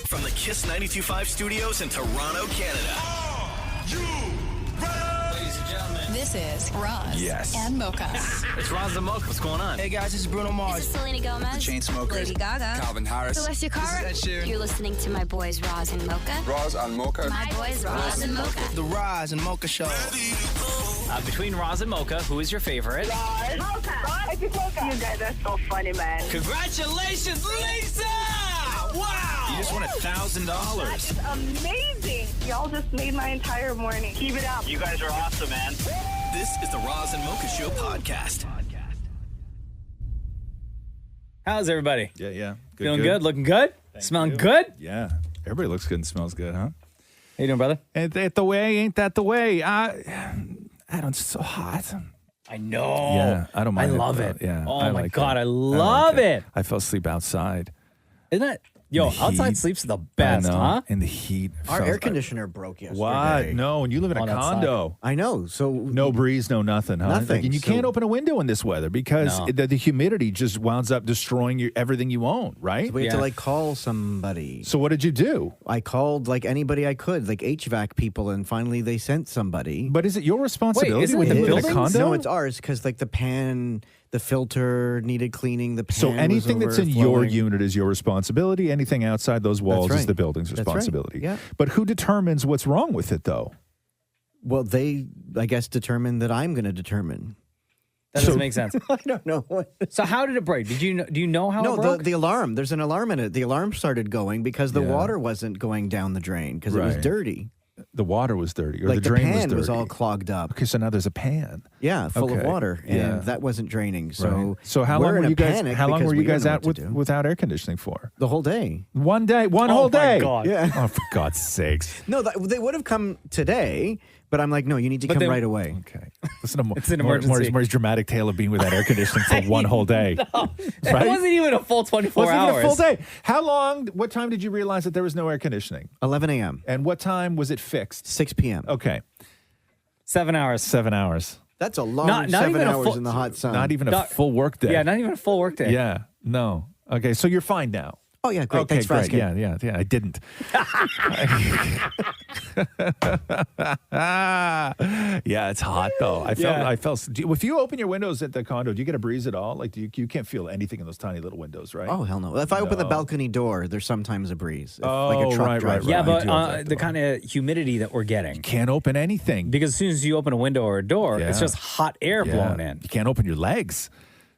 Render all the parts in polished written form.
From the Kiss 92.5 studios in Toronto, Canada. Ladies and gentlemen. This is Roz and Mocha. It's Roz and Mocha. What's going on? Hey guys, this is Bruno Mars. This is Selena Gomez. The Chainsmokers. Lady Gaga. Calvin Harris. Celestia Cara. This is Ed Sheeran. You're listening to my boys Roz and Mocha. Roz and Mocha. My boys Roz and Mocha. The Roz and Mocha Show. Between Roz and Mocha, who is your favorite? Mocha. Mocha. You guys are so funny, man. Congratulations, Lisa! Wow! You just won $1,000. It's amazing. Y'all just made my entire morning. Keep it up. You guys are awesome, man. This is the Roz and Mocha Show podcast. How's everybody? Yeah. Feeling good? Looking good? Smelling good? Yeah. Everybody looks good and smells good, huh? How you doing, brother? Ain't that the way? Ain't that the way? I don't. It's so hot. I know. Yeah, I don't mind. I love it. Yeah. Oh I my like God, it. I love it. I fell asleep outside. Isn't it? Yo, The outside heat. sleep's the best, I know. huh? In the heat. Our air conditioner broke yesterday. What? No, and you live in a Oh, that condo. I know. So No breeze, no nothing, huh? Nothing. And you can't open a window in this weather because No. the humidity just winds up destroying everything you own, right? we had to Yeah. call somebody. So what did you do? I called anybody I could, HVAC people, and finally they sent somebody. But is it your responsibility isn't when it you the live in a buildings? condo? No, it's ours because the pan, the filter needed cleaning. The pan So anything was that's in your overflowing. unit is your responsibility. Anything outside those walls That's is the right. building's That's right. responsibility. Yeah. But who determines what's wrong with it, though? Well, they, I guess, determined that I'm going to determine. That doesn't make sense. I don't know. So how did it break? Do you know how it No, broke? the alarm. There's an alarm in it. The alarm started going because the Yeah. water wasn't going down the drain because it was Right. dirty. The water was dirty, or Like the the drain pan was dirty. was all clogged up. Okay, so now there's a pan. Yeah, full of Okay. water, and Yeah. that wasn't draining. So, Right. So how we're long in were a you guys? panic How long because were you we don't guys know out what to do. without air conditioning for? The whole day. One day, one Oh whole my day. God. Yeah. Oh, for God's sakes. No, they would have come today, but I'm like, no, you need to But come they- right away. Okay. Listen to It's an emergency. Maury's dramatic tale of being without air conditioning for one whole day. It Right? wasn't even a full 24 Wasn't hours. even a full day. How long? What time did you realize that there was no air conditioning? 11 a.m., And what time was it fixed? 6 p.m. Okay, 7 hours. 7 hours. That's a long Not 7 even a hours full- in the hot sun. Not even a Not- full work day. Yeah, not even a full work day. Yeah. No. Okay, so you're fine now. Oh, yeah, great. Okay, Thanks for great. asking. Yeah. I didn't. Yeah, it's hot though. Yeah. I felt. If you open your windows at the condo, do you get a breeze at all? Like, you can't feel anything in those tiny little windows, right? Oh, hell no. If I open the No. balcony door, there's sometimes a breeze. If, Oh, like a truck right, drives right, Yeah, right. but I do have that the door. kind of humidity that we're getting. Can't open anything. Because as soon as you open a window or a door, it's Yeah. just hot air blown in. You can't open your legs.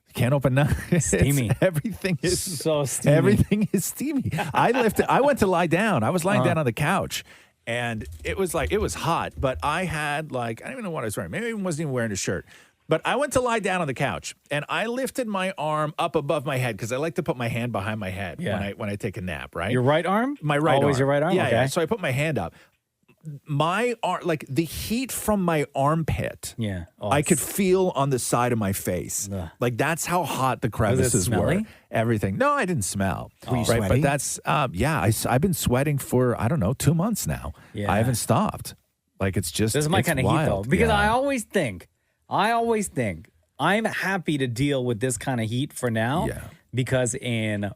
You can't open nothing. Steamy. Everything is So steamy. Everything is steamy. I went to lie down. I was lying down on the couch, and it was hot. But I had I don't even know what I was wearing. Maybe I wasn't even wearing a shirt. But I went to lie down on the couch, and I lifted my arm up above my head because I like to put my hand behind my head when I take a nap. Right. Your right arm? My right arm. Always your right arm? Yeah, Okay. yeah. So I put my hand up. My arm, the heat from my armpit. Yeah. Oh, I could feel on the side of my face. Ugh. That's how hot the crevices were. smelly? Everything. No, I didn't smell. Were you Right, sweaty? but that's I've been sweating for 2 months now. Yeah. I haven't stopped. It's just This is my it's kind of heat, though. wild. Because Yeah. I always think I'm happy to deal with this kind of heat for now. Yeah. Because in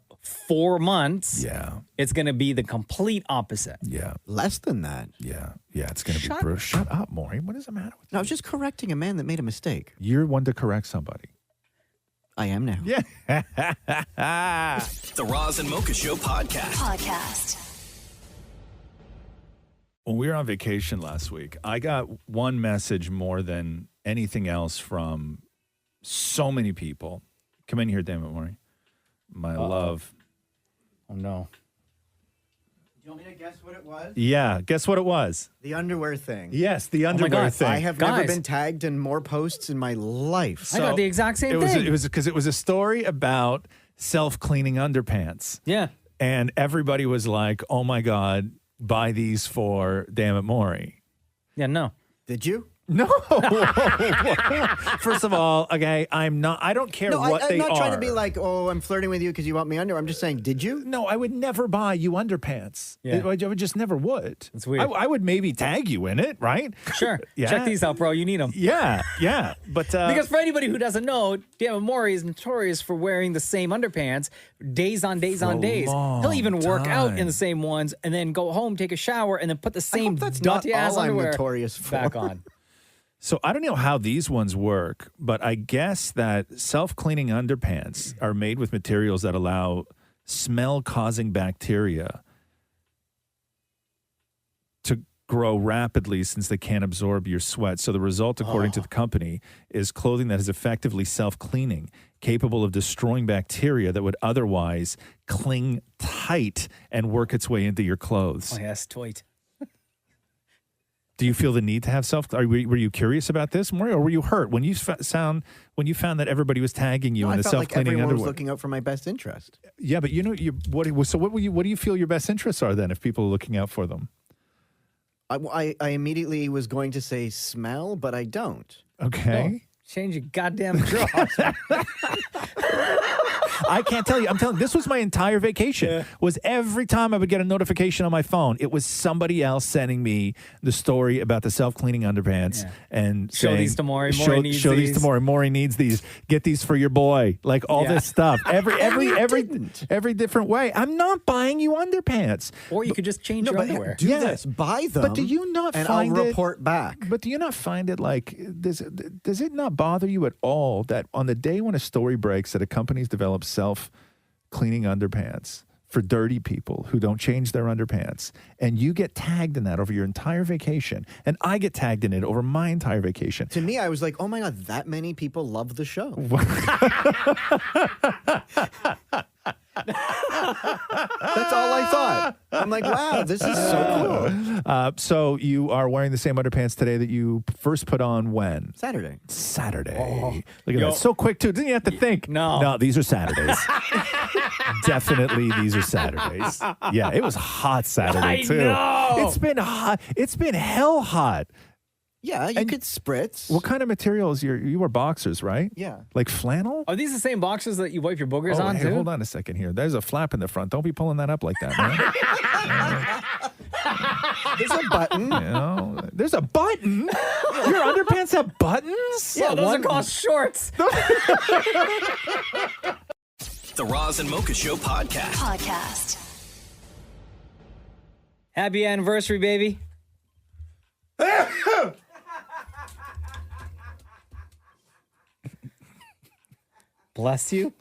4 months, Yeah. it's going to be the complete opposite. Yeah. Less than that. Yeah. Yeah. It's gonna be Shut brutal. Shut up, Maury. What is the matter with No, I you? was just correcting a man that made a mistake. You're one to correct somebody. I am now. Yeah. The Roz and Mocha Show Podcast. When we were on vacation last week, I got one message more than anything else from so many people. Come in here, Damnit Maurie. My love. Oh, no. You want me to guess what it was? Yeah, guess what it was? The underwear thing. Yes, the my underwear God, thing. I have never Guys. been tagged in more posts in my life. I got the exact same thing. It was because it was a story about self-cleaning underpants. Yeah. And everybody was like, oh my God, buy these for Damnit Maurie. Yeah, no. Did you? No. First of all, okay, I don't care what I'm they are. not trying to be like, oh, I'm flirting with you because you want me under. I'm just saying, did you? No, I would never buy you underpants. Yeah. I would just never would. It's weird. I would maybe tag you in it, right? Sure. Yeah. Check these out, bro. You need them. Yeah. But Because for anybody who doesn't know, Damnit Maurie is notorious for wearing the same underpants days on days on days. He'll even work out in the same ones and then go home, take a shower, and then put the same that's not dirty ass all I'm underwear notorious for. back on. So I don't know how these ones work, but I guess that self-cleaning underpants are made with materials that allow smell-causing bacteria to grow rapidly since they can't absorb your sweat. So the result, according to the company, is clothing that is effectively self-cleaning, capable of destroying bacteria that would otherwise cling tight and work its way into your clothes. Oh, yes, tweet. Do you feel the need to have were you curious about this, Maury, or were you hurt when you found that everybody was tagging you in the I felt like self-cleaning everyone underwear? was looking out for my best interest. Yeah, but what do you feel your best interests are then if people are looking out for them? I immediately was going to say smell, but I don't. Okay. Change your goddamn drawers. I can't tell you. I'm telling you, this was my entire vacation. Yeah. Was every time I would get a notification on my phone, it was somebody else sending me the story about the self-cleaning underpants and Show saying, these to Maury. Maury needs show these these. to Maury. Maury needs these. Get these for your boy. Like all this stuff. Every different way. I'm not buying you underpants. Or you could just change your underwear. Do this. Buy them. But do you not and find I'll it? report back. But do you not find it like does it not bother you at all that on the day when a story breaks that a company's developed self-cleaning underpants for dirty people who don't change their underpants, and you get tagged in that over your entire vacation, and I get tagged in it over my entire vacation? To me, I was like, oh my God, that many people love the show. That's all I thought. I'm like, wow, this is so cool. So you are wearing the same underpants today that you first put on when? Saturday. Look at that. So quick, too. Didn't you have to think? No, these are Saturdays. Definitely these are Saturdays. Yeah, it was hot Saturday, too. know. It's been hot. It's been hell hot. Yeah, you could spritz. What kind of materials? You wear boxers, right? Yeah. Like flannel? Are these the same boxes that you wipe your boogers on, hey, too? hold on a second here. There's a flap in the front. Don't be pulling that up like that, man. There's a button. There's a button? Your underpants have buttons? Yeah, those are called shorts. The Roz and Mocha Show podcast. Happy anniversary, baby. Bless you.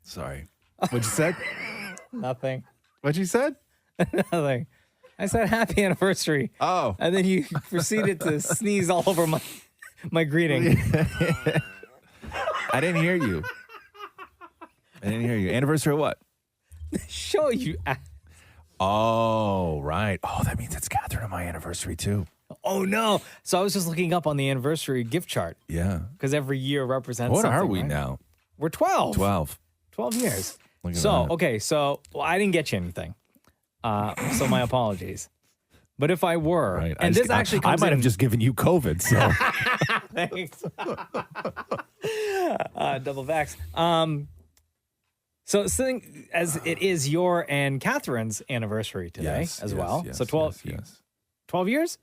Sorry. What'd you say? Nothing. What'd you said? Nothing. I said happy anniversary. Oh. And then you proceeded to sneeze all over my greeting. I didn't hear you. Anniversary of what? Show you. Oh, right. Oh, that means it's Catherine and my anniversary, too. Oh, no. So I was just looking up on the anniversary gift chart. Yeah. Because every year represents What something, are we right? now? We're 12. 12. 12 years. Look at So, that. okay. So, I didn't get you anything. So my apologies. But if I were, Right. and this actually I comes might in, have just given you COVID, so. Thanks. Double vax. So seeing as it is your and Catherine's anniversary today as well. So 12 years?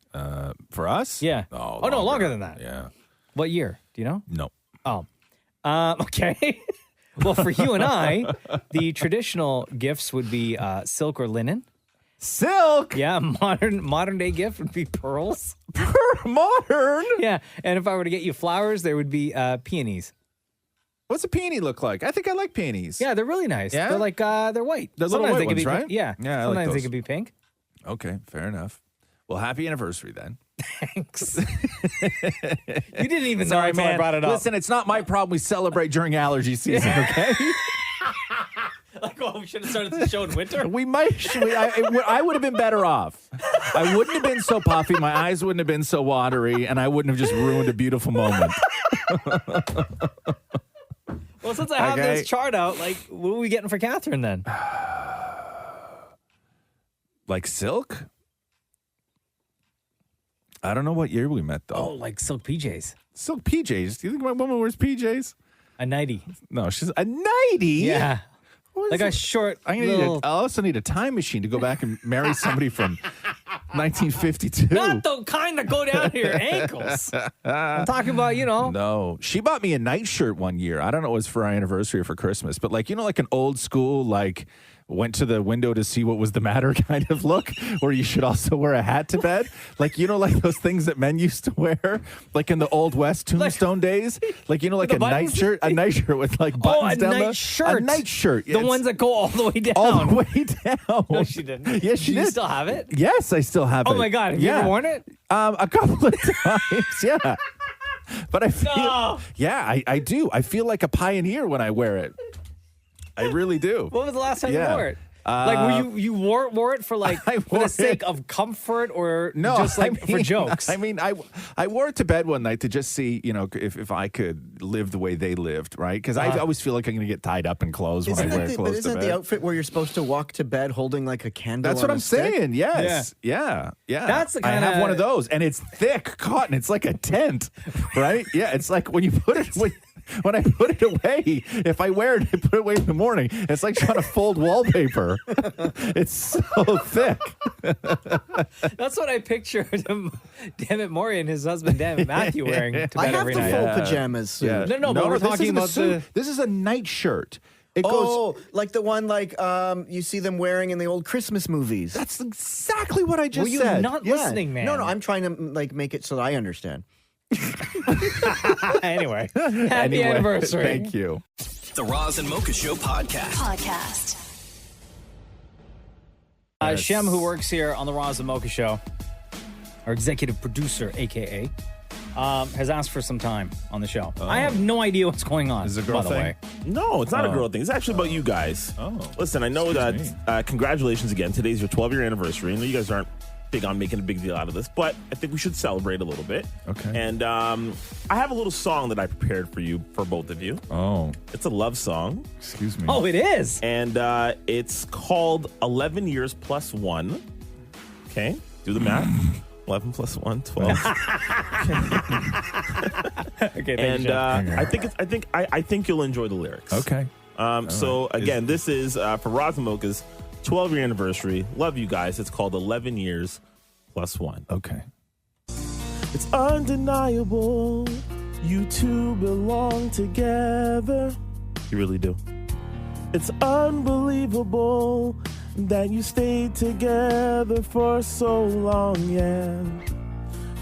For us? Yeah. Oh, no, longer than that. Yeah. What year? Do you know? No. Oh. Okay. Well, for you and I, the traditional gifts would be silk or linen. Silk? Yeah, modern day gift would be pearls. Modern? Yeah, and if I were to get you flowers, there would be peonies. What's a peony look like? I think I like peonies. Yeah, they're really nice. Yeah? They're like they're white. They're little Sometimes white they can ones, be right? pink. Yeah. Yeah, I like Sometimes they those. can be pink. Okay, fair enough. Well, happy anniversary then. Thanks. You didn't even know Sorry, until man. I brought it up. Listen, it's not my problem. We celebrate during allergy season, okay? Like, we should have started the show in winter. We might. I would have been better off. I wouldn't have been so puffy. My eyes wouldn't have been so watery, and I wouldn't have just ruined a beautiful moment. Well, since I have this chart out, like, what are we getting for Catherine then? Like silk? I don't know what year we met, though. Oh, like silk PJs. Silk PJs? Do you think my woman wears PJs? A nightie. No, she's a nightie? Yeah. Like a short I also need a time machine to go back and marry somebody from 1952. Not the kind that go down to your ankles. I'm talking about, No. She bought me a nightshirt one year. I don't know if it was for our anniversary or for Christmas, but like an old school, like, went to the window to see what was the matter kind of look, where you should also wear a hat to bed. Like, like those things that men used to wear, like in the Old West Tombstone days. Like, like a nightshirt with like buttons down there. A nightshirt. The ones that go all the way down. All the way down. No, she didn't. Yes, she did. Do you still have it? Yes, I still have it. Oh my God. Have you ever worn it? A couple of times, yeah. But I feel, I do. I feel like a pioneer when I wear it. I really do. When was the last time you wore it? Like, you wore it for for the sake of comfort or just for jokes? I mean, I wore it to bed one night to just see, if I could live the way they lived, right? Because I always feel like I'm going to get tied up in clothes when I wear clothes to bed. Isn't the outfit where you're supposed to walk to bed holding like a candle? That's what I'm saying. Yes. Yeah. That's the kind I have one of those, and it's thick cotton. It's like a tent, right? Yeah. It's like when you put it. When I put it away, if I wear it and put it away in the morning, it's like trying to fold wallpaper. It's so thick. That's what I pictured Damnit Maurie and his husband, Damnit Matthew, wearing to bed every night. I have the full pajamas. Yeah. No, but we're talking about This is a nightshirt. It goes like the one you see them wearing in the old Christmas movies. That's exactly what I just said. Were you not listening, man? No, I'm trying to make it so that I understand. Anyway, happy anniversary. Thank you. The Roz and Mocha Show podcast. Shem, who works here on the Roz and Mocha Show, our executive producer, a.k.a., has asked for some time on the show. I have no idea what's going on. Is it a girl by the thing? way. No, it's not a girl thing. It's actually about you guys. Listen, I know that congratulations again. Today's your 12-year anniversary. I know you guys aren't big on making a big deal out of this, but I think we should celebrate a little bit. Okay. And I have a little song that I prepared for you, for both of you. Oh. It's a love song. Excuse me. Oh, it is? And it's called 11 Years Plus One. Okay, do the math. 11 plus 1, 12. Okay, and I think you'll enjoy the lyrics. Okay. So again, this is for Roz and Mocha's 12-year anniversary. Love you guys. It's called 11 Years Plus One. Okay. It's undeniable you two belong together. You really do. It's unbelievable that you stayed together for so long, yeah.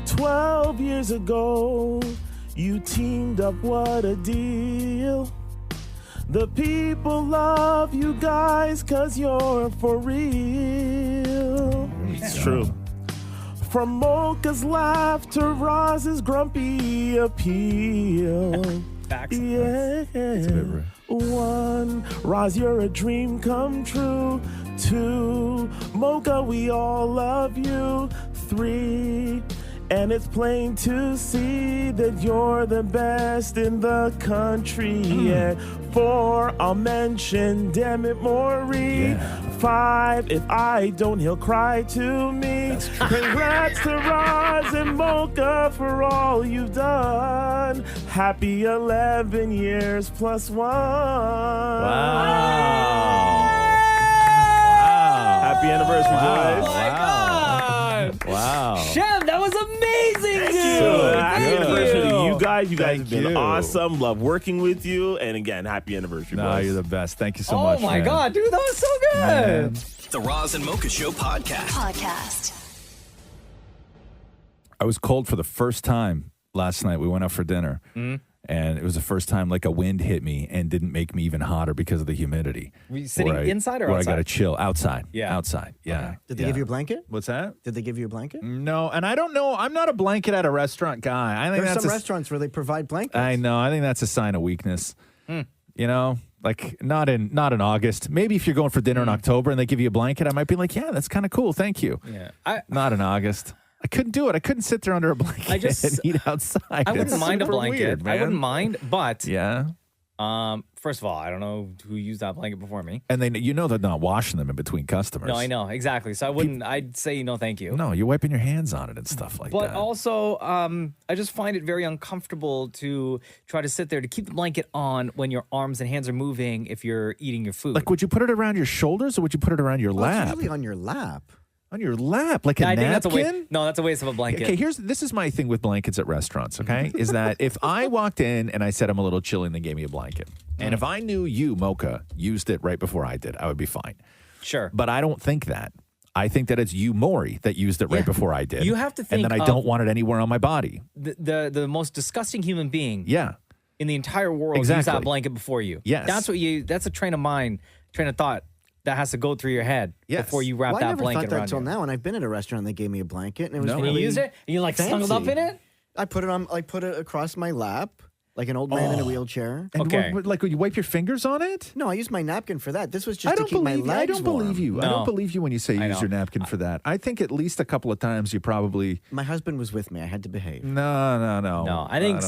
12 years ago, you teamed up, what a deal. The people love you guys 'cause you're for real. It's true. From Mocha's laugh to Roz's grumpy appeal. Facts. Yeah. One, Roz, you're a dream come true. Two, Mocha, we all love you. Three, and it's plain to see that you're the best in the country. Yeah. 4, I'll mention Damnit Maurie. Yeah. 5, if I don't, he'll cry to me. Congrats to Roz and Mocha for all you've done. Happy 11 years plus 1. Wow. Happy anniversary, boys. Oh, my God. Wow. Shem, that was amazing, dude. Happy Thank anniversary to you guys. You guys Thank have been you. awesome. Love working with you. And again, happy anniversary, No, boys. you're the best. Thank you so Oh, much. my man. God, dude, that was so good. Man. The Roz and Mocha Show podcast. I was cold for the first time last night. We went out for dinner. And it was the first time like a wind hit me and didn't make me even hotter because of the humidity. Were you sitting inside or where outside? I got to chill outside. Yeah. Outside. Yeah. Did they give you a blanket? What's that? Did they give you a blanket? No, and I don't know. I'm not a blanket at a restaurant guy. I think There's that's some restaurants where they provide blankets. I know. I think that's a sign of weakness. You know, like not in August. Maybe if you're going for dinner in October and they give you a blanket, I might be like, yeah, that's kind of cool. Thank you. Yeah. Not in August. I couldn't do it. I couldn't sit there under a blanket and eat outside. I wouldn't It's mind a super blanket. weird, man. I wouldn't mind, but Yeah. First of all, I don't know who used that blanket before me. And then they're not washing them in between customers. No, I know. Exactly. So I'd say no thank you. No, you're wiping your hands on it and stuff like that. But also, I just find it very uncomfortable to try to sit there to keep the blanket on when your arms and hands are moving if you're eating your food. Like, would you put it around your shoulders or would you put it around your lap? It's really on your lap. On your lap, like a I think napkin? that's a waste of a blanket. Okay, this is my thing with blankets at restaurants, okay? Is that if I walked in and I said I'm a little chilly and they gave me a blanket, and if I knew you, Mocha, used it right before I did, I would be fine. Sure. But I don't think that. I think that it's you, Maurie, that used it right before I did. You have to think and then I don't want it anywhere on my body. The most disgusting human being in the entire world used that blanket before you. Yes. That's a train of thought that has to go through your head before you wrap that blanket around I never thought that you. until now, and I've been at a restaurant and they gave me a blanket, and it was And really you used it? And you snuggled up in it? I put it across my lap. Like an old man in a wheelchair. And like, would you wipe your fingers on it? No, I used my napkin for that. This was just to keep my legs warm. I don't believe you. No. I don't believe you when you say you use your napkin for that. I think at least a couple of times you probably... My husband was with me. I had to behave. No. No, I think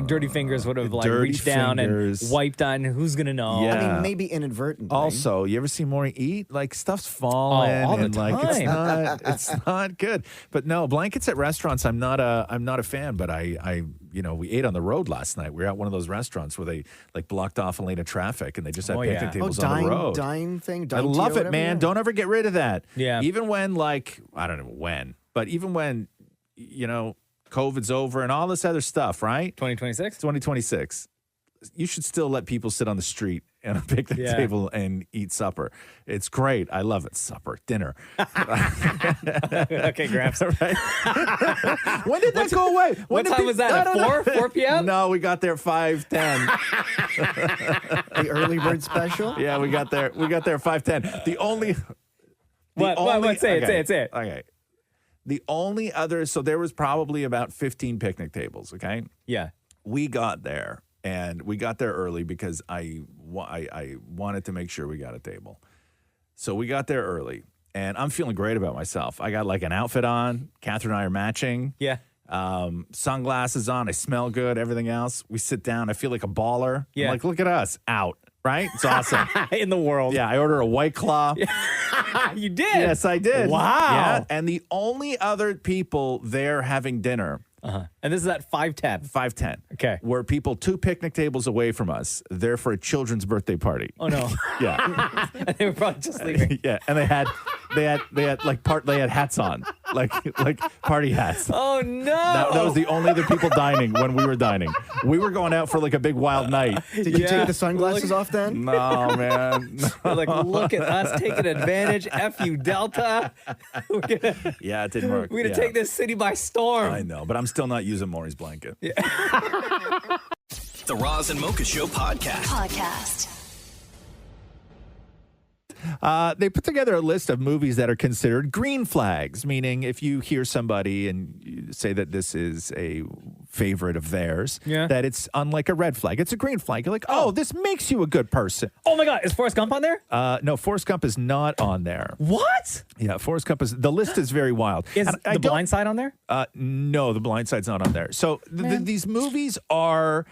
Dirty Fingers would have reached down and wiped on. Who's going to know? Yeah. I mean, maybe inadvertently. Also, you ever see Maurie eat? Like, stuff's falling. all the and like time. it's not good. But no, blankets at restaurants, I'm not a fan, but we ate on the road last night. We were at one of those restaurants where they blocked off a lane of traffic and they just had picnic tables on the road. Dine thing. I love it, man. Don't ever get rid of that. Yeah. Even when I don't know when, but even when COVID's over and all this other stuff, right? 2026? 2026. You should still let people sit on the street and a picnic table and eat supper. It's great. I love it. Supper, dinner. Okay, Gramps. Right? When did that go away? What time was that? At 4 p.m.? No, we got there 5:10. The early bird special? Yeah, we got there 5:10. Say it. Okay. The only other, so there was probably about 15 picnic tables, okay? Yeah. We got there. And we got there early because I wanted to make sure we got a table. So we got there early, and I'm feeling great about myself. I got like an outfit on. Catherine and I are matching. Yeah. Sunglasses on. I smell good. Everything else. We sit down. I feel like a baller. Yeah. I'm like, look at us. Out. Right? It's awesome. In the world. Yeah. I order a White Claw. You did? Yes, I did. Wow. Yeah. And the only other people there having dinner... And this is at 5:10. 5:10. Okay. Were people 2 picnic tables away from us, there for a children's birthday party. Oh no. Yeah. They were probably just leaving. Yeah, and they had hats on, like party hats. Oh no. That was the only other people dining when we were dining. We were going out for like a big wild night. Did you take the sunglasses off then? No, man. They're like, look at us taking advantage. F you, Delta. Yeah, it didn't work. We're gonna take this city by storm. I know, but I'm still not using Maurie's blanket. Yeah. The Roz and Mocha Show podcast. They put together a list of movies that are considered green flags, meaning if you hear somebody and you say that this is a favorite of theirs, that it's unlike a red flag. It's a green flag. You're like, oh, this makes you a good person. Oh my God, is Forrest Gump on there? No, Forrest Gump is not on there. What? Yeah, Forrest Gump is, the list is very wild. Is The Blind Side on there? No, The Blind Side's not on there. So these movies are...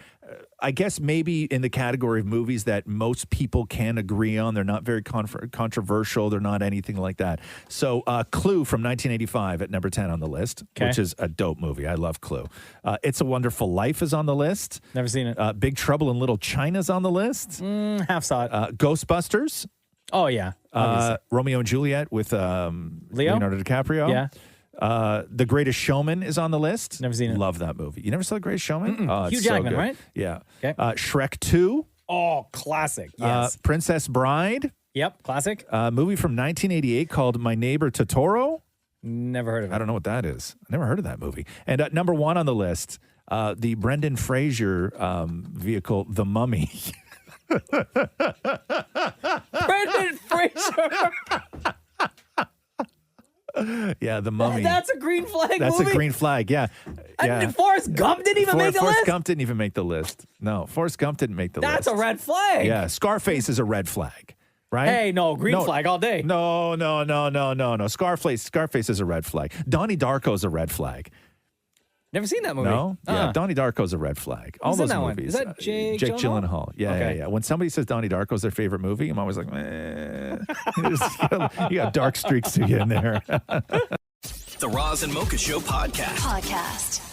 I guess maybe in the category of movies that most people can agree on. They're not very controversial. They're not anything like that. So Clue from 1985 at number 10 on the list, which is a dope movie. I love Clue. It's a Wonderful Life is on the list. Never seen it. Big Trouble in Little China's on the list. Half saw it. Ghostbusters. Oh, yeah. Romeo and Juliet with Leonardo DiCaprio. Yeah. The Greatest Showman is on the list. Never seen it. Love that movie. You never saw The Greatest Showman? Oh, Hugh it's so Jackman, good. right? Yeah. Okay. Shrek 2. Oh, classic. Yes. Princess Bride. Yep, classic. Movie from 1988 called My Neighbor Totoro. Never heard of it. I don't know what that is. I never heard of that movie. And number 1 on the list, the Brendan Fraser vehicle, The Mummy. Brendan Fraser. Yeah, The Mummy. That's a green flag That's movie? a green flag, yeah. And Forrest Gump didn't even make the Forrest list? Gump didn't even make the list. No, Forrest Gump didn't make the list. That's a red flag. Yeah, Scarface is a red flag, right? Hey, no, green flag all day. No. Scarface is a red flag. Donnie Darko is a red flag. Never seen that movie. No? Yeah, Donnie Darko's a red flag. All Who's in those that one? movies. Is that Jake Gyllenhaal? Yeah, Okay. yeah. When somebody says Donnie Darko's their favorite movie, I'm always like, you got dark streaks to you in there. The Roz and Mocha Show podcast.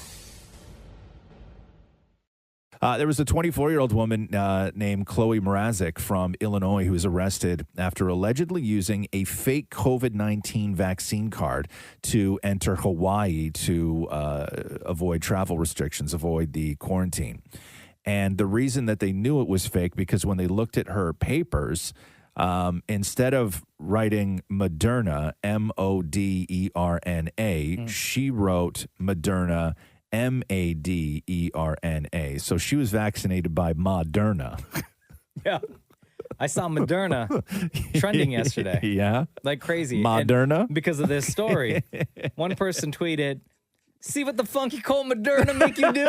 There was a 24-year-old woman named Chloe Mrazek from Illinois who was arrested after allegedly using a fake COVID-19 vaccine card to enter Hawaii to avoid travel restrictions, avoid the quarantine. And the reason that they knew it was fake because when they looked at her papers, instead of writing Moderna, Moderna, she wrote Moderna, Maderna. So she was vaccinated by Moderna. Yeah. I saw Moderna trending yesterday. Yeah. Like crazy. Moderna? And because of this story. One person tweeted, "See what the funky cold Moderna make you do?"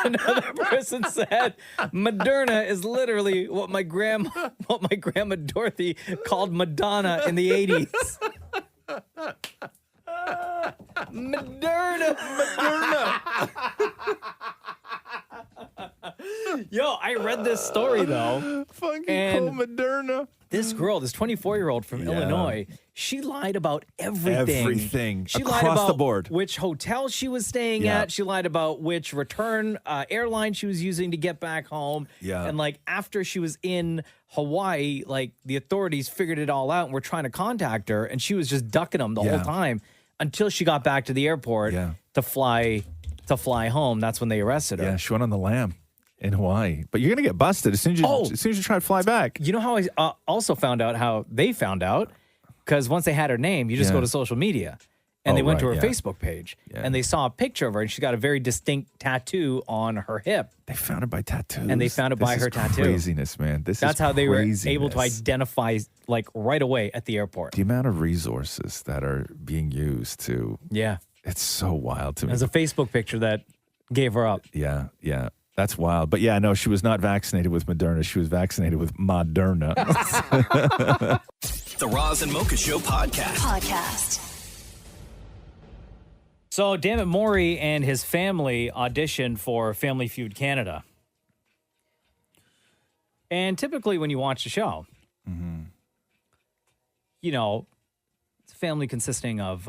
Another person said, "Moderna is literally what my grandma Dorothy called Madonna in the 80s." Moderna. Yo, I read this story though. Funky and cold Moderna. This girl, this 24-year-old from Illinois, she lied about everything. Everything. She Across lied about the board. which hotel she was staying at. She lied about which return airline she was using to get back home. Yeah. And like after she was in Hawaii, like the authorities figured it all out and were trying to contact her, and she was just ducking them the whole time until she got back to the airport to fly home. That's when they arrested her. Yeah, she went on the lam in Hawaii. But you're going to get busted as soon as you try to fly back. You know how I also found out how they found out? Because once they had her name, you just go to social media. And they went to her Facebook page. And they saw a picture of her, and she got a very distinct tattoo on her hip. They found her by tattoos. And they found it by her tattoo. Craziness, man. That's how they were able to identify, like, right away at the airport. The amount of resources that are being used to... Yeah. It's so wild to me. There's a Facebook picture that gave her up. Yeah, yeah. That's wild. But yeah, no, she was not vaccinated with Moderna. She was vaccinated with Moderna. The Roz and Mocha Show podcast. So, Damnit Maurie and his family auditioned for Family Feud Canada. And typically when you watch the show, you know, it's a family consisting of...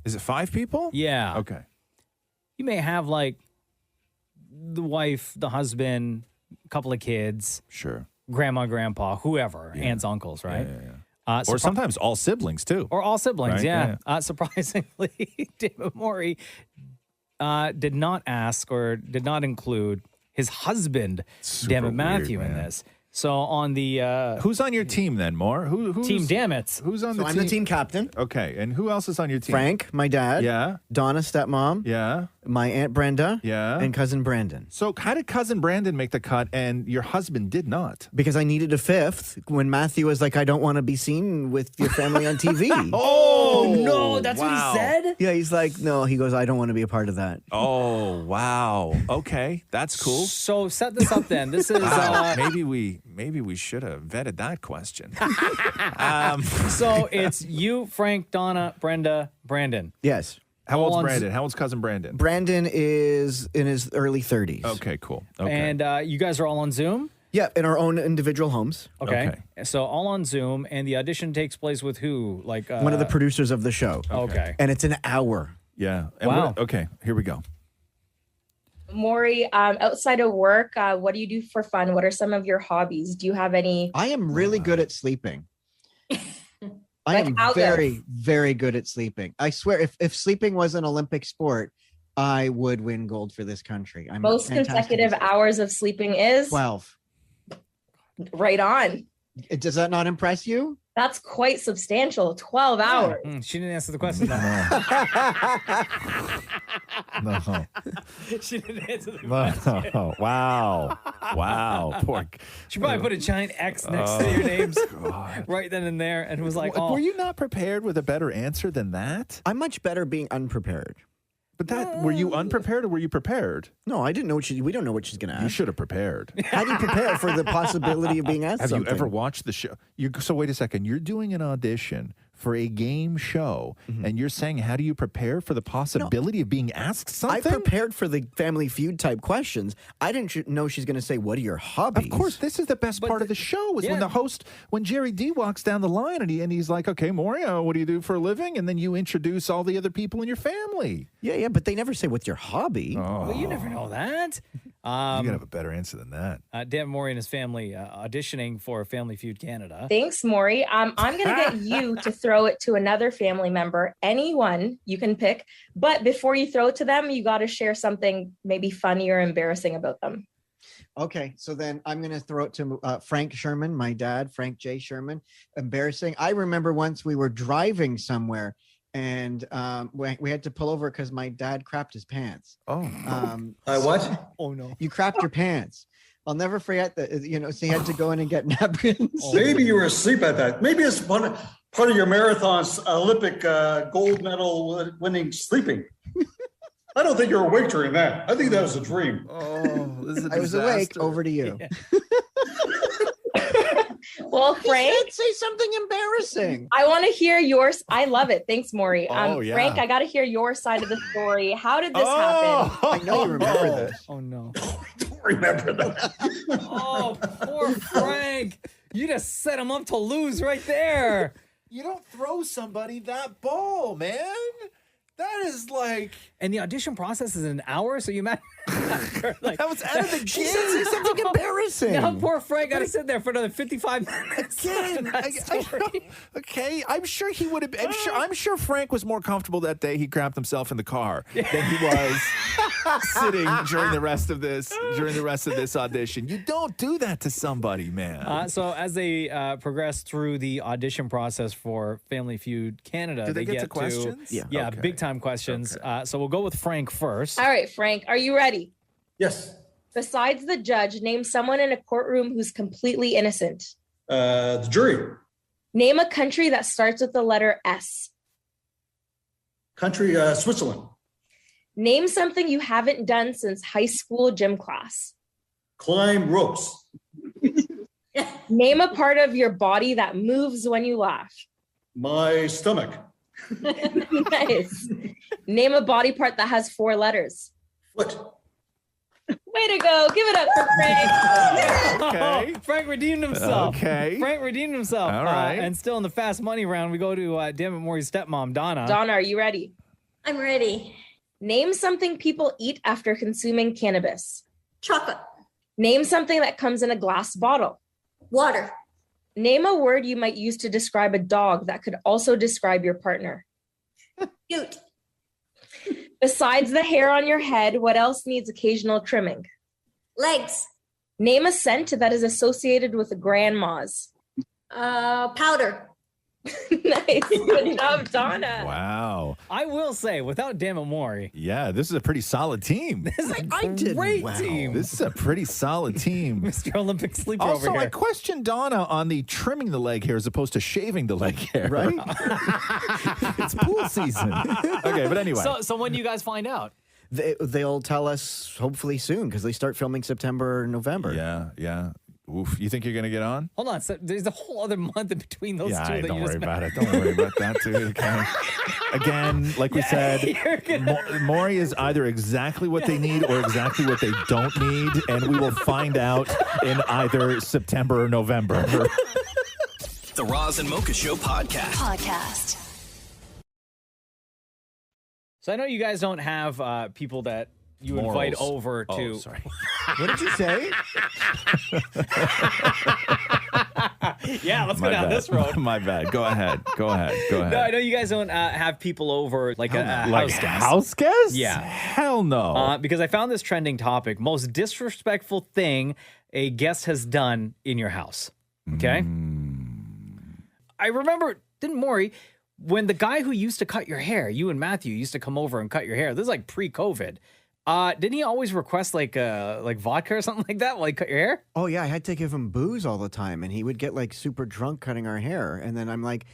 Is it 5 people? Yeah. Okay. You may have, like, the wife, the husband, a couple of kids. Sure. Grandma, grandpa, whoever. Aunts, uncles, right? Yeah. Or sometimes all siblings, too. Or all siblings, Right? yeah. Surprisingly, Damnit Maurie did not ask or did not include his husband, Damnit Matthew, in this. So on the... who's on your team then, Moore? Who's Team Damnits. Who's on the I'm team? the team captain. Okay, and who else is on your team? Frank, my dad. Yeah. Donna, stepmom. Yeah. My Aunt Brenda. Yeah. And cousin Brandon. So how did cousin Brandon make the cut and your husband did not? Because I needed a fifth when Matthew was like, I don't want to be seen with your family on TV. Oh, no, that's what he said? Yeah, he's like, no, he goes, I don't want to be a part of that. Oh, wow. Okay, that's cool. So set this up then. This is... maybe we should have vetted that question. So it's you, Frank, Donna, Brenda, Brandon. Yes. How All old's on Brandon? How old's cousin Brandon? Brandon is in his early 30s. Okay, cool. Okay. And you guys are all on Zoom? Yeah, in our own individual homes. Okay. So all on Zoom, and the audition takes place with who? Like one of the producers of the show. Okay. And it's an hour. Yeah. And Wow. Okay, here we go. Maurie, outside of work, what do you do for fun? What are some of your hobbies? Do you have any? I am really good at sleeping. I Like am outlets. very, very good at sleeping. I swear, if sleeping was an Olympic sport, I would win gold for this country. I'm Most fantastic consecutive at sleeping. hours of sleeping is 12. right on. Does that not impress you? That's quite substantial. 12 hours. She didn't answer the question. No. She didn't answer the question. No. Wow. Wow. Poor. She probably put a giant X next to your names right then and there, and was like, "Oh, Were you not prepared with a better answer than that? I'm much better being unprepared. But were you unprepared or were you prepared? No, I didn't know we don't know what she's going to You ask. should have prepared. How do you prepare for the possibility of being asked Have something? you ever watched the show? So wait a second. You're doing an audition for a game show, and you're saying, how do you prepare for the possibility of being asked something? I prepared for the Family Feud type questions. I didn't know she's going to say, what are your hobbies? Of course, this is the best part of the show is when the host, when Jerry D walks down the line and he's like, okay, Maury, what do you do for a living? And then you introduce all the other people in your family. Yeah, but they never say, what's your hobby? Oh. Well, you never know that. You gotta have a better answer than that. Damnit Maurie and his family auditioning for Family Feud Canada. Thanks, Maury. I'm going to get you to throw it to another family member, anyone you can pick. But before you throw it to them, you got to share something maybe funny or embarrassing about them. Okay, so then I'm going to throw it to Frank Sherman, my dad, Frank J. Sherman. Embarrassing. I remember once we were driving somewhere and we had to pull over because my dad crapped his pants. Oh. What? Oh, no. You crapped your pants. I'll never forget that, so he had to go in and get napkins. Maybe you were asleep at that. Maybe it's part of your marathon's Olympic gold medal winning sleeping. I don't think you're awake during that. I think that was a dream. Oh, this is a I was awake. Over to you. Yeah. Well, Frank, say something embarrassing. I want to hear yours. I love it. Thanks, Maury. Yeah. Frank, I got to hear your side of the story. How did this happen? I know you remember this. Oh, no. Don't remember that. Oh, poor Frank. You just set him up to lose right there. You don't throw somebody that ball, man. That is like... And the audition process is an hour, so you imagine... like, that was out of the game. She said say something embarrassing. now poor Frank got to sit there for another 55 minutes. Again, okay, I'm sure he would have. I'm sure Frank was more comfortable that day. He crapped himself in the car than he was sitting during the rest of this audition. You don't do that to somebody, man. So as they progress through the audition process for Family Feud Canada, do they get to questions? Yeah, okay. big time questions. Okay. So we'll go with Frank first. All right, Frank, are you ready? Yes. Besides the judge, name someone in a courtroom who's completely innocent. The jury. Name a country that starts with the letter S. Country, Switzerland. Name something you haven't done since high school gym class. Climb ropes. Name a part of your body that moves when you laugh. My stomach. Nice. Name a body part that has 4 letters. Foot. Way to go. Give it up for Frank. Okay. Frank redeemed himself. Okay. Frank redeemed himself. All right. And still in the fast money round, we go to Damnit Maurie's stepmom, Donna. Donna, are you ready? I'm ready. Name something people eat after consuming cannabis. Chocolate. Name something that comes in a glass bottle. Water. Name a word you might use to describe a dog that could also describe your partner. Cute. Besides the hair on your head, what else needs occasional trimming? Legs. Name a scent that is associated with grandmas. Powder. Nice. Good job, Donna. Wow. I will say, without Damnit Maurie, Yeah, this is a pretty solid team. this is a great team. This is a pretty solid team. Mr. Olympic sleeper Also, over I here. questioned Donna on the trimming the leg hair as opposed to shaving the leg hair. Right? It's pool season. Okay, but anyway. So when do you guys find out? They'll tell us hopefully soon because they start filming September, November. Yeah. Oof. You think you're going to get on? Hold on. So there's a whole other month in between those two. Yeah, that don't you worry just about it. Don't worry about that, too. Okay. Again, like we said, Maury is either exactly what they need or exactly what they don't need, and we will find out in either September or November. The Roz and Mocha Show podcast. So I know you guys don't have people that you Morals. invite over to. Oh, sorry. What did you say? Yeah, let's go down this road. My bad. Go ahead. No, I know you guys don't have people over like a Like house guest. house guests? Yeah. Hell no. Because I found this trending topic: most disrespectful thing a guest has done in your house. Okay. I remember, didn't Maury, when the guy who used to cut your hair, you and Matthew used to come over and cut your hair. This is like pre-COVID. Didn't he always request like vodka or something like that while he cut your hair? Oh, yeah. I had to give him booze all the time, and he would get like super drunk cutting our hair. And then I'm like,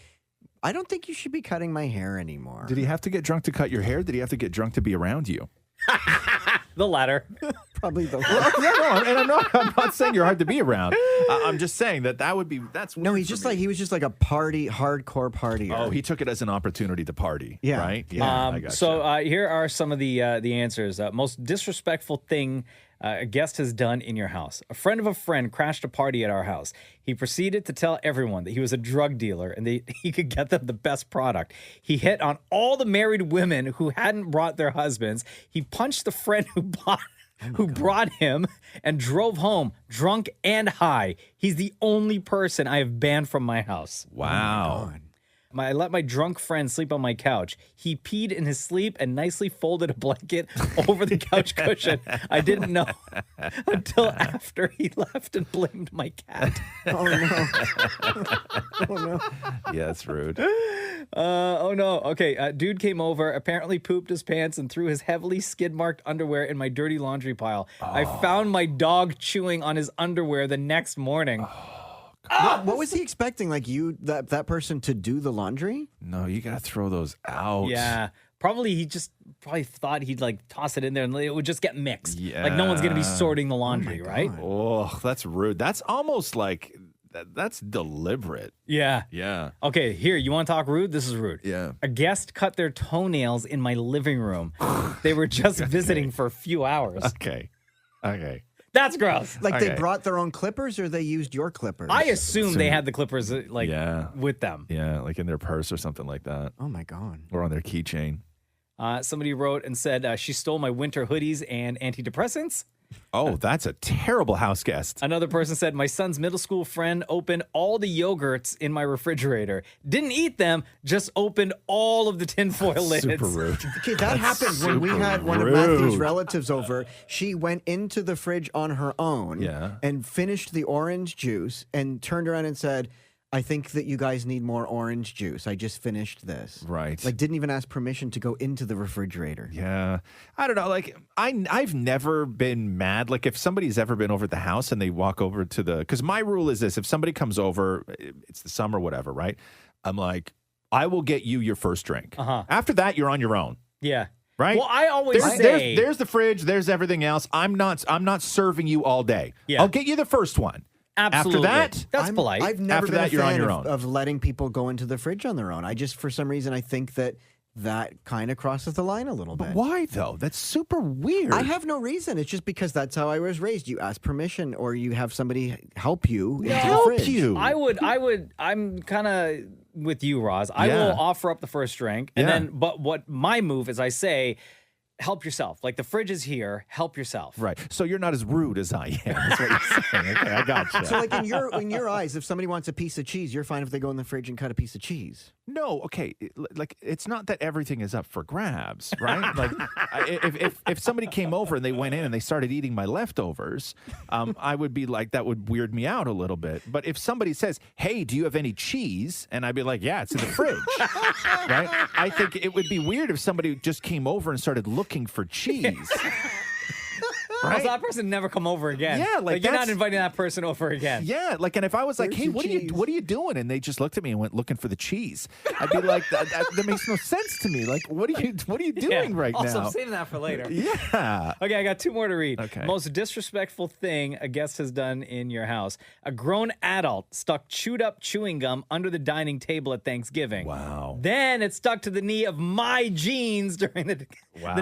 I don't think you should be cutting my hair anymore. Did he have to get drunk to cut your hair? Did he have to get drunk to be around you? The latter. Probably the and I'm not saying you're hard to be around. I'm just saying that would be No, he was just like a hardcore partier. Oh, he took it as an opportunity to party. Yeah. Right? Yeah. I gotcha. So here are some of the answers. Most disrespectful thing a guest has done in your house. A friend of a friend crashed a party at our house. He proceeded to tell everyone that he was a drug dealer and he could get them the best product. He hit on all the married women who hadn't brought their husbands. He punched the friend who brought him and drove home drunk and high. He's the only person I have banned from my house. Wow. I let my drunk friend sleep on my couch. He peed in his sleep and nicely folded a blanket over the couch cushion. I didn't know until after he left and blamed my cat. Oh, no. Oh, no. Yeah, that's rude. Oh, no. Okay. Dude came over, apparently pooped his pants and threw his heavily skid-marked underwear in my dirty laundry pile. I found my dog chewing on his underwear the next morning. What was he expecting? Like that person to do the laundry? No, you got to throw those out. Yeah. He probably thought he'd like toss it in there and it would just get mixed. Yeah. Like no one's going to be sorting the laundry, right? Oh, that's rude. That's almost like, that's deliberate. Yeah. Yeah. Okay, here, you want to talk rude? This is rude. Yeah. A guest cut their toenails in my living room. They were just visiting for a few hours. Okay. That's gross. Like they brought their own clippers or they used your clippers? I assume they had the clippers with them. Yeah, like in their purse or something like that. Oh my God. Or on their keychain. Somebody wrote and said she stole my winter hoodies and antidepressants. Oh, that's a terrible house guest. Another person said, my son's middle school friend opened all the yogurts in my refrigerator. Didn't eat them, just opened all of the tinfoil lids. Super rude. Okay, that happened when we had one of Matthew's relatives over. She went into the fridge on her own and finished the orange juice and turned around and said, I think that you guys need more orange juice. I just finished this. Right. Like, didn't even ask permission to go into the refrigerator. Yeah. I don't know. Like, I've never been mad. Like, if somebody's ever been over at the house and they walk over to because my rule is this: if somebody comes over, it's the summer, whatever, right? I'm like, I will get you your first drink. After that, you're on your own. Yeah. Right? Well, I always say there's the fridge, there's everything else. I'm not serving you all day. Yeah. I'll get you the first one. Absolutely. After that, that's polite. I've never After been that, a you're on fan your own. of letting people go into the fridge on their own. I just, for some reason, I think that kind of crosses the line a little bit. But why, though? That's super weird. I have no reason. It's just because that's how I was raised. You ask permission or you have somebody help you into the fridge. I'm kind of with you, Roz. I will offer up the first drink. And then, but what my move is I say, help yourself. Like the fridge is here. Help yourself. Right. So you're not as rude as I am. That's what you're saying. Okay, I got you. So like in your eyes, if somebody wants a piece of cheese, you're fine if they go in the fridge and cut a piece of cheese. No, okay. Like it's not that everything is up for grabs, right? Like if somebody came over and they went in and they started eating my leftovers, I would be like, that would weird me out a little bit. But if somebody says, "Hey, do you have any cheese?" and I'd be like, "Yeah, it's in the fridge," right? I think it would be weird if somebody just came over and started looking for cheese. Right? So that person never come over again. Yeah, like you're not inviting that person over again. Yeah, like, and if I was like, "Hey, what are you doing?" and they just looked at me and went looking for the cheese, I'd be like, that makes no sense to me. Like, what are you doing right now? Also, I'm saving that for later. Yeah. Okay, I got two more to read. Okay. Most disrespectful thing a guest has done in your house: a grown adult stuck chewed up chewing gum under the dining table at Thanksgiving. Wow. Then it stuck to the knee of my jeans during the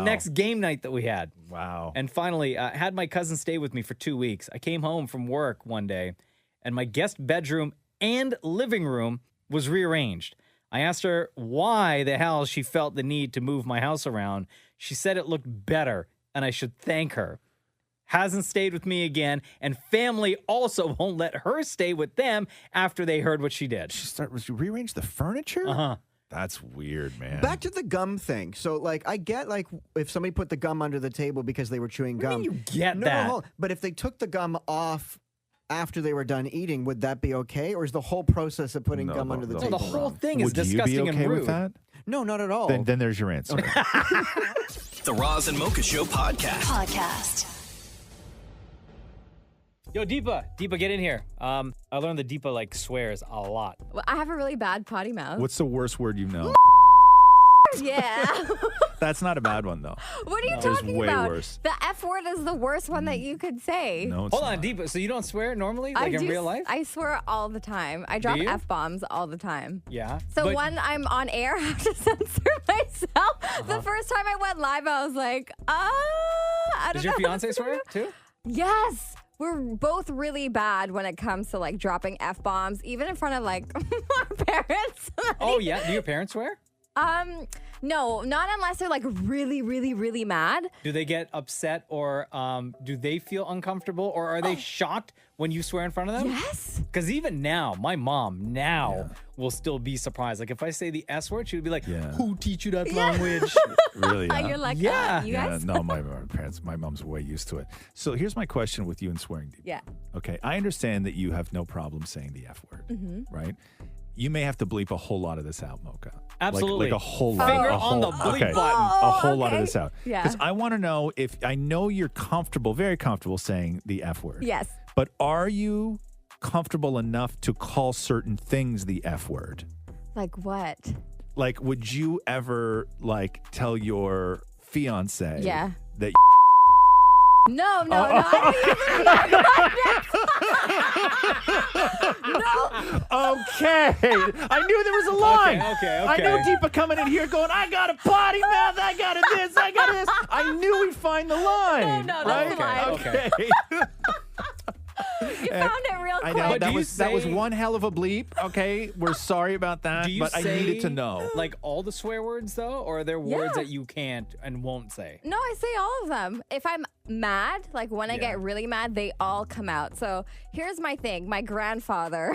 next game night that we had. Wow. And finally, I had my cousin stay with me for 2 weeks. I came home from work one day, and my guest bedroom and living room was rearranged. I asked her why the hell she felt the need to move my house around. She said it looked better, and I should thank her. Hasn't stayed with me again, and family also won't let her stay with them after they heard what she did. She rearranged the furniture? Uh-huh. That's weird, man. Back to the gum thing. So, like, I get, like, if somebody put the gum under the table because they were chewing gum. You get that. No, but if they took the gum off after they were done eating, would that be okay? Or is the whole process of putting gum under the table the whole wrong? thing is disgusting Would you be okay and rude. with that? No, not at all. Then there's your answer. The Roz and Mocha Show podcast. Yo, Deepa, get in here. I learned that Deepa, like, swears a lot. Well, I have a really bad potty mouth. What's the worst word you know? Yeah. That's not a bad one, though. What are you There's talking way about? worse. The F word is the worst one that you could say. No, it's Hold not. on, Deepa. So you don't swear normally, like in real life? I swear all the time. I drop you? F-bombs all the time. Yeah. So but- when I'm on air, I have to censor myself. The first time I went live, I was like, I don't Does know. your fiance swear too? Yes. We're both really bad when it comes to like dropping F-bombs, even in front of like our parents. Oh yeah. Do your parents swear? No, not unless they're like really, really, really mad. Do they get upset or do they feel uncomfortable or are they shocked when you swear in front of them? Yes. Because even now, my mom will still be surprised. Like if I say the S word, she would be like, "Who teach you that language?" Really? And you're like, Yeah. you guys? No, my parents, my mom's way used to it. So here's my question with you and swearing. Deep. Yeah. Okay, I understand that you have no problem saying the F word, Mm-hmm. right? You may have to bleep a whole lot of this out, Mocha. Absolutely. Like a whole lot. Finger a on whole, the bleep okay, button. A whole lot of okay. this out. Yeah. Because I want to know if I know you're comfortable, very comfortable saying the F word. Yes. But are you comfortable enough to call certain things the F word? Like what? Like, would you ever like tell your fiance Yeah. that No, I No. Okay. I knew there was a line. Okay. I knew Deepa coming in here going, I got a potty mouth, I got a this, I got this. I knew we'd find the line. No, right? that's the line. Okay. You found it real I quick. know Do you that was say- one hell of a bleep. Okay, we're sorry about that, Do you but I say, needed to know. like all the swear words though, or are there Yeah. words that you can't and won't say? No, I say all of them. If I'm mad, like when I get really mad, they all come out. So here's my thing. My grandfather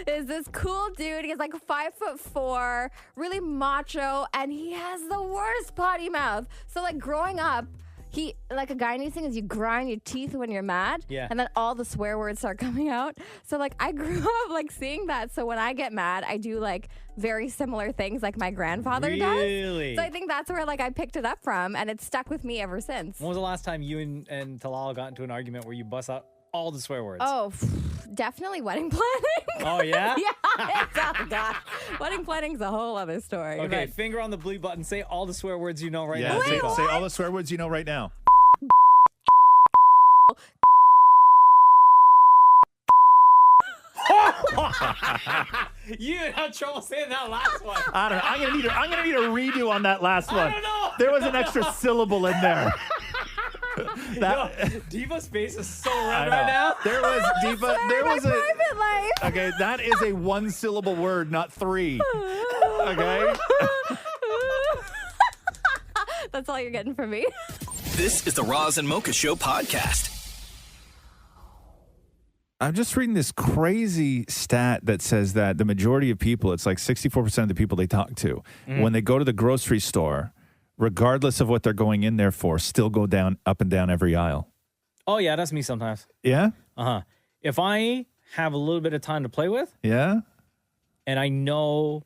is this cool dude. He's like 5'4", really macho, and he has the worst potty mouth. So like growing up, he like a guy needs thing is you grind your teeth when you're mad, Yeah. and then all the swear words start coming out. So like I grew up like seeing that. So when I get mad, I do like very similar things like my grandfather Really? does. So I think that's where like I picked it up from, and it's stuck with me ever since. When was the last time you and Talal got into an argument where you bust out all the swear words? Oh, definitely wedding planning. Oh, yeah? Yeah. Oh God, wedding planning's a whole other story. Okay, but- finger on the bleep button. Say all the swear words you know right Yeah, now. say all the swear words you know right now. You had trouble saying that last one. I don't know. I'm gonna need a redo on that last one. I don't know. There was an extra syllable in there. Diva's face is so I red know. right now. There was Deepa. There was a private life. okay. That is a one-syllable word, not three. Okay. That's all you're getting from me. This is the Roz and Mocha Show podcast. I'm just reading this crazy stat that says that the majority of people, it's like 64% of the people they talk to, when they go to the grocery store, regardless of what they're going in there for, still go down up and down every aisle. Oh, yeah, that's me sometimes. Yeah? Uh-huh. If I have a little bit of time to play with Yeah? and I know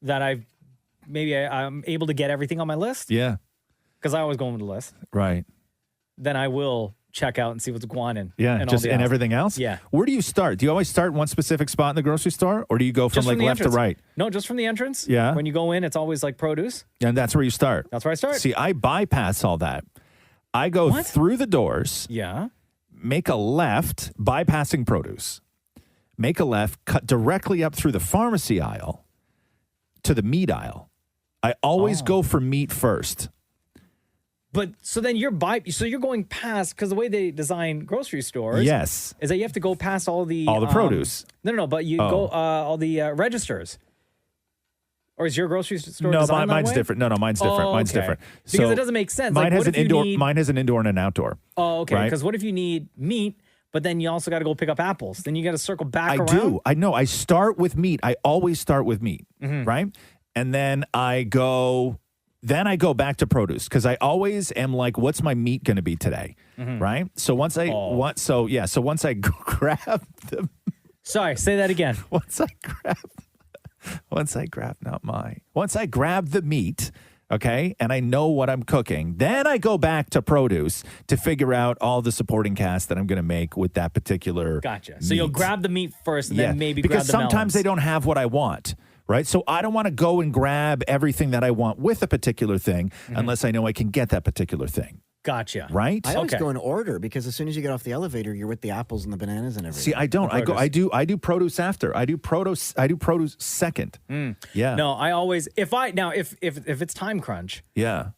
that I'm able to get everything on my list, Yeah. because I always go with the list, Right. then I will check out and see what's going on. Yeah. and Just all the and aisles. everything else? Yeah. Where do you start? Do you always start in one specific spot in the grocery store? Or do you go from Just like the left to entrance. right? No, just from the entrance. Yeah. When you go in, it's always like produce. And that's where you start. That's where I start. See, I bypass all that. I go through the doors. Yeah. Make a left, bypassing produce. Make a left, cut directly up through the pharmacy aisle to the meat aisle. I always go for meat first. But so then you're going past, because the way they design grocery stores, Yes. is that you have to go past all the produce. No, but you go all the registers. Or is your grocery store No, designed that mine's way? different. No, mine's different. Oh, Mine's okay. different. Because So it doesn't make sense. Mine Like, has what an if you indoor. need- Mine has an indoor and an outdoor. Oh, okay. right? Because what if you need meat, but then you also got to go pick up apples? Then you got to circle back around. do. I know. I start with meat. I always start with meat, Mm-hmm. right? And then I go. Then I go back to produce because I always am like, what's my meat going to be today, Mm-hmm. right? So once I so once I grab the Sorry, say that again. once I grab the meat, okay, and I know what I'm cooking, then I go back to produce to figure out all the supporting cast that I'm going to make with that particular Gotcha. So you'll meat. grab the meat first and then maybe because grab the sometimes melons. they don't have what I want, right? So I don't want to go and grab everything that I want with a particular thing unless I know I can get that particular thing. Gotcha. Right? I always go in order because as soon as you get off the elevator, you're with the apples and the bananas and everything. See, I don't. I do produce after. I do produce second. Yeah. No, I always if it's time crunch. Yeah.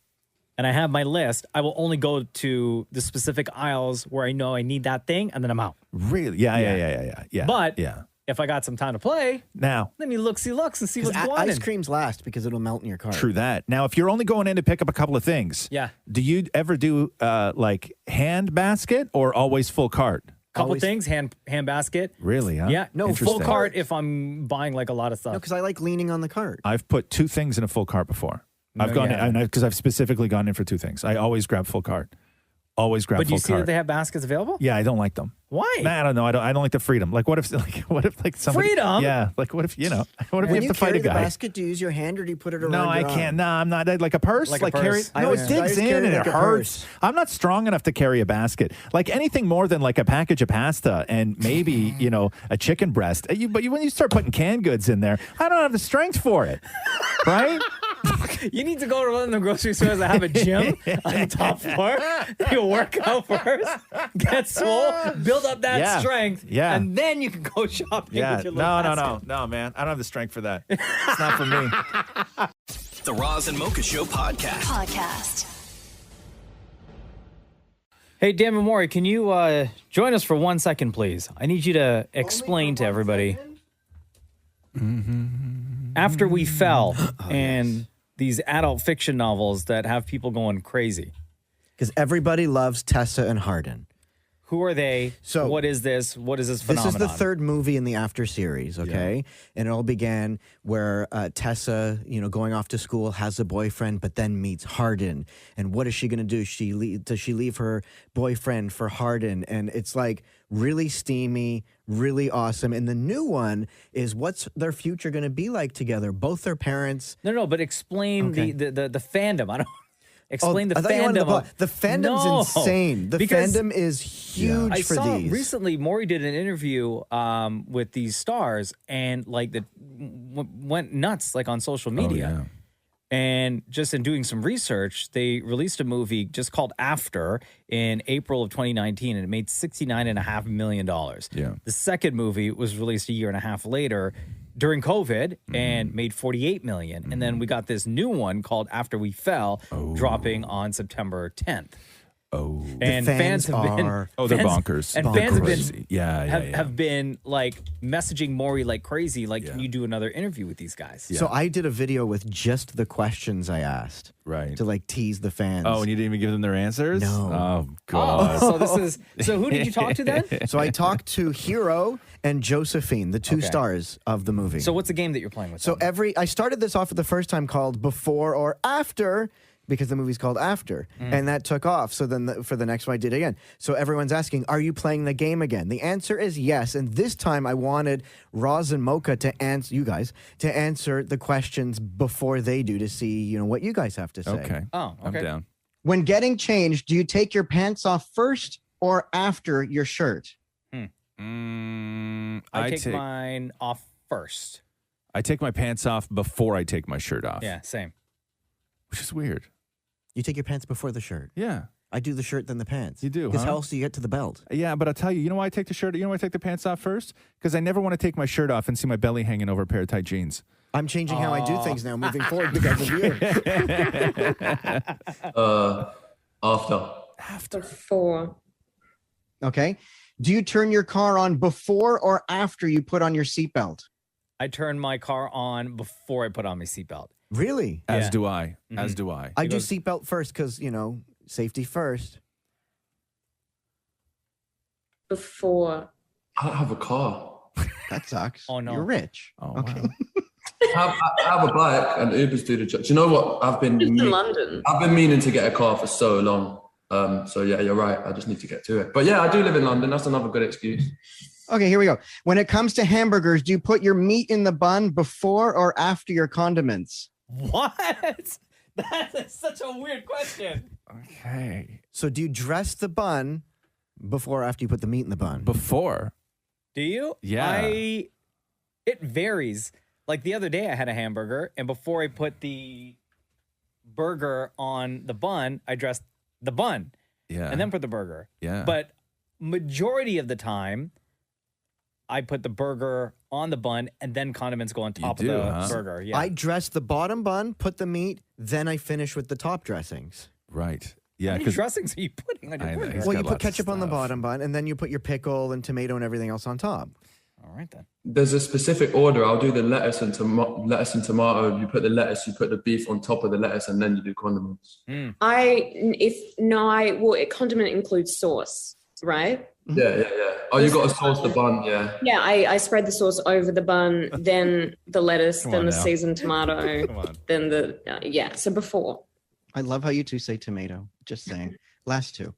And I have my list, I will only go to the specific aisles where I know I need that thing, and then I'm out. Really? Yeah. But yeah. if I got some time to play, now let me looks and see what's going on. Ice cream's last because it'll melt in your car. True that. Now, if you're only going in to pick up a couple of things, Yeah. do you ever do like hand basket or always full cart? Couple things, hand basket. Really? Huh? Yeah. No, full Interesting. cart if I'm buying like a lot of stuff. No, because I like leaning on the cart. I've put 2 things in a full cart before. I've No, gone yeah. in because I've specifically gone in for 2 things. I always grab full cart. Always grab But do full you see cart. that they have baskets available? Yeah, I don't like them. Why? Nah, I don't know. I don't like the freedom. Like, what if somebody? Freedom? Yeah. Like, what if you When have you to fight carry a the guy? basket, do you use your hand or do you put it around No, I your arm? can't. No, I'm not. Like a purse? Like a purse. carry? I No, always- it I digs always in carry and like it a hurts. purse. I'm not strong enough to carry a basket. Like anything more than like a package of pasta and maybe, a chicken breast. But when you start putting canned goods in there, I don't have the strength for it. Right? You need to go to one of the grocery stores that have a gym on the top floor. You work out first, get swole, build up that strength, and then you can go shopping Yeah. with your little basket. No, man. I don't have the strength for that. It's not for me. The Roz and Mocha Show podcast. Hey, Damnit Maurie, can you join us for 1 second, please? I need you to explain to everybody. After We Fell and these adult fiction novels that have people going crazy. Because everybody loves Tessa and Hardin. Who are they? So what is this? What is this phenomenon? This is the third movie in the After series, okay? And it all began where Tessa, going off to school, has a boyfriend, but then meets Hardin. And what is she going to do? Does she leave her boyfriend for Hardin? And it's like really steamy, really awesome. And the new one is what's their future going to be like together? Both their parents. No, but explain the fandom. I don't. Explain the I thought you wanted fandom. the fandom's insane. The fandom is huge I for saw these. recently, Maury did an interview with these stars and went nuts like on social media. And just in doing some research, they released a movie just called After in April of 2019, and it made $69.5 million. Yeah. The second movie was released a year and a half later during COVID and made $48 million. And then we got this new one called After We Fell dropping on September 10th. Oh, and fans have been they're bonkers. And Bonkers. fans have been Yeah. have been like messaging Maury like crazy. Like, can you do another interview with these guys? So I did a video with just the questions I asked. Right. To like tease the fans. Oh, and you didn't even give them their answers? No. Oh, God. So who did you talk to then? So I talked to Hero and Josephine, the two Okay. stars of the movie. So what's the game that you're playing with? So I started this off for the first time called Before or After, because the movie's called After, and that took off. So then for the next one, I did it again. So everyone's asking, are you playing the game again? The answer is yes. And this time I wanted Roz and Mocha to answer the questions before they do to see, what you guys have to say. Okay. Oh, okay. I'm down. When getting changed, do you take your pants off first or after your shirt? I take mine off first. I take my pants off before I take my shirt off. Yeah, same. Which is weird. You take your pants before the shirt. Yeah. I do the shirt, then the pants. You do, Because huh? how else do you get to the belt? Yeah, but I'll tell you, you know why I take the shirt? You know why I take the pants off first? Because I never want to take my shirt off and see my belly hanging over a pair of tight jeans. I'm changing how I do things now moving forward because of you. After. Before. Okay. Do you turn your car on before or after you put on your seatbelt? I turn my car on before I put on my seatbelt. Really? As Yeah. do I. As do I. I do seatbelt first because, safety first. Before. I don't have a car. That sucks. Oh, no. You're rich. Oh, okay. wow. I have a bike and Ubers do the job. Do you know what? I've been in London. I've been meaning to get a car for so long. So yeah, you're right. I just need to get to it. But yeah, I do live in London. That's another good excuse. Okay, here we go. When it comes to hamburgers, do you put your meat in the bun before or after your condiments? What? That is such a weird question. Okay. So do you dress the bun before or after you put the meat in the bun? Before. Do you? Yeah. It varies. Like the other day, I had a hamburger, and before I put the burger on the bun, I dressed the bun. Yeah. And then put the burger. Yeah. But majority of the time, I put the burger on the bun, and then condiments go on top of the burger. Yeah. I dress the bottom bun, put the meat, then I finish with the top dressings. Right. Yeah. How many dressings are you putting on your burger? Well, you put ketchup on the bottom bun, and then you put your pickle and tomato and everything else on top. All right, then. There's a specific order. I'll do the lettuce and tomato. You put the lettuce, you put the beef on top of the lettuce, and then you do condiments. Condiment includes sauce, right? Yeah. Oh, you got to sauce the bun, yeah. Yeah, I spread the sauce over the bun, then the lettuce, then the seasoned tomato, then so before. I love how you two say tomato. Just saying. Last two.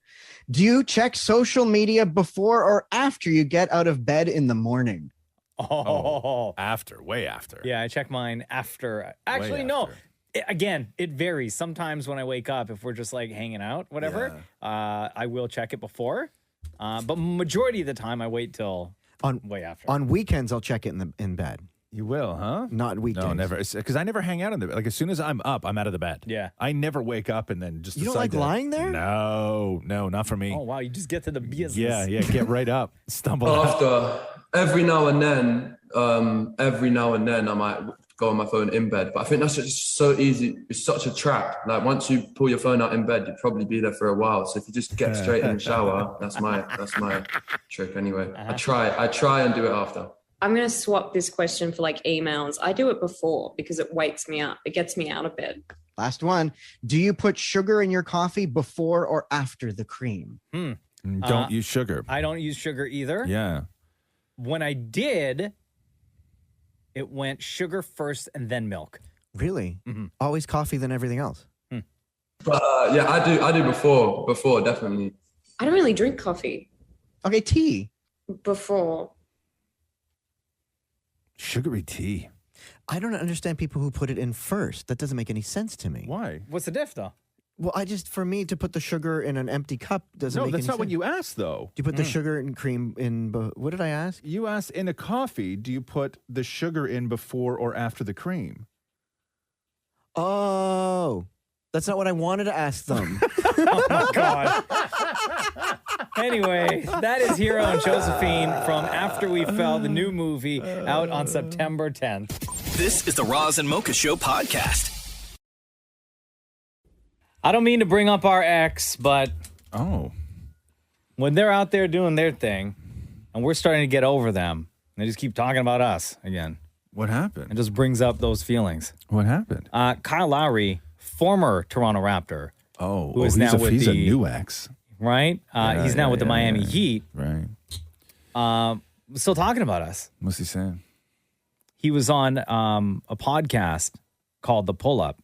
Do you check social media before or after you get out of bed in the morning? After, way after. Yeah, I check mine after. Actually, no. Again, it varies. Sometimes when I wake up, if we're just like hanging out, whatever, I will check it before. But majority of the time, I wait till way after. On weekends, I'll check it in bed. You will, huh? Not weekdays. No, never. Because I never hang out in the bed. Like, as soon as I'm up, I'm out of the bed. Yeah. I never wake up and then just You don't decide like to- lying there? No, not for me. Oh, wow. You just get to the business. Yeah, get right up. Stumble out. After, every now and then, I might go on my phone in bed. But I think that's just so easy. It's such a trap. Like, once you pull your phone out in bed, you'd probably be there for a while. So if you just get straight in the shower, that's my trick anyway. I try and do it after. I'm going to swap this question for like emails. I do it before because it wakes me up. It gets me out of bed. Last one. Do you put sugar in your coffee before or after the cream? Don't use sugar. I don't use sugar either. Yeah. When I did, it went sugar first and then milk. Really? Always coffee than everything else? But I do before, definitely. I don't really drink coffee. Okay, tea. Before. Sugary tea. I don't understand people who put it in first. That doesn't make any sense to me. Why? What's the diff, though? Well, for me to put the sugar in an empty cup doesn't make any sense. No, that's not what you asked, though. Do you put the sugar and cream in? What did I ask? You asked in a coffee, do you put the sugar in before or after the cream? Oh, that's not what I wanted to ask them. Oh, my God. Anyway, that is Hero and Josephine from After We Fell, the new movie out on September 10th. This is the Roz and Mocha Show podcast. I don't mean to bring up our ex, but when they're out there doing their thing and we're starting to get over them, they just keep talking about us again. What happened? It just brings up those feelings. What happened? Kyle Lowry, former Toronto Raptor. Who is now with he's a new ex. Right? He's now with the Miami Heat. Right. Still talking about us. What's he saying? He was on a podcast called The Pull-Up.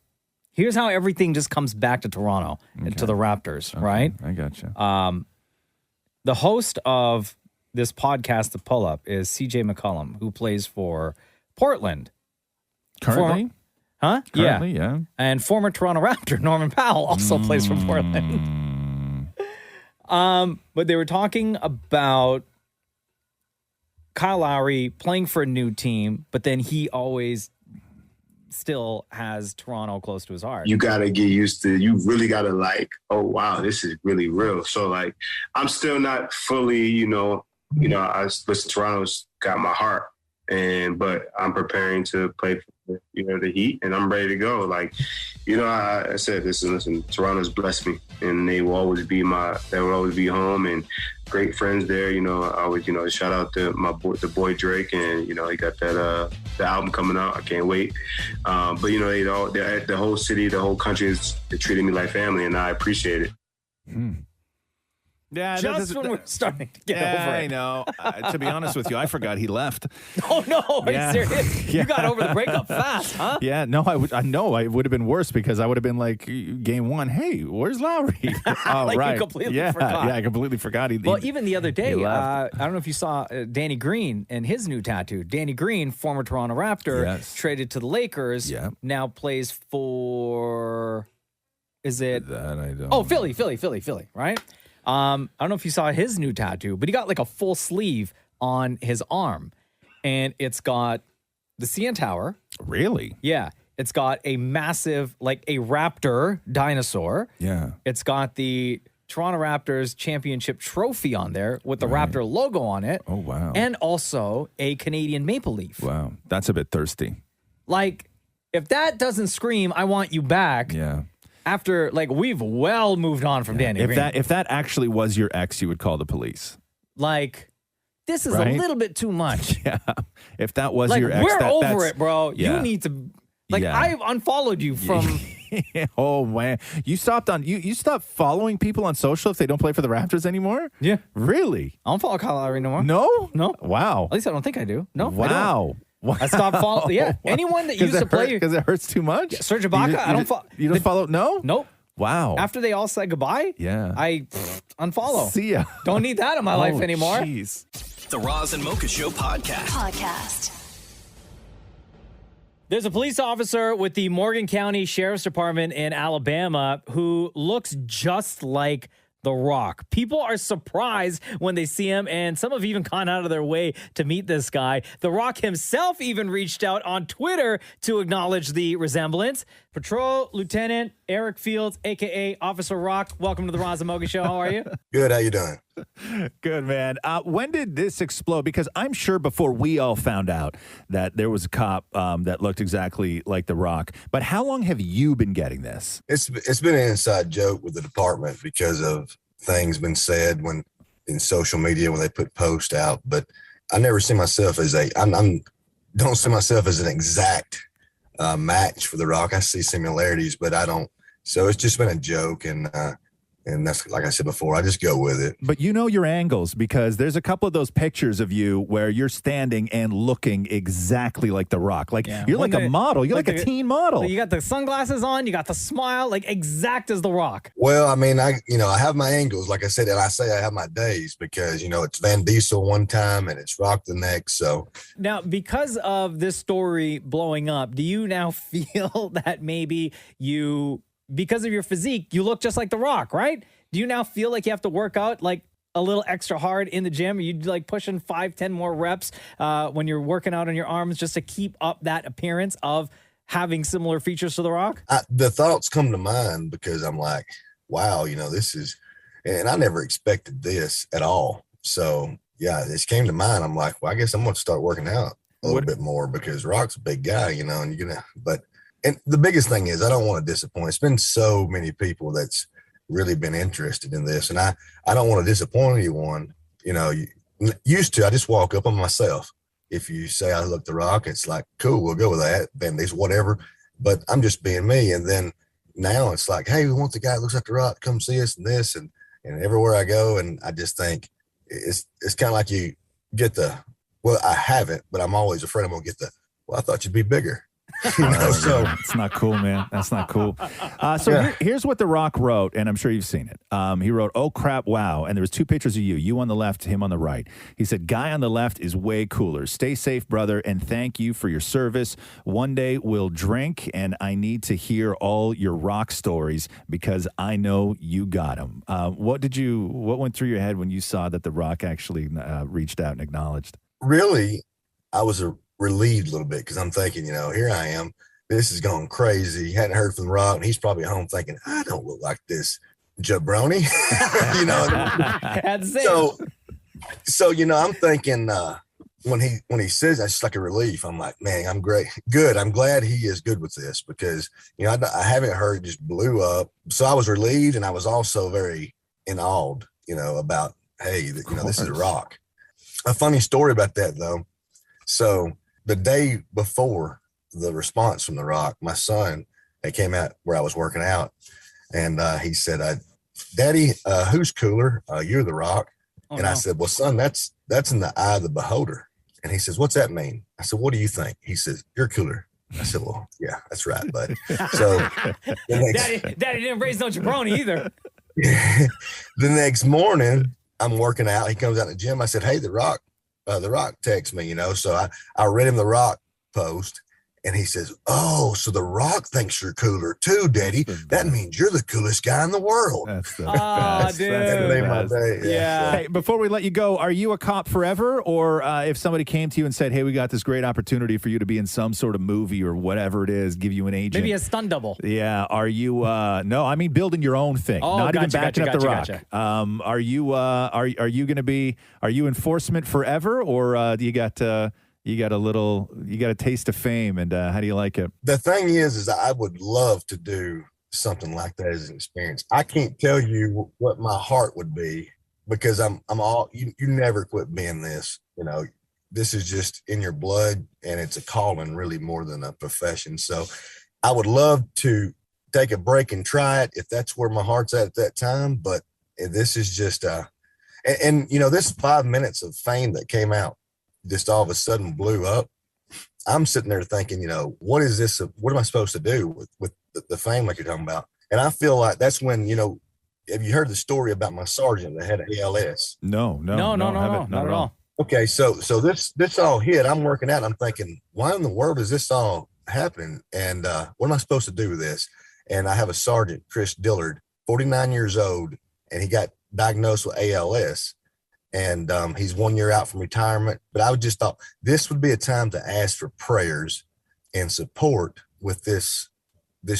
Here's how everything just comes back to Toronto and to the Raptors, right? I gotcha. The host of this podcast, The Pull-Up, is CJ McCollum, who plays for Portland. Currently? Currently, yeah. And former Toronto Raptor, Norman Powell, also plays for Portland. But they were talking about Kyle Lowry playing for a new team, but then he always still has Toronto close to his heart. You got to get used to, you really got to oh, wow, this is really real. So I'm still not fully, listen, Toronto's got my heart, but I'm preparing to play for, the Heat, and I'm ready to go. I said, listen, Toronto's blessed me, and they will always be home, and great friends there. I always, shout out to the boy Drake, and he got that the album coming out. I can't wait. But the whole city, the whole country is treating me like family, and I appreciate it. Yeah, just when we're starting to get over it. I know. To be honest with you, I forgot he left. Oh no! Are you serious? You got over the breakup fast, huh? Yeah, no, I know it would have been worse because I would have been like, game one, hey, where's Lowry? Oh, Like you right. completely yeah, forgot. Yeah, I completely forgot. Even the other day, he I left. don't know if you saw Danny Green and his new tattoo. Danny Green, former Toronto Raptor, traded to the Lakers. Now plays for. Is it that? I don't. Oh, Philly, right? I don't know if you saw his new tattoo, but he got like a full sleeve on his arm, and it's got the CN Tower. Really? Yeah. It's got a massive, like a raptor dinosaur. Yeah. It's got the Toronto Raptors championship trophy on there with the Raptor logo on it. Oh, wow. And also a Canadian maple leaf. Wow. That's a bit thirsty. Like, if that doesn't scream, I want you back. Yeah. After, like, we've well moved on from Danny Green. If that actually was your ex, you would call the police. Like, this is Right? a little bit too much. Yeah. If that was Like, your ex, we're over that's- it, bro. Yeah. You need to, like, Yeah. I've unfollowed you from... Oh man, you stopped following people on social if they don't play for the Raptors anymore? Yeah. Really? I don't follow Kyle Lowry no more. No? No. Wow. At least I don't think I do. No. Wow. I stopped following. Yeah. Anyone that used to play. Because it hurts too much? Serge Ibaka, I don't follow. You don't follow? No? Nope. Wow. After they all said goodbye, Yeah. I unfollow. See ya. Don't need that in my life Oh, anymore. Jeez. The Roz and Mocha Show podcast. There's a police officer with the Morgan County Sheriff's Department in Alabama who looks just like The Rock. People are surprised when they see him, and some have even gone out of their way to meet this guy. The Rock himself even reached out on Twitter to acknowledge the resemblance. Patrol Lieutenant Eric Fields, a.k.a. Officer Rock, welcome to the Roz and Mocha Show. How are you? Good. How you doing? Good, man. When did this explode? Because I'm sure before we all found out that there was a cop that looked exactly like The Rock. But how long have you been getting this? It's been an inside joke with the department because of things been said when in social media when they put posts out. But I never see myself as don't see myself as an exact match for The Rock. I see similarities, but I don't. So it's just been a joke, and that's, like I said before, I just go with it. But you know your angles because there's a couple of those pictures of you where you're standing and looking exactly like The Rock. Like you're like a model. You're like a teen model. You got the sunglasses on. You got the smile, like exact as The Rock. Well, I mean, I have my angles, like I said, and I say I have my days because, it's Van Diesel one time and it's Rock the next. So now, because of this story blowing up, do you now feel that maybe because of your physique, you look just like The Rock, right? Do you now feel like you have to work out like a little extra hard in the gym? Are you like pushing 5-10 more reps when you're working out on your arms just to keep up that appearance of having similar features to The Rock? The thoughts come to mind because I'm like, wow, this is, and I never expected this at all. So yeah, this came to mind. I'm like, well, I guess I'm going to start working out a little bit more because Rock's a big guy, and you're gonna, and the biggest thing is I don't want to disappoint. It's been so many people that's really been interested in this, and I don't want to disappoint anyone. Used to, I just walk up on myself. If you say I look The Rock, it's like, cool, we'll go with that. Then there's whatever, but I'm just being me. And then now it's like, hey, we want the guy that looks like The Rock, come see us and this, and everywhere I go. And I just think it's kind of like you get well, I haven't, but I'm always afraid I'm going to get well, I thought you'd be bigger. So it's not cool, man. That's not cool. Here's what The Rock wrote, and I'm sure you've seen it. He wrote, "Oh crap, wow!" And there was two pictures of you on the left, him on the right. He said, "Guy on the left is way cooler. Stay safe, brother, and thank you for your service. One day we'll drink, and I need to hear all your Rock stories because I know you got them." What went through your head when you saw that The Rock actually reached out and acknowledged? Really, I was relieved a little bit because I'm thinking, here I am. This is going crazy. Hadn't heard from The Rock, and he's probably home thinking, I don't look like this jabroni. So I'm thinking when he says that's just like a relief. I'm like, man, I'm great. Good. I'm glad he is good with this because, I haven't heard it just blew up. So I was relieved, and I was also very awed, about, hey, this is a Rock. A funny story about that, though. So the day before the response from The Rock, my son, they came out where I was working out, and he said, Daddy, who's cooler? You're The Rock. I said, well, son, that's in the eye of the beholder. And he says, what's that mean? I said, what do you think? He says, you're cooler. I said, well, yeah, that's right, buddy. So Daddy didn't raise no jabroni either. The next morning, I'm working out. He comes out in the gym. I said, hey, The Rock texted me, so I read him The Rock post, And he says, "Oh, so The Rock thinks you're cooler too, Daddy. That means you're the coolest guy in the world." That's the best. Dude. That made my day. Yeah. Hey, before we let you go, are you a cop forever? Or if somebody came to you and said, hey, we got this great opportunity for you to be in some sort of movie or whatever it is, give you an agent. Maybe a stunt double. Yeah. Are you, no, I mean building your own thing. Oh, not even gotcha, backing up The Rock. gotcha. Are you going to be, are you enforcement forever? Or do you got a taste of fame, and how do you like it? The thing is I would love to do something like that as an experience. I can't tell you what my heart would be because I'm all, you never quit being this, you know, this is just in your blood and it's a calling really more than a profession. So I would love to take a break and try it if that's where my heart's at that time. But this is just, and you know, this 5 minutes of fame that came out just all of a sudden blew up. I'm sitting there thinking, you know, what is this? What am I supposed to do with the fame like you're talking about? And I feel like that's when, you know, have you heard the story about my sergeant that had an ALS? No, not at all. Okay, so this all hit. I'm working out. I'm thinking, why in the world is this all happening? And what am I supposed to do with this? And I have a sergeant, Chris Dillard, 49 years old, and he got diagnosed with ALS. And he's 1 year out from retirement. But I just thought this would be a time to ask for prayers and support with this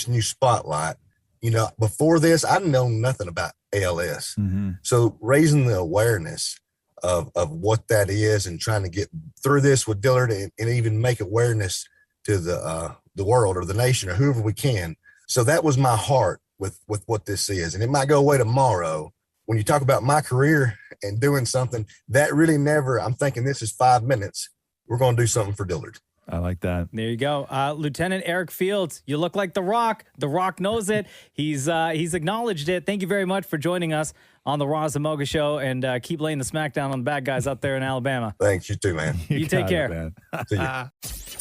new spotlight. You know, before this, I'd known nothing about ALS. Mm-hmm. So raising the awareness of what that is and trying to get through this with Dillard and even make awareness to the world or the nation or whoever we can. So that was my heart with what this is. And it might go away tomorrow. When you talk about my career and doing something that really never, I'm thinking this is 5 minutes. We're going to do something for Dillard. I like that. There you go. Lieutenant Eric Fields, you look like The Rock. The Rock knows it. He's acknowledged it. Thank you very much for joining us on the Roz and Mocha Show, and keep laying the smackdown on the bad guys out there in Alabama. Thanks, you too, man. You take care. See you.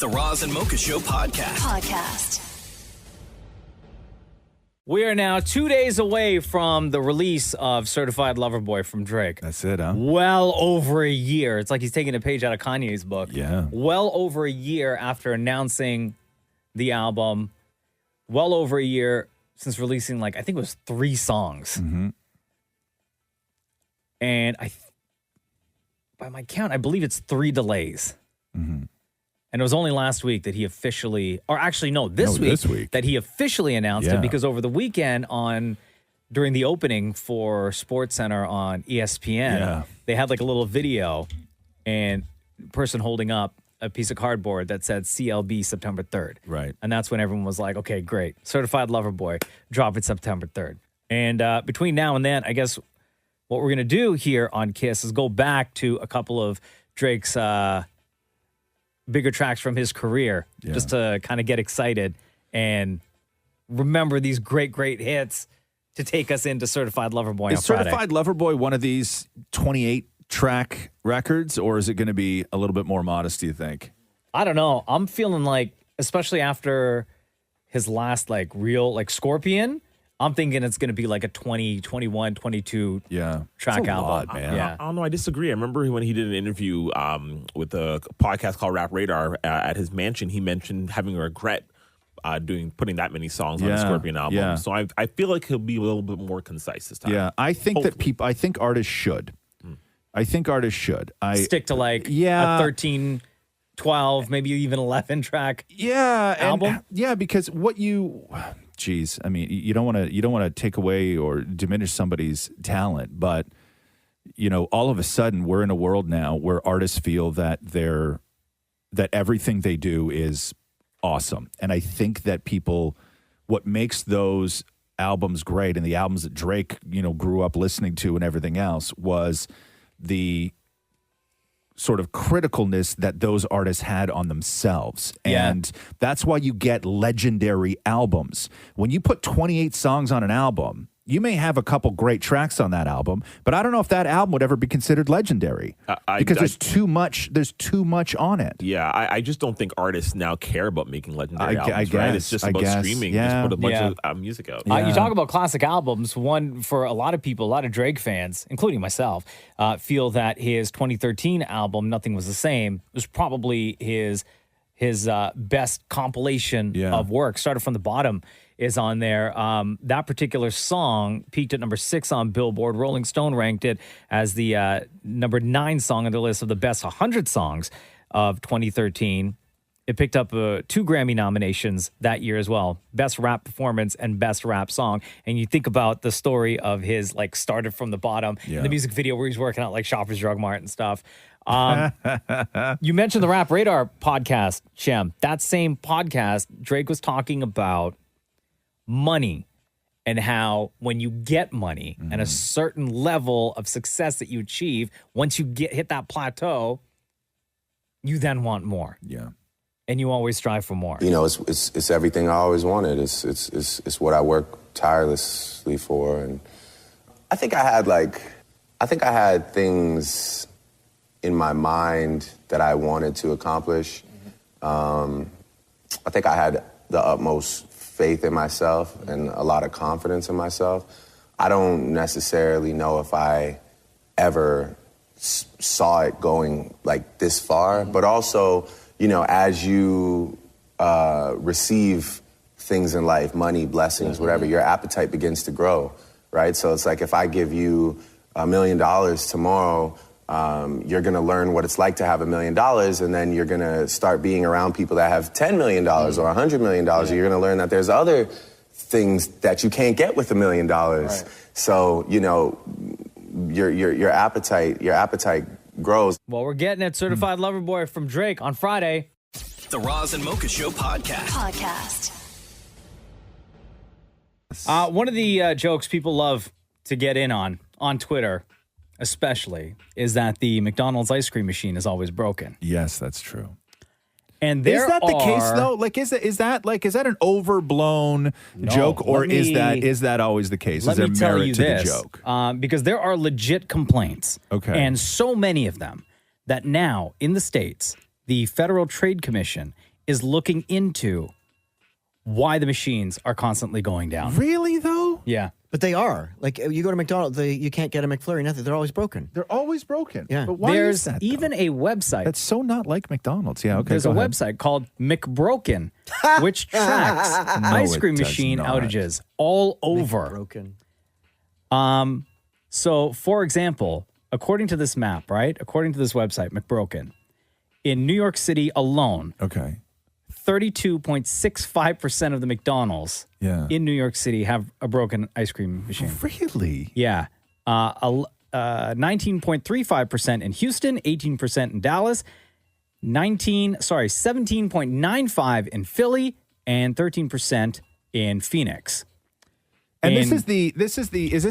The Roz and Mocha Show podcast. We are now 2 days away from the release of Certified Lover Boy from Drake. That's it, huh? Well over a year. It's like he's taking a page out of Kanye's book. Yeah. Well over a year after announcing the album. Well over a year since releasing, like, I think it was 3 songs. Mm-hmm. And by my count, I believe it's 3 delays. Mm-hmm. And it was only last week that he officially, or actually, no, this week that he officially announced it, because over the weekend during the opening for SportsCenter on ESPN, they had like a little video and person holding up a piece of cardboard that said CLB September 3rd. Right. And that's when everyone was like, okay, great. Certified Lover Boy, drop it September 3rd. And between now and then, I guess what we're going to do here on KISS is go back to a couple of Drake's bigger tracks from his career, just to kind of get excited and remember these great hits to take us into Certified Lover Boy on Friday. Certified Lover Boy one of these 28 track records, or is it going to be a little bit more modest, do you think? I don't know. I'm feeling like, especially after his last like real like Scorpion, I'm thinking it's going to be like a 20, 21, 22 track album. Lot, man. Yeah. I don't know. I disagree. I remember when he did an interview with a podcast called Rap Radar at his mansion, he mentioned having a regret putting that many songs on the Scorpion album. Yeah. So I feel like he'll be a little bit more concise this time. Yeah, I think I think artists should. I think artists should. Stick to like a 13, 12, maybe even 11 track album. Because what you... Geez, I mean, you don't want to take away or diminish somebody's talent, but you know, all of a sudden we're in a world now where artists feel that everything they do is awesome, and I think that what makes those albums great and the albums that Drake, you know, grew up listening to and everything else was the sort of criticalness that those artists had on themselves. And that's why you get legendary albums. When you put 28 songs on an album, you may have a couple great tracks on that album, but I don't know if that album would ever be considered legendary because there's too much on it. Yeah, I just don't think artists now care about making legendary albums, I guess, right? It's just about streaming. Just put a bunch of music out. You talk about classic albums. One, for a lot of people, a lot of Drake fans, including myself, feel that his 2013 album, Nothing Was the Same, was probably his his best compilation of work. Started from the Bottom is on there. That particular song peaked at number 6 on Billboard. Rolling Stone ranked it as the number 9 song on the list of the best 100 songs of 2013. It picked up 2 Grammy nominations that year as well. Best Rap Performance and Best Rap Song. And you think about the story of his, like, started from the bottom. The music video where he's working out, like, Shoppers Drug Mart and stuff. You mentioned the Rap Radar podcast, Shem. That same podcast, Drake was talking about money and how when you get money and a certain level of success that you achieve, once you hit that plateau, you then want more. Yeah. And you always strive for more. You know, it's everything I always wanted. It's what I work tirelessly for. And I think I had things in my mind that I wanted to accomplish. I think I had the utmost faith in myself and a lot of confidence in myself. I don't necessarily know if I ever saw it going like this far, but also, you know, as you receive things in life, money, blessings, whatever, your appetite begins to grow, right? So it's like if I give you $1 million tomorrow, you're going to learn what it's like to have $1 million, and then you're going to start being around people that have $10 million or $100 million. And you're going to learn that there's other things that you can't get with $1 million. Right. So, you know, your appetite grows. Well, we're getting it. Certified Lover Boy from Drake on Friday. The Roz and Mocha Show podcast. One of the jokes people love to get in on Twitter, especially, is that the McDonald's ice cream machine is always broken. Yes, that's true. And there is that the case though? Like, is that an overblown joke, or is that always the case? Is there merit to the joke? Because there are legit complaints, and so many of them that now in the States, the Federal Trade Commission is looking into why the machines are constantly going down. Really though? Yeah. But they are. Like, you go to McDonald's, you can't get a McFlurry, nothing. They're always broken. They're always broken. Yeah. But why There's is that, even a website. That's so not like McDonald's. Yeah, okay. There's a website called McBroken, which tracks ice cream machine outages all over. McBroken. So, for example, according to this map, right? According to this website, McBroken, in New York City alone, 32.65% of the McDonald's in New York City have a broken ice cream machine. Really? Yeah. 19.35% in Houston, 18% in Dallas, 17.95% in Philly, and 13% in Phoenix. And is this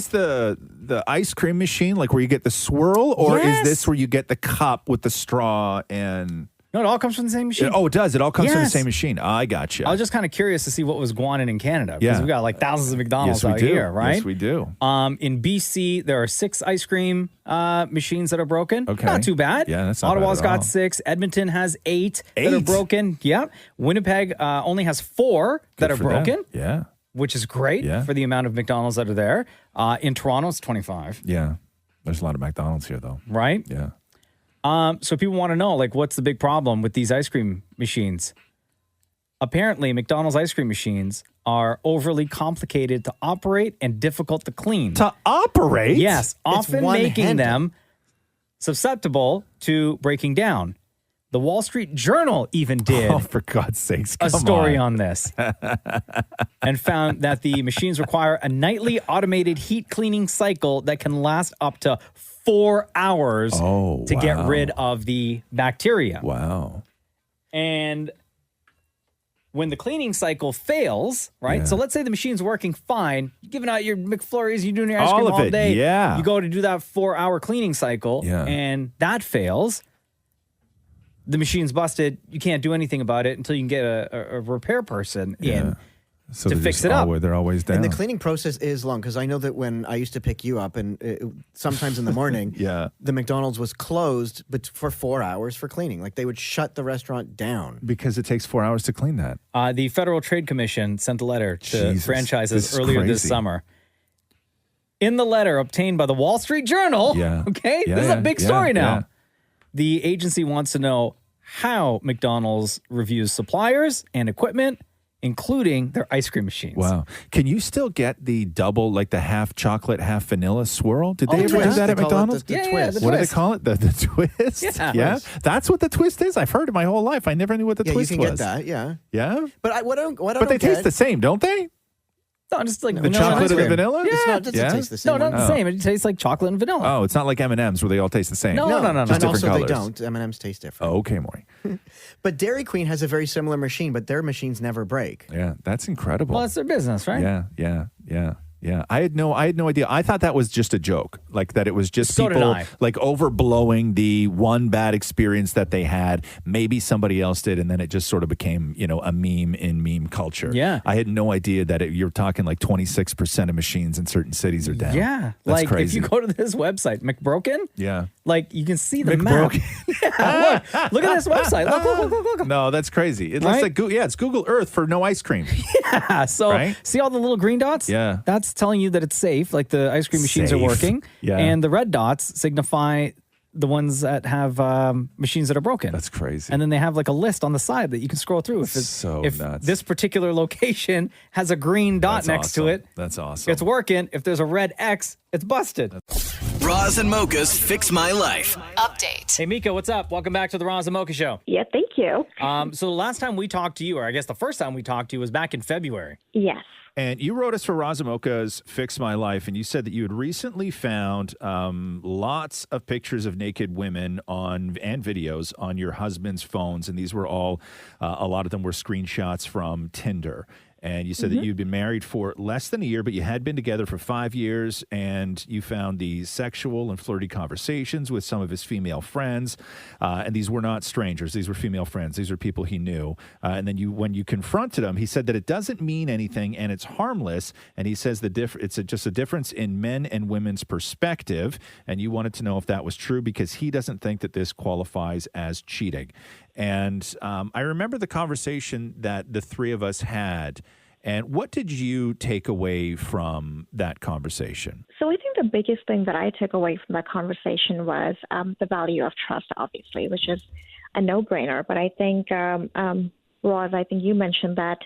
the ice cream machine, like where you get the swirl, or is this where you get the cup with the straw and? No, it all comes from the same machine. It does. It all comes from the same machine. I got you. I was just kind of curious to see what was going on in Canada, because we got like thousands of McDonald's out here, right? Yes, we do. In BC, there are 6 ice cream machines that are broken. Okay. Not too bad. Yeah, that's not Ottawa's bad at all. got 6. Edmonton has 8 that are broken. Yeah. Winnipeg only has 4 that are broken. Them. Yeah. Which is great for the amount of McDonald's that are there. In Toronto, it's 25. Yeah. There's a lot of McDonald's here, though. Right? Yeah. So people want to know, like, what's the big problem with these ice cream machines? Apparently, McDonald's ice cream machines are overly complicated to operate and difficult to clean. To operate? Yes, often making them susceptible to breaking down. The Wall Street Journal even did, for God's sakes, a story on this and found that the machines require a nightly automated heat cleaning cycle that can last up to 4 hours to get rid of the bacteria. Wow. And when the cleaning cycle fails, right? So let's say the machine's working fine, you're giving out your McFlurries, you're doing your ice cream all day. Yeah. You go to do that 4-hour cleaning cycle, and that fails. The machine's busted. You can't do anything about it until you can get a repair person in to fix it up. They're always down. And the cleaning process is long, because I know that when I used to pick you up, and sometimes in the morning, the McDonald's was closed, but for 4 hours for cleaning. Like, they would shut the restaurant down. Because it takes 4 hours to clean that. The Federal Trade Commission sent a letter to franchises earlier this summer. In the letter obtained by the Wall Street Journal, this is a big story now. The agency wants to know how McDonald's reviews suppliers and equipment, including their ice cream machines. Wow. Can you still get the double, like the half chocolate, half vanilla swirl? Did they ever do that at McDonald's? The twist. What do they call it? The twist? Yeah. That's what the twist is? I've heard it my whole life. I never knew what the twist you can was. get that, yeah. Yeah? But But they taste the same, don't they? No, just like The vanilla chocolate ice and the cream. vanilla? Yeah. It's not, it doesn't taste the same. No, not the Oh. same. It tastes like chocolate and vanilla. Oh, it's not like M&M's where they all taste the same. No. Just and different also colors. they don't. M&M's taste different. Oh, okay, Maury. But Dairy Queen has a very similar machine, but their machines never break. Yeah, that's incredible. Well, it's their business, right? Yeah. I had no idea. I thought that was just a joke, like that it was just So did people I. like overblowing the one bad experience that they had. Maybe somebody else did, and then it just sort of became, a meme in meme culture. Yeah. I had no idea that you're talking like 26% of machines in certain cities are down. Yeah. That's like crazy. if you go to this website, McBroken, Yeah. like you can see the map. Yeah, look at this website. Look. No, that's crazy. It looks Right? like it's Google Earth for no ice cream. Yeah. So Right? see all the little green dots? Yeah. That's telling you that it's safe, like the ice cream machines are Safe. working. Yeah. And the red dots signify the ones that have machines that are broken. That's crazy. And then they have like a list on the side that you can scroll through. If nuts. this particular location has a green dot That's next to awesome. it, That's awesome. it's working. If there's a red X, it's busted. Roz and Mocha's Fix My Life. Update. Hey, Mika, what's up? Welcome back to the Roz and Mocha Show. Yeah, thank you. So the last time we talked to you, or I guess the first time we talked to you, was back in February. Yes. And you wrote us for Roz Mocha's Fix My Life, and you said that you had recently found lots of pictures of naked women and videos on your husband's phones, and these were all, a lot of them were screenshots from Tinder. And you said that you'd been married for less than a year, but you had been together for 5 years, and you found these sexual and flirty conversations with some of his female friends. And these were not strangers. These were female friends. These are people he knew. And then when you confronted him, he said that it doesn't mean anything and it's harmless. And he says it's just a difference in men and women's perspective. And you wanted to know if that was true because he doesn't think that this qualifies as cheating. And I remember the conversation that the three of us had. And what did you take away from that conversation? So I think the biggest thing that I took away from that conversation was the value of trust, obviously, which is a no-brainer. But I think, Roz, I think you mentioned that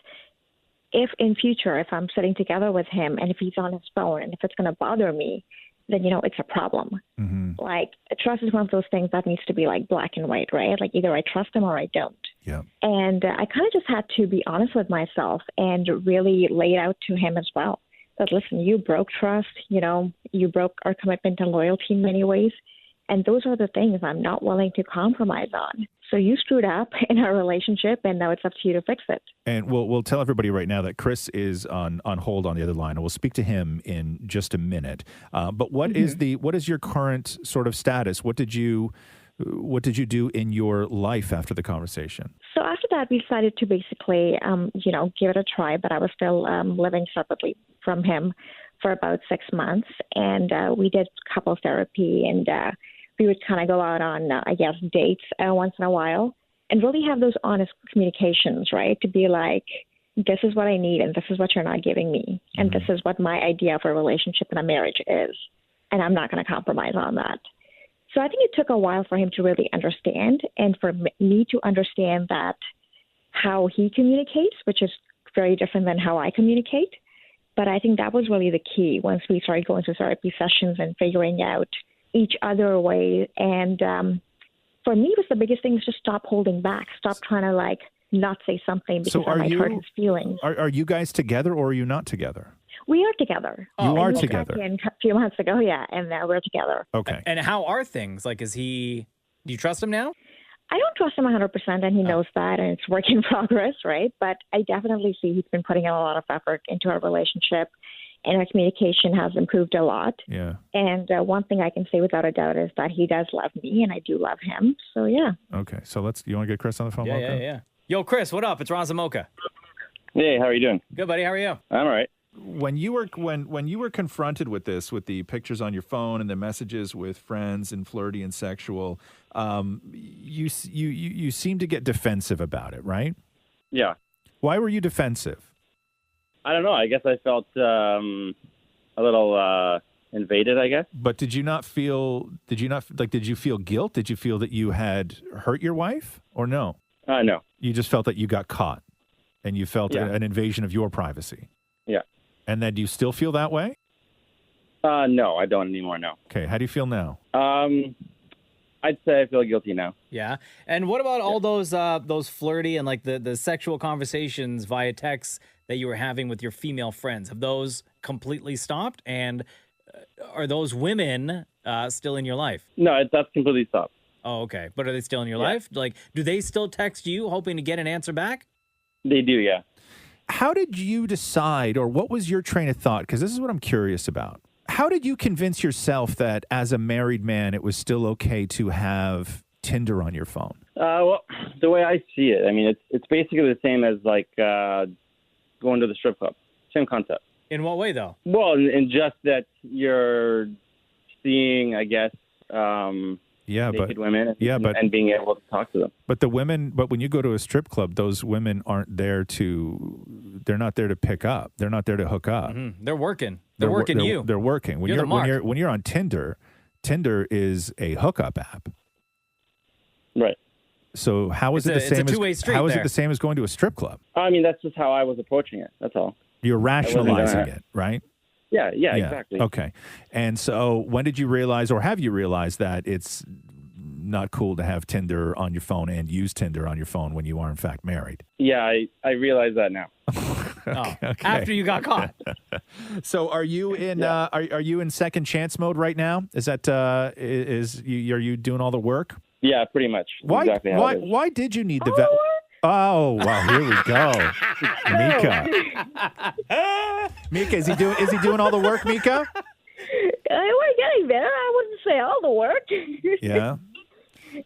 if in future, if I'm sitting together with him and if he's on his phone and if it's going to bother me, then, it's a problem. Mm-hmm. Like, trust is one of those things that needs to be like black and white, right? Like either I trust him or I don't. Yeah. And I kind of just had to be honest with myself and really lay it out to him as well. That, listen, you broke trust, you broke our commitment and loyalty in many ways. And those are the things I'm not willing to compromise on. So you screwed up in our relationship, and now it's up to you to fix it. And we'll tell everybody right now that Chris is on hold on the other line, and we'll speak to him in just a minute. But what is your current sort of status? What did you do in your life after the conversation? So after that, we decided to basically, give it a try. But I was still living separately from him for about 6 months, and we did couple therapy, and we would kind of go out on, dates once in a while and really have those honest communications, right? To be like, this is what I need and this is what you're not giving me. And this is what my idea of a relationship and a marriage is. And I'm not going to compromise on that. So I think it took a while for him to really understand and for me to understand that how he communicates, which is very different than how I communicate. But I think that was really the key once we started going through therapy sessions and figuring out each other way. And for me, was the biggest thing is just stop holding back, stop trying to not say something because I might hurt his feelings. Are you guys together or are you not together? We are together. You are we together. got in a few months ago, yeah, and now we're together. Okay. And how are things? Like, do you trust him now? I don't trust him 100%, and he knows that, and it's work in progress, right? But I definitely see he's been putting in a lot of effort into our relationship, and our communication has improved a lot. Yeah. And one thing I can say without a doubt is that he does love me, and I do love him. So, yeah. Okay. So you want to get Chris on the phone? Yeah. Yo, Chris, what up? It's Roz Mocha. Hey, how are you doing? Good, buddy. How are you? I'm all right. When you were confronted with this, with the pictures on your phone and the messages with friends and flirty and sexual, you seem to get defensive about it, right? Yeah. Why were you defensive? I don't know. I guess I felt a little invaded, I guess. But did you feel guilt? Did you feel that you had hurt your wife or no? No. You just felt that you got caught and you felt an invasion of your privacy. Yeah. And then do you still feel that way? No, I don't anymore, no. Okay, how do you feel now? I'd say I feel guilty now. Yeah. And what about all those flirty and like the sexual conversations via text that you were having with your female friends? Have those completely stopped? And are those women still in your life? No, that's completely stopped. Oh, okay. But are they still in your life? Like, do they still text you hoping to get an answer back? They do, yeah. How did you decide, or what was your train of thought? Because this is what I'm curious about. How did you convince yourself that as a married man, it was still okay to have Tinder on your phone? Well, the way I see it, I mean, it's basically the same as like going to the strip club. Same concept. In what way, though? Well, in just that you're seeing, I guess, naked women and being able to talk to them. But when you go to a strip club, those women aren't there they're not there to pick up. They're not there to hook up. Mm-hmm. They're working. They're working you. They're working. When you're on Tinder, Tinder is a hookup app. Right. So how is it the same? It's a two-way street. How is it the same as going to a strip club? I mean, that's just how I was approaching it. That's all. You're rationalizing it, right? Yeah, exactly. Okay. And so when did you realize, or have you realized, that it's not cool to have Tinder on your phone and use Tinder on your phone when you are in fact married? Yeah, I realize that now. Okay. After you got caught. So are you in are you in second chance mode right now? Is that are you doing all the work? Yeah, pretty much. Why did you need the Oh, wow, here we go. Mika, is he doing all the work, Mika? We're getting there. I wouldn't say all the work. Yeah.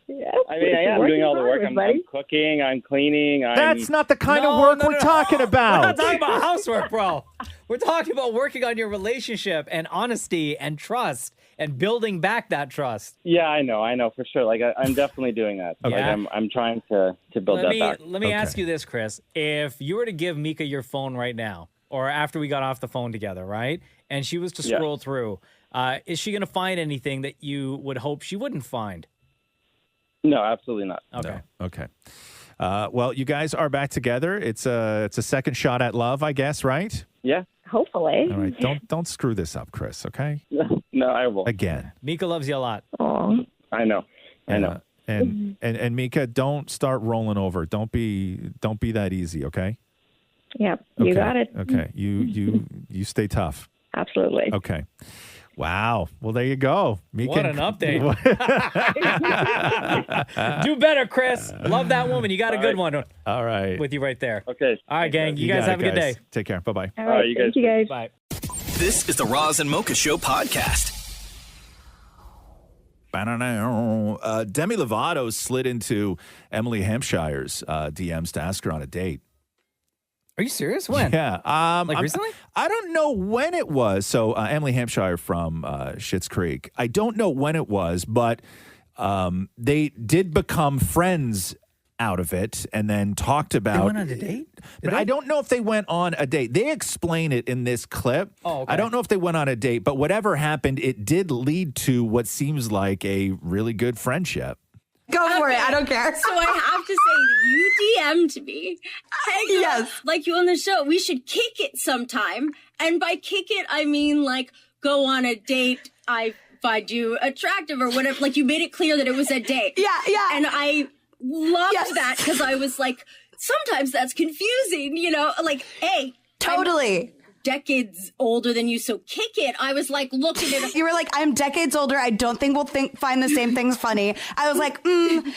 Yeah, I mean, I am doing all the work. I'm cooking, I'm cleaning. That's not the kind of work we're talking about. We're not talking about housework, bro. We're talking about working on your relationship and honesty and trust and building back that trust. Yeah, I know for sure. Like I'm definitely doing that. Okay. Like I'm trying to build that back. Let me ask you this, Chris. If you were to give Mika your phone right now, or after we got off the phone together, right? And she was to scroll through, is she going to find anything that you would hope she wouldn't find? No, absolutely not. Okay. No. Okay. Well, you guys are back together. It's a second shot at love, I guess, right? Yeah. Hopefully. All right. Don't screw this up, Chris, okay? No, I won't. Again. Mika loves you a lot. Oh. I know. And Mika, don't start rolling over. Don't be that easy, okay? Yep. You got it. Okay. You stay tough. Absolutely. Okay. Wow. Well, there you go. Mika, what an update. Do better, Chris. Love that woman. You got a good one. All right. With you right there. Okay. All right, gang. You guys have a good day. Take care. Bye-bye. All right. Thank you guys. Bye. This is the Roz and Mocha Show podcast. Demi Lovato slid into Emily Hampshire's DMs to ask her on a date. Are you serious? When? Yeah. Recently? I don't know when it was. So Emily Hampshire from Schitt's Creek. I don't know when it was, but they did become friends out of it and then talked about... They went on a date? But I don't know if they went on a date. They explain it in this clip. Oh, okay. I don't know if they went on a date, but whatever happened, it did lead to what seems like a really good friendship. Go for it. I don't care. So I have to say that you DM'd me. Hey, girl, yes. Like you on the show. We should kick it sometime. And by kick it, I mean like go on a date. I find you attractive or whatever. Like you made it clear that it was a date. Yeah. And I loved that because I was like, sometimes that's confusing, you know? Like, hey. Totally. Decades older than you, so kick it. I was like looking at You were like, I'm decades older. I don't think we'll find the same things funny. I was like,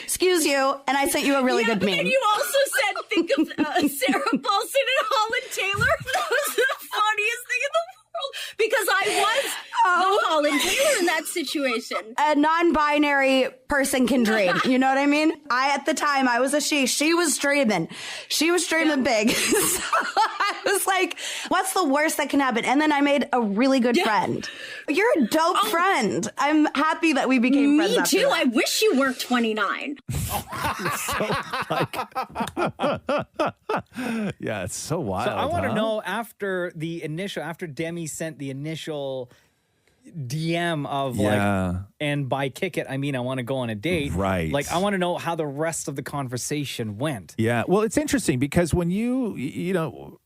excuse you. And I sent you a really good meme. And you also said, think of Sarah Paulson and Holland Taylor. That was the funniest thing in the world because I was the Holland Taylor in that situation. A non-binary person can dream. You know what I mean? At the time, I was a she. She was dreaming. She was dreaming big. So I was like, what's the worst that can happen? And then I made a really good friend. You're a dope friend. I'm happy that we became friends. Me too. I wish you were 29. Yeah, it's so wild. So I want to know after Demi sent the initial DM of like, and by kick it, I mean I want to go on a date. Right. Like I want to know how the rest of the conversation went. Yeah. Well, it's interesting because when you know,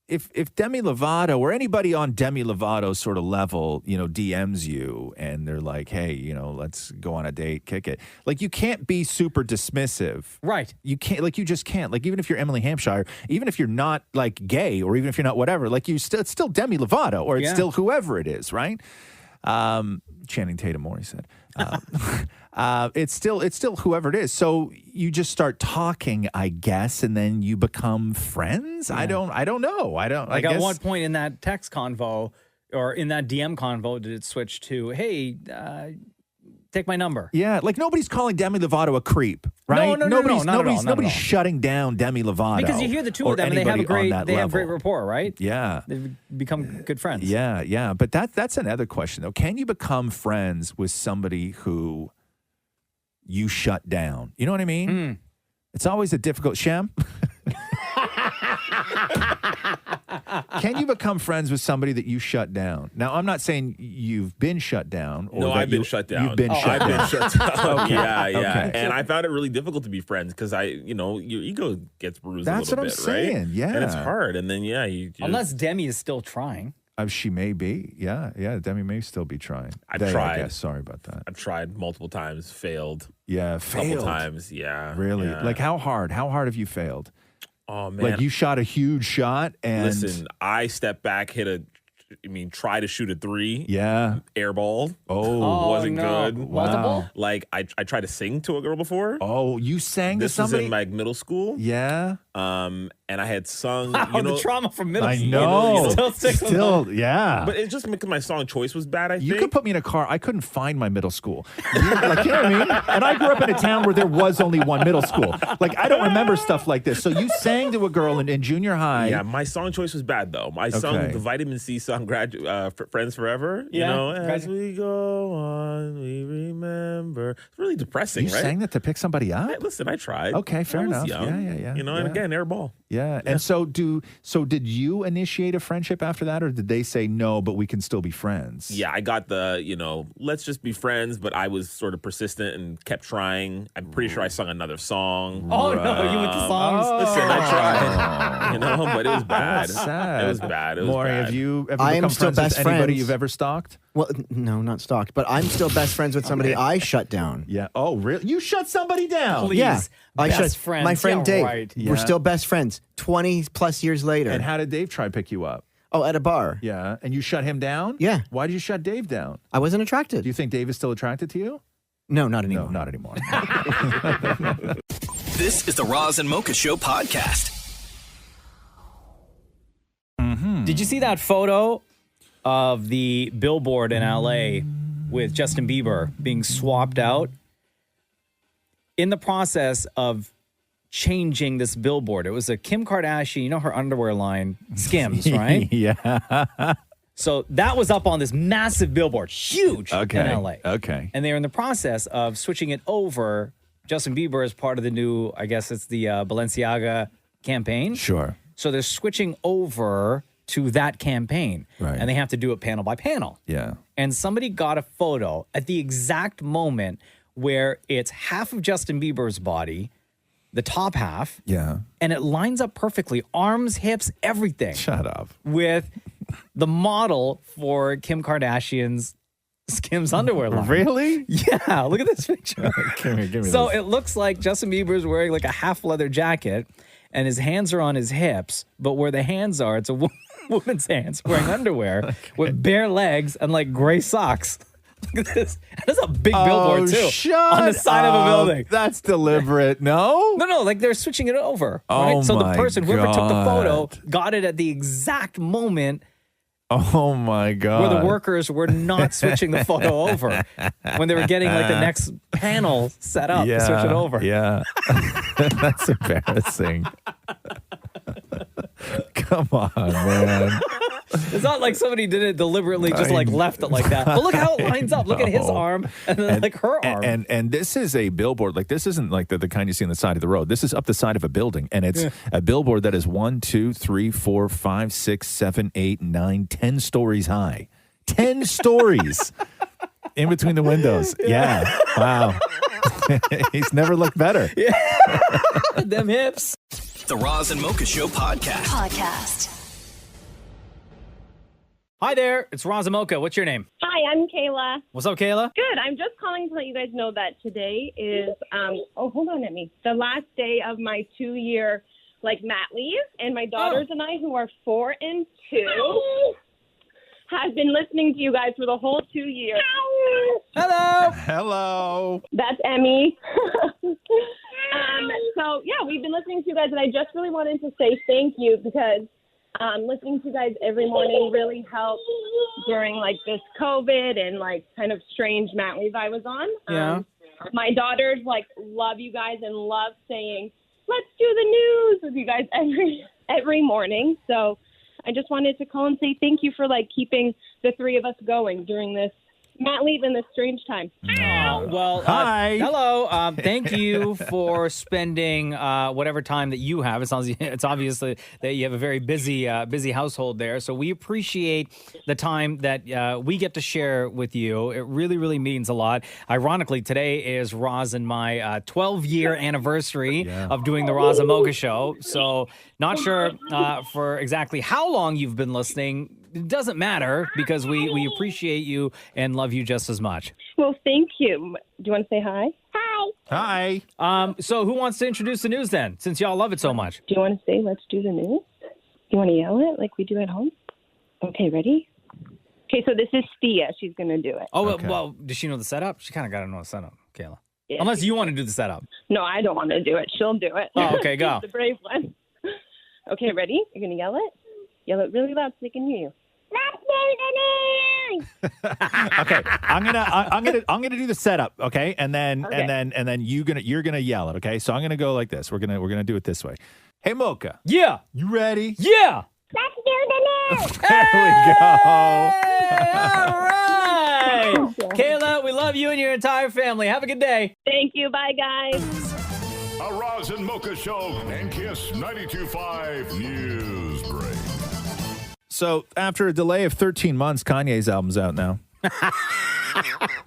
if Demi Lovato or anybody on Demi Lovato's sort of level, you know, DMs you and they're like, hey, you know, let's go on a date, kick it. Like, you can't be super dismissive. Right. You can't, like, you just can't. Like, even if you're Emily Hampshire, even if you're not, like, gay or even if you're not whatever, like, it's still Demi Lovato or it's still whoever it is, right? Channing Tatum-Maurie said. It's still whoever it is. So you just start talking, I guess, and then you become friends. Yeah. I don't know. Like at one point in that text convo or in that DM convo, did it switch to, hey, take my number? Yeah, like nobody's calling Demi Lovato a creep, right? No, nobody's shutting down Demi Lovato. Because you hear the two of them and they have great rapport, right? Yeah. They've become good friends. Yeah. But that's another question, though. Can you become friends with somebody who you shut down? You know what I mean? It's always a difficult... Shem? Can you become friends with somebody that you shut down? Now, I'm not saying you've been shut down. Or no, I've been shut down. You've been shut down. I've been shut down. Okay. Yeah. Okay. And I found it really difficult to be friends because your ego gets bruised That's a little what bit, I'm saying. right? Yeah. And it's hard. And then, you just... Unless Demi is still trying. She may be. Yeah. Demi may still be trying. I've tried. I guess. Sorry about that. I've tried multiple times, failed. Yeah, failed. Couple times, yeah. Really? Yeah. Like, how hard? How hard have you failed? Oh, man. Like, you shot a huge shot and... Listen, I stepped back, try to shoot a 3. Yeah. Airball. Oh. Wasn't no. good. Wow. Like, I tried to sing to a girl before. Oh, you sang to somebody? This was in, like, middle school. Yeah. And I had sung... the trauma from middle school. I know. Still, yeah. But it's just because my song choice was bad, I think. You could put me in a car. I couldn't find my middle school. You know what I mean? And I grew up in a town where there was only one middle school. Like, I don't remember stuff like this. So you sang to a girl in junior high. Yeah, my song choice was bad, though. I sung the Vitamin C song, Friends Forever. You know, as we go on, we remember. It's really depressing, You right? sang that to pick somebody up? Hey, listen, I tried. Okay, fair I was enough. young, Yeah. You know, and again, airball. Yeah. And so did you initiate a friendship after that, or did they say no, but we can still be friends? Yeah, I got the, let's just be friends, but I was sort of persistent and kept trying. I'm pretty sure I sung another song. Oh, no, you went to songs. Listen, I tried, but it was bad. That's sad. It was bad. It was Maury, bad. have you ever I am become still friends with best anybody friends. you've ever stalked? Well, no, not stalked, but I'm still best friends with somebody I shut down. Yeah. Oh, really? You shut somebody down? Please. Yeah. I Best shut friends. my friend Yeah, Dave. right. We're still best friends 20 plus years later. And how did Dave try to pick you up? Oh, at a bar. Yeah. And you shut him down? Yeah. Why did you shut Dave down? I wasn't attracted. Do you think Dave is still attracted to you? No, not anymore. No, not anymore. This is the Roz and Mocha Show podcast. Did you see that photo of the billboard in LA with Justin Bieber being swapped out? In the process of changing this billboard, it was a Kim Kardashian, her underwear line, Skims, right? Yeah. So that was up on this massive billboard, huge in LA. Okay. And they were in the process of switching it over. Justin Bieber is part of the new, I guess it's the Balenciaga campaign. Sure. So they're switching over to that campaign. Right. And they have to do it panel by panel. Yeah. And somebody got a photo at the exact moment where it's half of Justin Bieber's body, the top half. Yeah. And it lines up perfectly. Arms, hips, everything. Shut up. With the model for Kim Kardashian's Skims underwear line. Really? Yeah. Look at this picture. Give me So this. it looks like Justin Bieber's wearing like a half leather jacket and his hands are on his hips, but where the hands are, it's a woman's hands wearing underwear with bare legs and like gray socks. Look at this. That's a big billboard too. On the side of a building. That's deliberate. No? No, like they're switching it over. Oh, right? So the my person, whoever took the photo, God. got it at the exact moment Oh my God. where the workers were not switching the photo over. When they were getting like the next panel set up to switch it over. Yeah. That's embarrassing. Come on, man. It's not like somebody did it deliberately, just like left it like that. But look how it lines up. Look at his arm and then like her arm. And this is a billboard. Like, this isn't like the kind you see on the side of the road. This is up the side of a building. And it's a billboard that is 1, 2, 3, 4, 5, 6, 7, 8, 9, 10 stories high. 10 stories in between the windows. Yeah. Wow. He's never looked better. Them hips. The Roz and Mocha Show podcast. Hi there. It's Roz and Mocha. What's your name? Hi, I'm Kayla. What's up, Kayla? Good. I'm just calling to let you guys know that today is, hold on at me, the last day of my 2-year, mat leave. And my daughters and I, who are 4 and 2, have been listening to you guys for the whole 2 years. Hello. Hello. That's Emmy. We've been listening to you guys, and I just really wanted to say thank you because listening to you guys every morning really helped during this COVID and kind of strange mat leave I was on. Yeah. My daughters love you guys and love saying, let's do the news with you guys every morning. So I just wanted to call and say thank you for keeping the three of us going during this mat leave in this strange time. Well, hi. Hello. Thank you for spending whatever time that you have. It's obviously that you have a very busy household there. So we appreciate the time that we get to share with you. It really, really means a lot. Ironically, today is Roz and my 12-year anniversary of doing the Roz and Mocha Show. So not sure for exactly how long you've been listening. It doesn't matter because we appreciate you and love you just as much. Well, thank you. Do you want to say hi? Hi. Hi. So who wants to introduce the news then, since y'all love it so much? Do you want to say, let's do the news? You want to yell it like we do at home? Okay, ready? Okay, so this is Thea. She's going to do it. Oh, well, does she know the setup? She kind of got to know the setup, Kayla. Yeah, unless you want to do the setup. No, I don't want to do it. She'll do it. Oh, okay, go. She's the brave one. Okay, ready? You're going to yell it? Yell it really loud so they can hear you. Okay, I'm gonna do the setup, okay, and then you're gonna yell it, okay. So I'm gonna go like this. We're gonna do it this way. Hey, Mocha. Yeah. You ready? Yeah. Let's do the news. There we go. All right. Kayla, we love you and your entire family. Have a good day. Thank you. Bye, guys. A Roz and Mocha Show and Kiss 92.5 News Break. So after a delay of 13 months, Kanye's album's out now.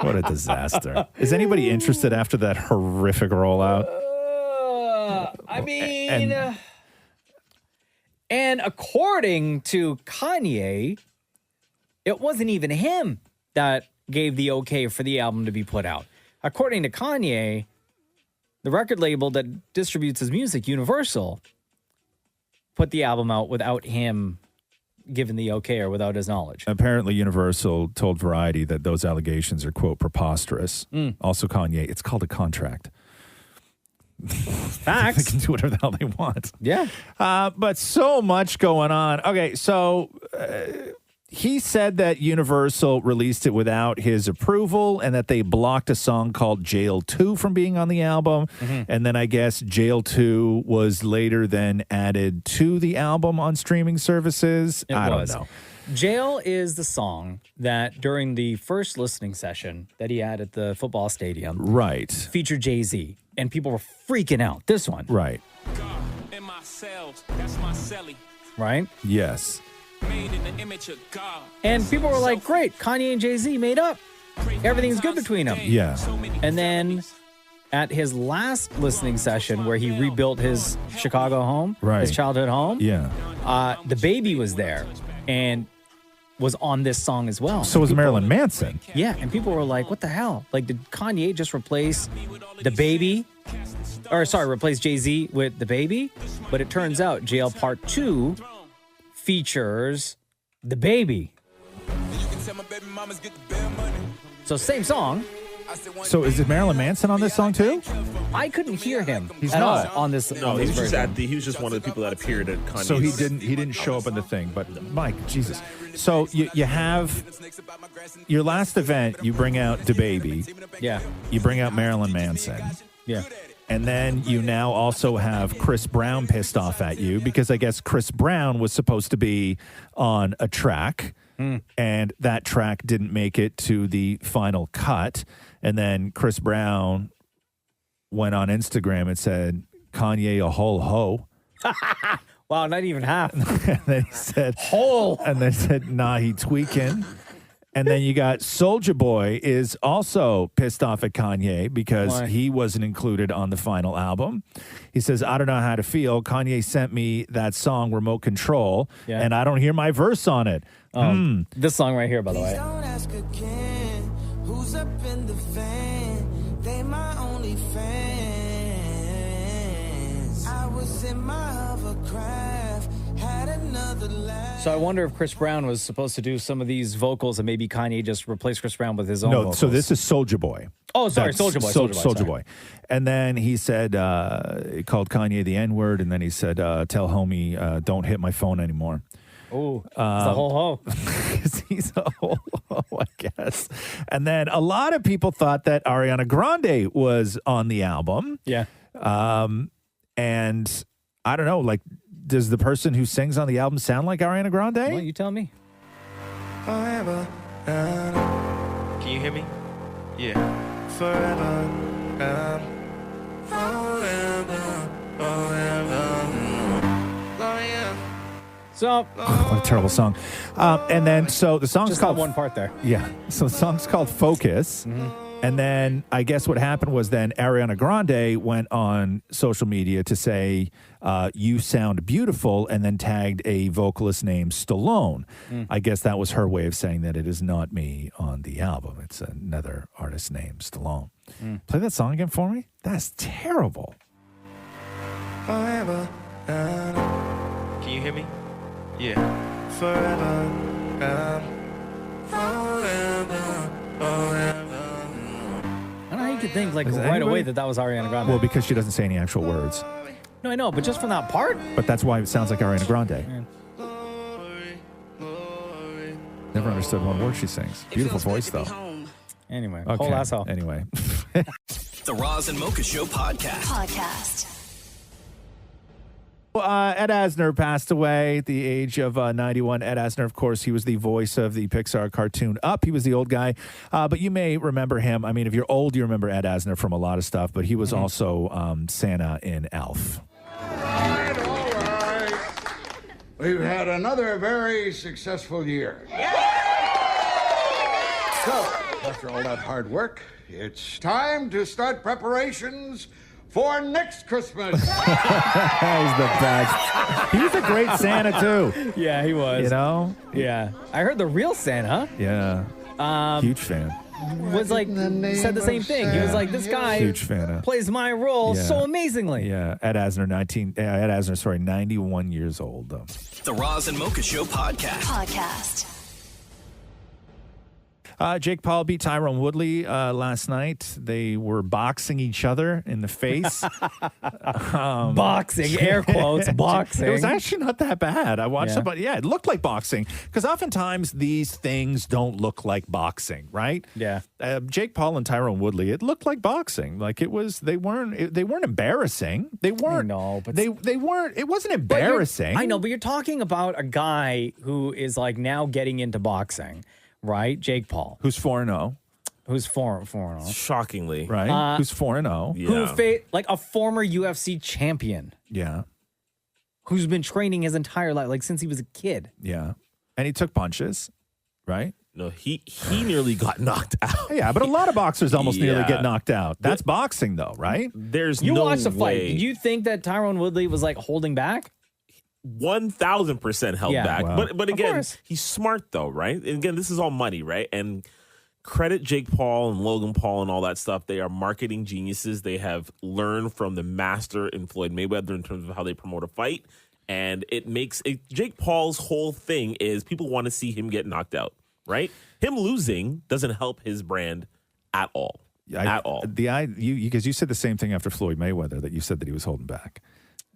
What a disaster. Is anybody interested after that horrific rollout? I mean, and according to Kanye, it wasn't even him that gave the okay for the album to be put out. According to Kanye, the record label that distributes his music, Universal, put the album out without him given the okay or without his knowledge. Apparently, Universal told Variety that those allegations are, quote, preposterous. Also, Kanye, it's called a contract. Facts. They can do whatever the hell they want. Yeah. But so much going on. Okay, so he said that Universal released it without his approval and that they blocked a song called Jail 2 from being on the album. And then I guess Jail 2 was later then added to the album on streaming services. I don't know. Jail is the song that during the first listening session that he had at the football stadium. Right. Featured Jay-Z. And people were freaking out. This one. Right. In my cells, that's my celly. Right? Yes. Made in the image of God. And people were like, great, Kanye and Jay-Z made up. Everything's good between them. Yeah. And then at his last listening session where he rebuilt his Chicago home, his childhood home, the baby was there and was on this song as well. So was Marilyn Manson. Yeah, and people were like, what the hell? Like, did Kanye just replace the baby? Or, sorry, replace Jay-Z with the baby? But it turns out Jail Part 2 features the baby. So same song. So is it Marilyn Manson on this song too? I couldn't hear him. He's at not all on this. No, on he this was version. he was just one of the people that appeared at Kanye's. So he didn't show up in the thing. But Mike, Jesus. So you have your last event. You bring out DaBaby. Yeah. You bring out Marilyn Manson. Yeah. And then you now also have Chris Brown pissed off at you because I guess Chris Brown was supposed to be on a track. And that track didn't make it to the final cut. And then Chris Brown went on Instagram and said, Kanye a whole hoe. Wow, not even half. And then he said, whole. And then said, nah, he tweaking. And then you got Soulja Boy is also pissed off at Kanye because Why? he wasn't included on the final album. He says, I don't know how to feel. Kanye sent me that song, Remote Control, and I don't hear my verse on it. This song right here, by the way. Don't ask again. Who's up in the van? They my only fans. I was in my hovercraft, had another laugh. So I wonder if Chris Brown was supposed to do some of these vocals and maybe Kanye just replaced Chris Brown with his own No, vocals. so this is Soulja Boy. Oh, sorry, Soulja Boy. Soulja Boy. And then he said, he called Kanye the N-word, and then he said, tell homie, don't hit my phone anymore. Oh, he's a ho-ho. He's a ho-ho, I guess. And then a lot of people thought that Ariana Grande was on the album. Yeah. And I don't know, like, does the person who sings on the album sound like Ariana Grande? Well, you tell me. Forever. Can you hear me? Yeah. Forever. Forever. So, what a terrible song. And then, so the song's just called... that one part there. Yeah. So the song's called Focus. And then I guess what happened was then Ariana Grande went on social media to say, you sound beautiful, and then tagged a vocalist named Stallone. I guess that was her way of saying that it is not me on the album. It's another artist named Stallone. Play that song again for me? That's terrible. Forever. Can you hear me? Yeah. Forever. Forever. I don't know how you could think like Is right anybody- away that was Ariana Grande. Well, because she doesn't say any actual words. No, I know, but just from that part. But that's why it sounds like Ariana Grande. Never understood one word she sings. Beautiful voice, though. Anyway, Okay. whole asshole. Anyway. The Roz and Mocha Show podcast. Ed Asner passed away at the age of 91. Ed Asner, of course, he was the voice of the Pixar cartoon Up. He was the old guy, but you may remember him. I mean, if you're old, you remember Ed Asner from a lot of stuff, but he was also Santa in Elf. All right. We've had another very successful year. So, after all that hard work, it's time to start preparations for next Christmas. He's the best. He was a great Santa, too. Yeah, he was. You know? Yeah. I heard the real Santa Yeah. Huge fan. was like, said the same thing. He was like, this guy Huge fan. plays my role Yeah. so amazingly. Yeah. Ed Asner, 91 years old, though. The Roz and Mocha Show podcast. Jake Paul beat Tyrone Woodley last night. They were boxing each other in the face. Boxing, air quotes, boxing. It was actually not that bad. I watched Yeah. it, but yeah, it looked like boxing. Because oftentimes these things don't look like boxing, right? Yeah. Jake Paul and Tyrone Woodley, it looked like boxing. Like it was, they weren't embarrassing. They weren't. No, but they weren't. It wasn't embarrassing. I know, but you're talking about a guy who is like now getting into boxing, right? Jake Paul, who's 4-0. Who's 4-0. Shockingly. Right? Who's 4-0. Who like a former UFC champion. Yeah. Who's been training his entire life, like since he was a kid. Yeah. And he took punches, right? No, he nearly got knocked out. Yeah, but a lot of boxers almost nearly Yeah. get knocked out. That's boxing, though, right? There's You no watched the fight. way. Did you think that Tyrone Woodley was like holding back? 1,000% held Yeah. back. Wow. But Of again, course. he's smart though, right? And again, this is all money, right? And credit Jake Paul and Logan Paul and all that stuff. They are marketing geniuses. They have learned from the master in Floyd Mayweather in terms of how they promote a fight. And it makes Jake Paul's whole thing is people want to see him get knocked out, right? Him losing doesn't help his brand at all. At all. Because you said the same thing after Floyd Mayweather, that you said that he was holding back.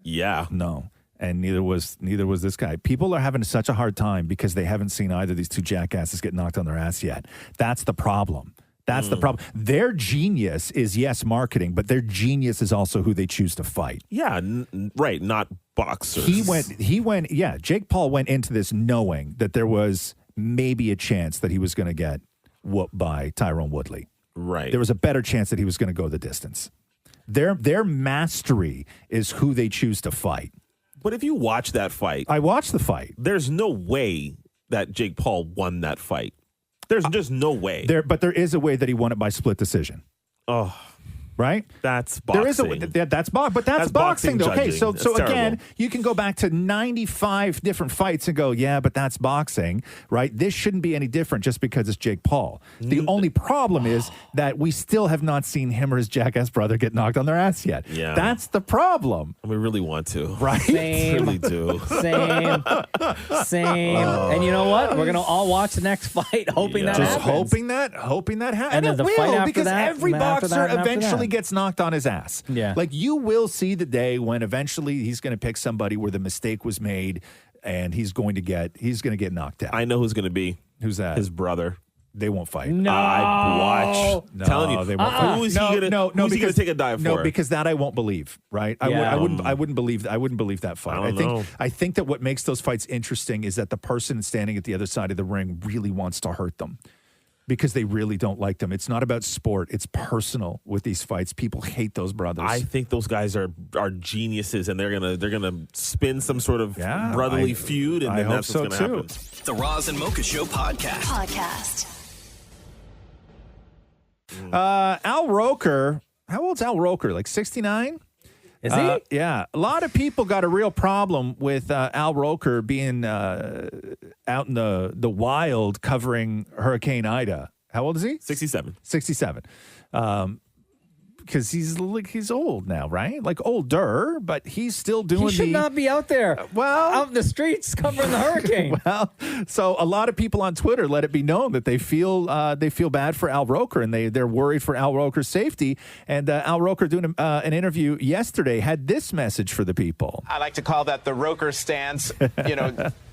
Yeah. No. And neither was this guy. People are having such a hard time because they haven't seen either of these two jackasses get knocked on their ass yet. That's the problem. That's the problem. Their genius is, yes, marketing, but their genius is also who they choose to fight. Yeah, right. Not boxers. Jake Paul went into this knowing that there was maybe a chance that he was going to get whooped by Tyrone Woodley. Right. There was a better chance that he was going to go the distance. Their mastery is who they choose to fight. But if you watch that fight, I watched the fight. There's no way that Jake Paul won that fight. There's just no way. But there is a way that he won it by split decision. Oh. Right? That's boxing. There is that's boxing. Okay, so That's again, terrible. you can go back to 95 different fights and go, yeah, but that's boxing, right? This shouldn't be any different just because it's Jake Paul. The only problem is that we still have not seen him or his jackass brother get knocked on their ass yet. Yeah. That's the problem. We really want to. Right? Same. Really do. Same. And you know what? We're going to all watch the next fight, hoping that Just happens. hoping that happens. And then the it fight will, after because that, every and after boxer that, and after eventually that. gets knocked on his ass. Yeah. Like you will see the day when eventually he's going to pick somebody where the mistake was made and he's going to get knocked out. I know who's going to be. Who's that? His brother. They won't fight. No. I watch. No, Telling you. they won't fight. Who is he going to who's he gonna take a dive for? No, because that I won't believe, right? Yeah. I wouldn't believe that fight. I don't know. I think that what makes those fights interesting is that the person standing at the other side of the ring really wants to hurt them. Because they really don't like them. It's not about sport. It's personal with these fights. People hate those brothers. I think those guys are geniuses, and they're gonna spin some sort of brotherly feud, and I then hope that's what's so, gonna happen. The Roz and Mocha Show podcast. Al Roker. How old's Al Roker? Like 69? Is he? Yeah. A lot of people got a real problem with Al Roker being out in the wild covering Hurricane Ida. How old is he? 67. 67. Because he's old now, right? Like older, but he's still doing He should not be out there. Out in the streets covering the hurricane. Well, so a lot of people on Twitter let it be known that they feel bad for Al Roker and they're worried for Al Roker's safety. And Al Roker doing an interview yesterday had this message for the people. I like to call that the Roker stance,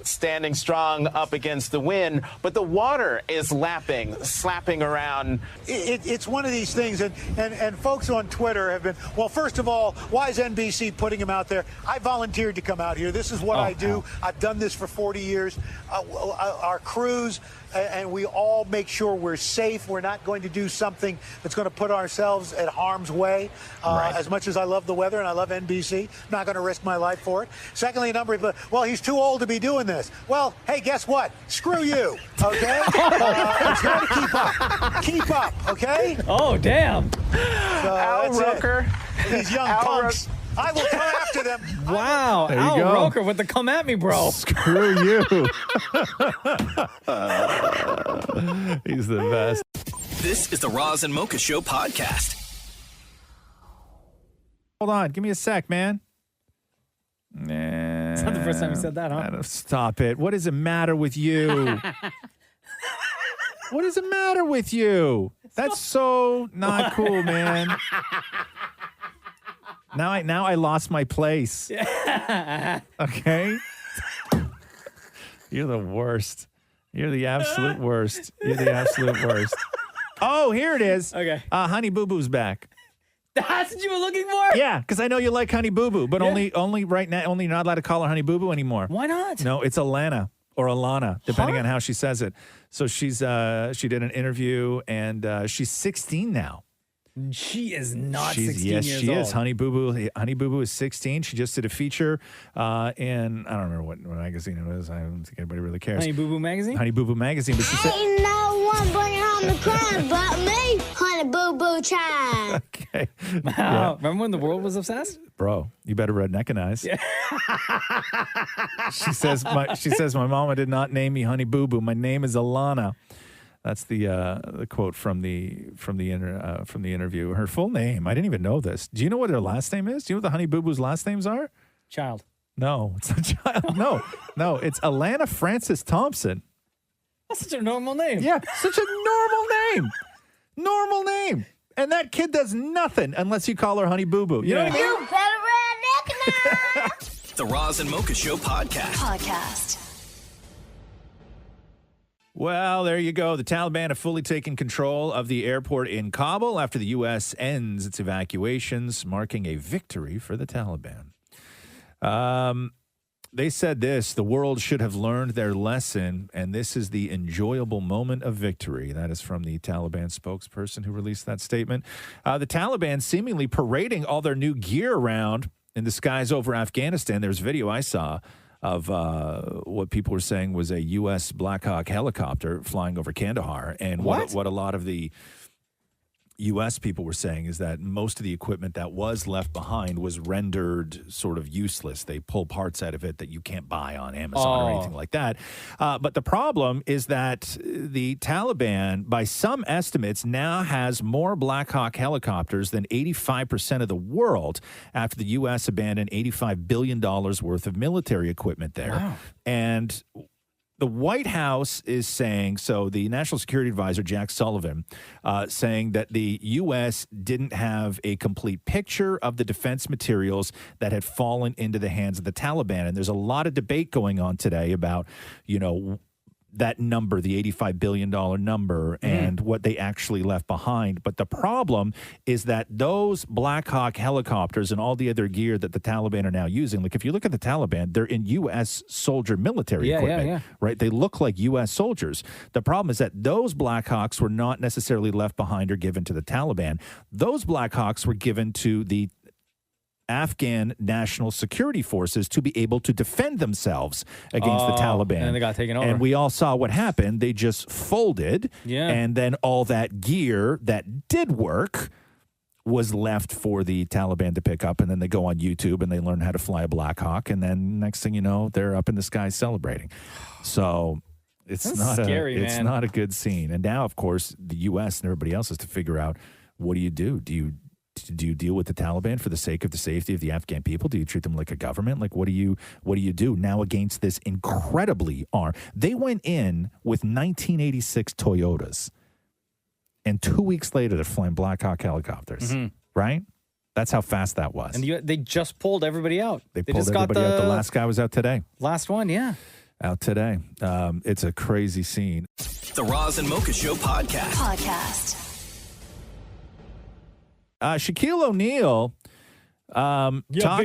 standing strong up against the wind, but the water is slapping around. It's one of these things, and folks on Twitter have been, well, first of all, why is NBC putting him out there? I volunteered to come out here. This is what I do. I've done this for 40 years. Our crews, and we all make sure we're safe. We're not going to do something that's going to put ourselves at harm's way. As much as I love the weather and I love NBC, I'm not going to risk my life for it. Secondly, a number of, well, he's too old to be doing this. Well, hey, guess what? Screw you, okay? It's going to keep up. Keep up, okay? Oh, damn. So Al Roker. These young punks. I will come after them. Wow. There you Al go. Roker with the come at me, bro. Screw you. He's the best. This is the Roz and Mocha Show podcast. Hold on. Give me a sec, man. Nah. It's not the first time you said that, huh? Stop it. What is the matter with you? What is the matter with you? That's so not cool, man. Now I lost my place. Okay? You're the worst. You're the absolute worst. You're the absolute worst. Oh, here it is. Okay. Honey Boo Boo's back. That's what you were looking for? Yeah, because I know you like Honey Boo Boo, but only right now, only you're not allowed to call her Honey Boo Boo anymore. Why not? No, it's Alana or Alana, depending on how she says it. So she did an interview, and she's 16 now. She is not 16 years Yes, she old. is. Honey Boo Boo is 16. She just did a feature in, I don't remember what magazine it was. I don't think anybody really cares. Honey Boo Boo Magazine? Honey Boo Boo Magazine. But she said, Ain't no one bringing home the crown but me, Honey Boo Boo Child. okay. Wow. Remember when the world was obsessed? Bro, you better redneckanize. Yeah. She says my mama did not name me Honey Boo Boo. My name is Alana. That's the quote from the interview. Her full name, I didn't even know this. Do you know what her last name is? Do you know what the Honey Boo Boo's last names are? Child. No, it's not Child. No, it's Alana Frances Thompson. That's such a normal name. Yeah, such a normal name. Normal name. And that kid does nothing unless you call her Honey Boo Boo. You know what I mean? You better redneckanize. The Roz and Mocha Show Podcast. Well, there you go. The Taliban have fully taken control of the airport in Kabul after the U.S. ends its evacuations, marking a victory for the Taliban. They said this: the world should have learned their lesson, and this is the enjoyable moment of victory. That is from the Taliban spokesperson who released that statement. The Taliban seemingly parading all their new gear around in the skies over Afghanistan. There's video I saw what people were saying was a U.S. Black Hawk helicopter flying over Kandahar. And what a lot of the U.S. people were saying is that most of the equipment that was left behind was rendered sort of useless. They pull parts out of it that you can't buy on Amazon or anything like that. But the problem is that the Taliban, by some estimates, now has more Black Hawk helicopters than 85% of the world after the U.S. abandoned $85 billion worth of military equipment there. Wow. And the White House is saying, so the National Security Advisor, Jack Sullivan, saying that the U.S. didn't have a complete picture of the defense materials that had fallen into the hands of the Taliban. And there's a lot of debate going on today about, that number, the $85 billion number, and what they actually left behind. But the problem is that those Black Hawk helicopters and all the other gear that the Taliban are now using, like if you look at the Taliban, they're in U.S. soldier military equipment, right? They look like U.S. soldiers. The problem is that those Black Hawks were not necessarily left behind or given to the Taliban. Those Black Hawks were given to the Afghan National Security Forces to be able to defend themselves against the Taliban. And they got taken over. And we all saw what happened. They just folded. Yeah. And then all that gear that did work was left for the Taliban to pick up. And then they go on YouTube and they learn how to fly a Black Hawk. And then next thing you know, they're up in the sky celebrating. So it's not scary, it's not a good scene. And now, of course, the U.S. and everybody else has to figure out, what do you do? Do you deal with the Taliban for the sake of the safety of the Afghan people? Do you treat them like a government? Like, what do you do now against this incredibly armed? They went in with 1986 Toyotas, and 2 weeks later they're flying Black Hawk helicopters, right? That's how fast that was. And they just pulled everybody out. They pulled everybody out. The last guy was out today. Last one, yeah. Out today. It's a crazy scene. The Roz and Mocha Show podcast. Shaquille O'Neal, Big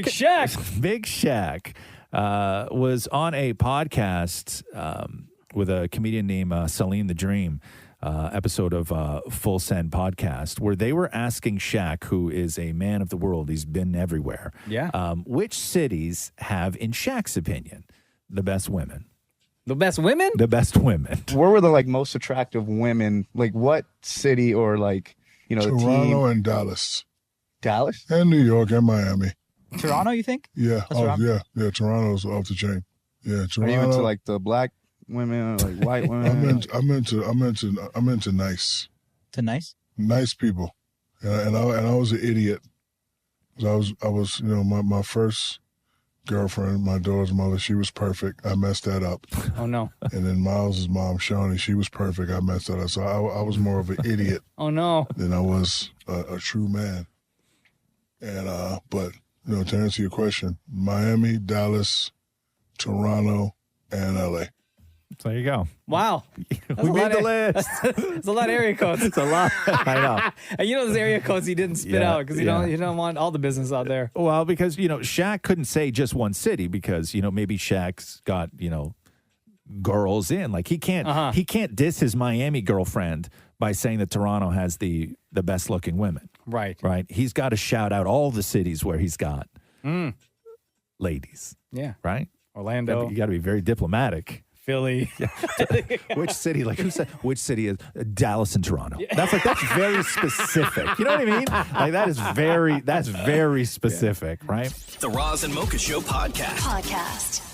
Shaq. Big Shaq was on a podcast with a comedian named Salim the Dream, episode of Full Send podcast, where they were asking Shaq, who is a man of the world, he's been everywhere, which cities have, in Shaq's opinion, the best women. The best women? The best women. Where were the most attractive women? Like what city or Toronto team? And Dallas. Dallas? And New York and Miami. Toronto, you think? Yeah. Yeah. Toronto's off the chain. Yeah. Toronto. Are you into the black women, or white women? I'm into nice. To nice? Nice people. And I was an idiot. I was my first girlfriend, my daughter's mother, she was perfect. I messed that up. Oh, no. And then Miles's mom, Shawnee, she was perfect. I messed that up. So I was more of an idiot. Oh, no. Than I was a true man. And, but, to answer your question, Miami, Dallas, Toronto, and LA. There you go. Wow. We made the list. It's a lot of area codes. It's a lot. I know. And those area codes he didn't spit out because you don't want all the business out there. Well, because, Shaq couldn't say just one city because, maybe Shaq's got, girls in. Like he can't diss his Miami girlfriend by saying that Toronto has the best looking women. Right. Right. He's got to shout out all the cities where he's got ladies. Yeah. Right. Orlando. You got to be very diplomatic. Philly. Which city? Like who said? Which city is Dallas and Toronto? That's very specific. You know what I mean? Like that's very specific, right? The Roz and Mocha Show podcast.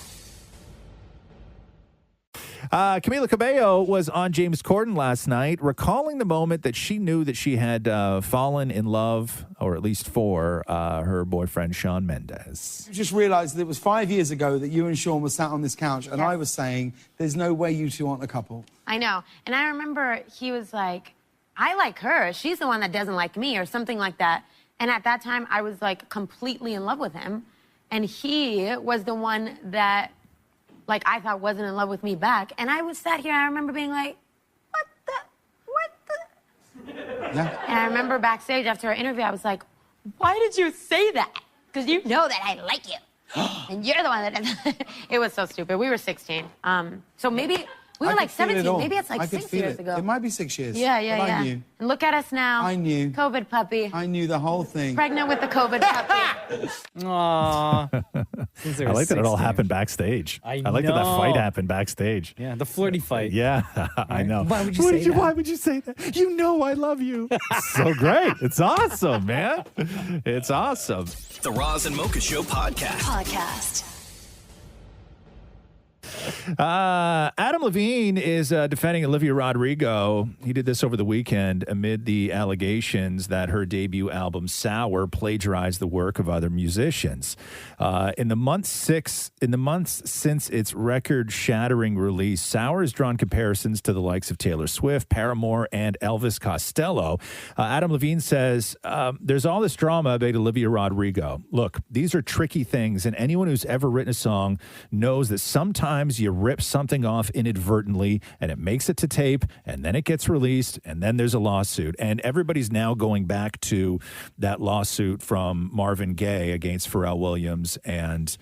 Camila Cabello was on James Corden last night, recalling the moment that she knew that she had fallen in love, or at least for her boyfriend, Shawn Mendes. You just realised that it was 5 years ago that you and Shawn were sat on this couch, and I was saying, there's no way you two aren't a couple. I know. And I remember he was like, I like her. She's the one that doesn't like me, or something like that. And at that time, I was, completely in love with him. And he was the one that... I thought wasn't in love with me back. And I was sat here, and I remember being like, what the? Yeah. And I remember backstage after our interview, I was like, why did you say that? Because you know that I like you. And you're the one that... It was so stupid. We were 16. So maybe... We were 17. Maybe it's 6 years ago. It might be 6 years. Yeah. I knew. And look at us now. I knew. COVID puppy. I knew the whole thing. Pregnant with the COVID puppy. Aww. Since they I were like that it all 16. happened backstage. I like that fight know. happened backstage. Yeah, the flirty fight. Yeah, I know. Why would you say that? Why would you say that? You know I love you. So great. It's awesome, man. It's awesome. The Roz and Mocha Show podcast. Adam Levine is defending Olivia Rodrigo. He did this over the weekend amid the allegations that her debut album Sour plagiarized the work of other musicians. In the months since its record-shattering release, Sour has drawn comparisons to the likes of Taylor Swift, Paramore, and Elvis Costello. Adam Levine says, there's all this drama about Olivia Rodrigo. Look, these are tricky things, and anyone who's ever written a song knows that sometimes you rip something off inadvertently and it makes it to tape and then it gets released and then there's a lawsuit. And everybody's now going back to that lawsuit from Marvin Gaye against Pharrell Williams and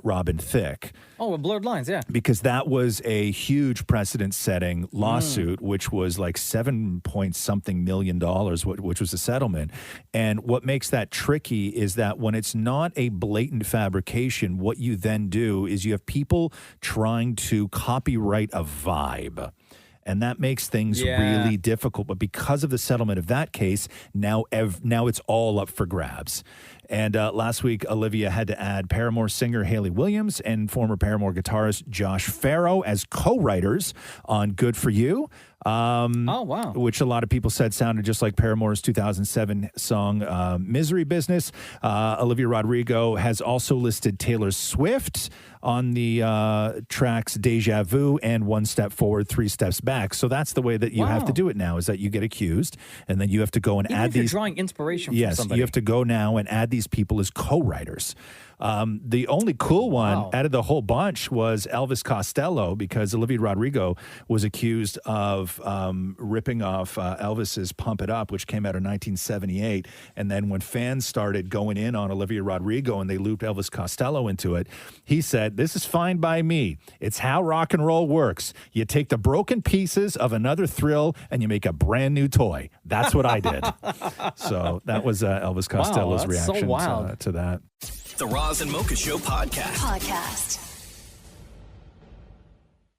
Robin Thicke. Oh, with Blurred Lines, yeah. Because that was a huge precedent-setting lawsuit, which was like $7-point-something million, which was a settlement. And what makes that tricky is that when it's not a blatant fabrication, what you then do is you have people trying to copyright a vibe. And that makes things really difficult. But because of the settlement of that case, now it's all up for grabs. And last week, Olivia had to add Paramore singer Hayley Williams and former Paramore guitarist Josh Farrow as co-writers on Good For You. Oh, wow. Which a lot of people said sounded just like Paramore's 2007 song Misery Business. Olivia Rodrigo has also listed Taylor Swift on the tracks Deja Vu and One Step Forward, Three Steps Back. So that's the way that you have to do it now, is that you get accused and then you have to go and Even add if you're these. drawing inspiration from Yes, somebody. you have to go now and add these people as co-writers. The only cool one out of the whole bunch was Elvis Costello, because Olivia Rodrigo was accused of ripping off Elvis's Pump It Up, which came out in 1978. And then when fans started going in on Olivia Rodrigo and they looped Elvis Costello into it, he said, "This is fine by me. It's how rock and roll works. You take the broken pieces of another thrill and you make a brand new toy." That's what I did. So that was Elvis Costello's that's so reaction wild. to that. The Roz and Mocha Show podcast.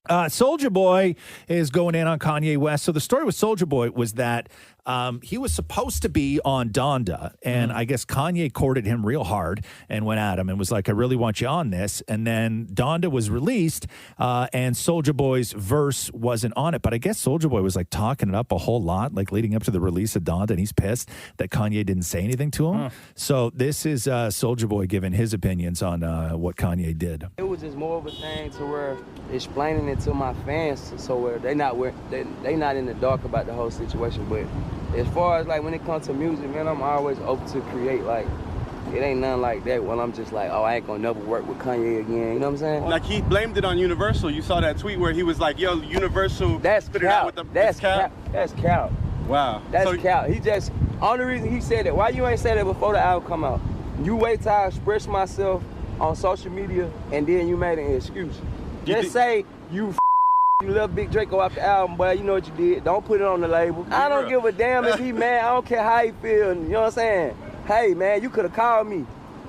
Soulja Boy is going in on Kanye West. So the story with Soulja Boy was that he was supposed to be on Donda, and I guess Kanye courted him real hard and went at him and was like, "I really want you on this." And then Donda was released, and Soulja Boy's verse wasn't on it. But I guess Soulja Boy was like talking it up a whole lot, like leading up to the release of Donda, and he's pissed that Kanye didn't say anything to him. So this is Soulja Boy giving his opinions on what Kanye did. It was just more of a thing to where explaining it to my fans, so where they not in the dark about the whole situation. But as far as like when it comes to music, man, I'm always open to create. Like it ain't nothing like that when I'm just like, oh, I ain't gonna never work with Kanye again. You know what I'm saying? Like he blamed it on Universal. You saw that tweet where he was like, "Yo, Universal." That's cap. That's cap. That's cap. Wow. That's cap. He just only reason he said that. Why you ain't said that before the album come out? You wait till I express myself on social media and then you made an excuse. Just say you left Big Draco off the album, but you know what you did. Don't put it on the label. I don't give a damn if he mad. I don't care how he feel. You know what I'm saying? Hey, man, you could have called me.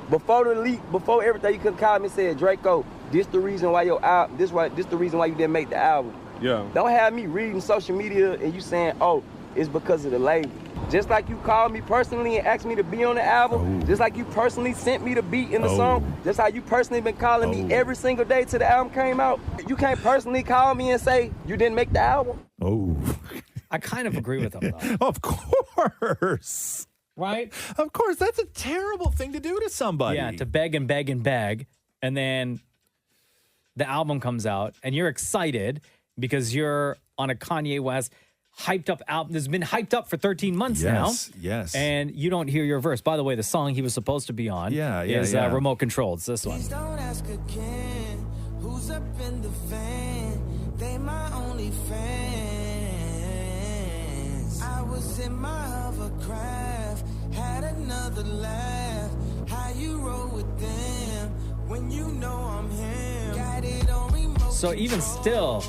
Before the leak, before everything, you could have called me and said, "Draco, this the reason why your album, this the reason why you didn't make the album." Yeah. Don't have me reading social media and you saying, "Oh, it's because of the label." Just like you called me personally and asked me to be on the album, just like you personally sent me the beat in the song, just how you personally been calling me every single day till the album came out. You can't personally call me and say you didn't make the album. I kind of agree with him, though. Of course. Right? Of course. That's a terrible thing to do to somebody. Yeah, to beg and beg and beg. And then the album comes out and you're excited because you're on a Kanye West hyped up album that's been hyped up for 13 months now. Yes. And you don't hear your verse. By the way, the song he was supposed to be on is remote controlled. It's this one. Don't ask again who's up in the van. They my only fans. I was in my hovercraft, had another laugh. How you roll with them when you know I'm him. Got it on remote. So even still,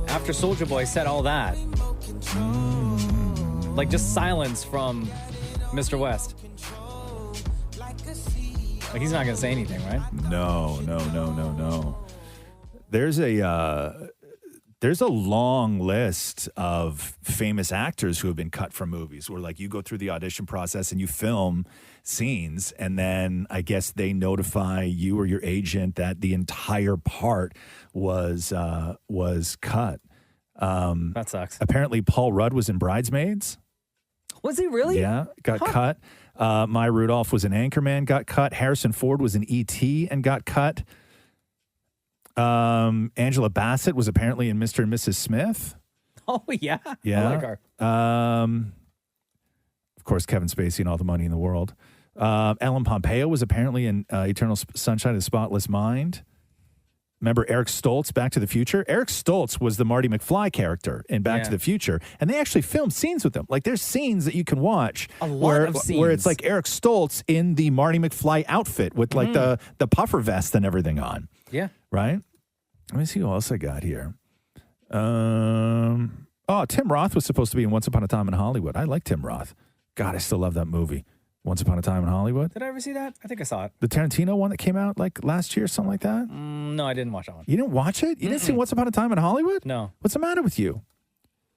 after Soulja Boy said all that, like just silence from Mr. West. Like, he's not going to say anything, right? No. There's a long list of famous actors who have been cut from movies where, like, you go through the audition process and you film scenes, and then I guess they notify you or your agent that the entire part was cut. That sucks. Apparently, Paul Rudd was in Bridesmaids. Was he really? Yeah, got cut. Maya Rudolph was in Anchorman, got cut. Harrison Ford was in E.T. and got cut. Angela Bassett was apparently in Mr. and Mrs. Smith. Oh, yeah. Yeah. I like her. Of course, Kevin Spacey and All the Money in the World. Ellen Pompeo was apparently in Eternal Sunshine of the Spotless Mind. Remember Eric Stoltz, Back to the Future? Eric Stoltz was the Marty McFly character in Back to the Future, and they actually filmed scenes with him. Like, there's scenes that you can watch where it's like Eric Stoltz in the Marty McFly outfit with like the puffer vest and everything on. Yeah. Right? Let me see who else I got here. Tim Roth was supposed to be in Once Upon a Time in Hollywood. I like Tim Roth. God, I still love that movie. Once Upon a Time in Hollywood. Did I ever see that? I think I saw it. The Tarantino one that came out like last year, something like that? No, I didn't watch that one. You didn't watch it? You didn't see Once Upon a Time in Hollywood? No. What's the matter with you?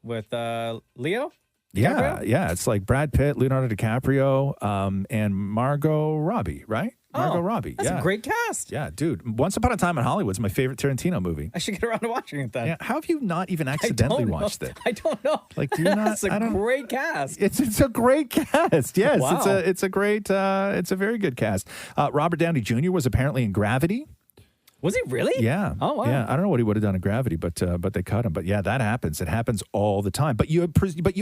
With Leo? Yeah, DiCaprio? yeah. It's like Brad Pitt, Leonardo DiCaprio, and Margot Robbie, right? Margot Robbie. That's a great cast. Yeah, dude. Once Upon a Time in Hollywood is my favorite Tarantino movie. I should get around to watching it then. Yeah. How have you not even accidentally watched it? I don't know. Like, do you not? It's a great cast. It's a great cast. Yes, Wow. it's a great. It's a very good cast. Robert Downey Jr. was apparently in Gravity. Was he really? Yeah. Oh, wow. Yeah. I don't know what he would have done in Gravity, but they cut him. But yeah, that happens. It happens all the time. But you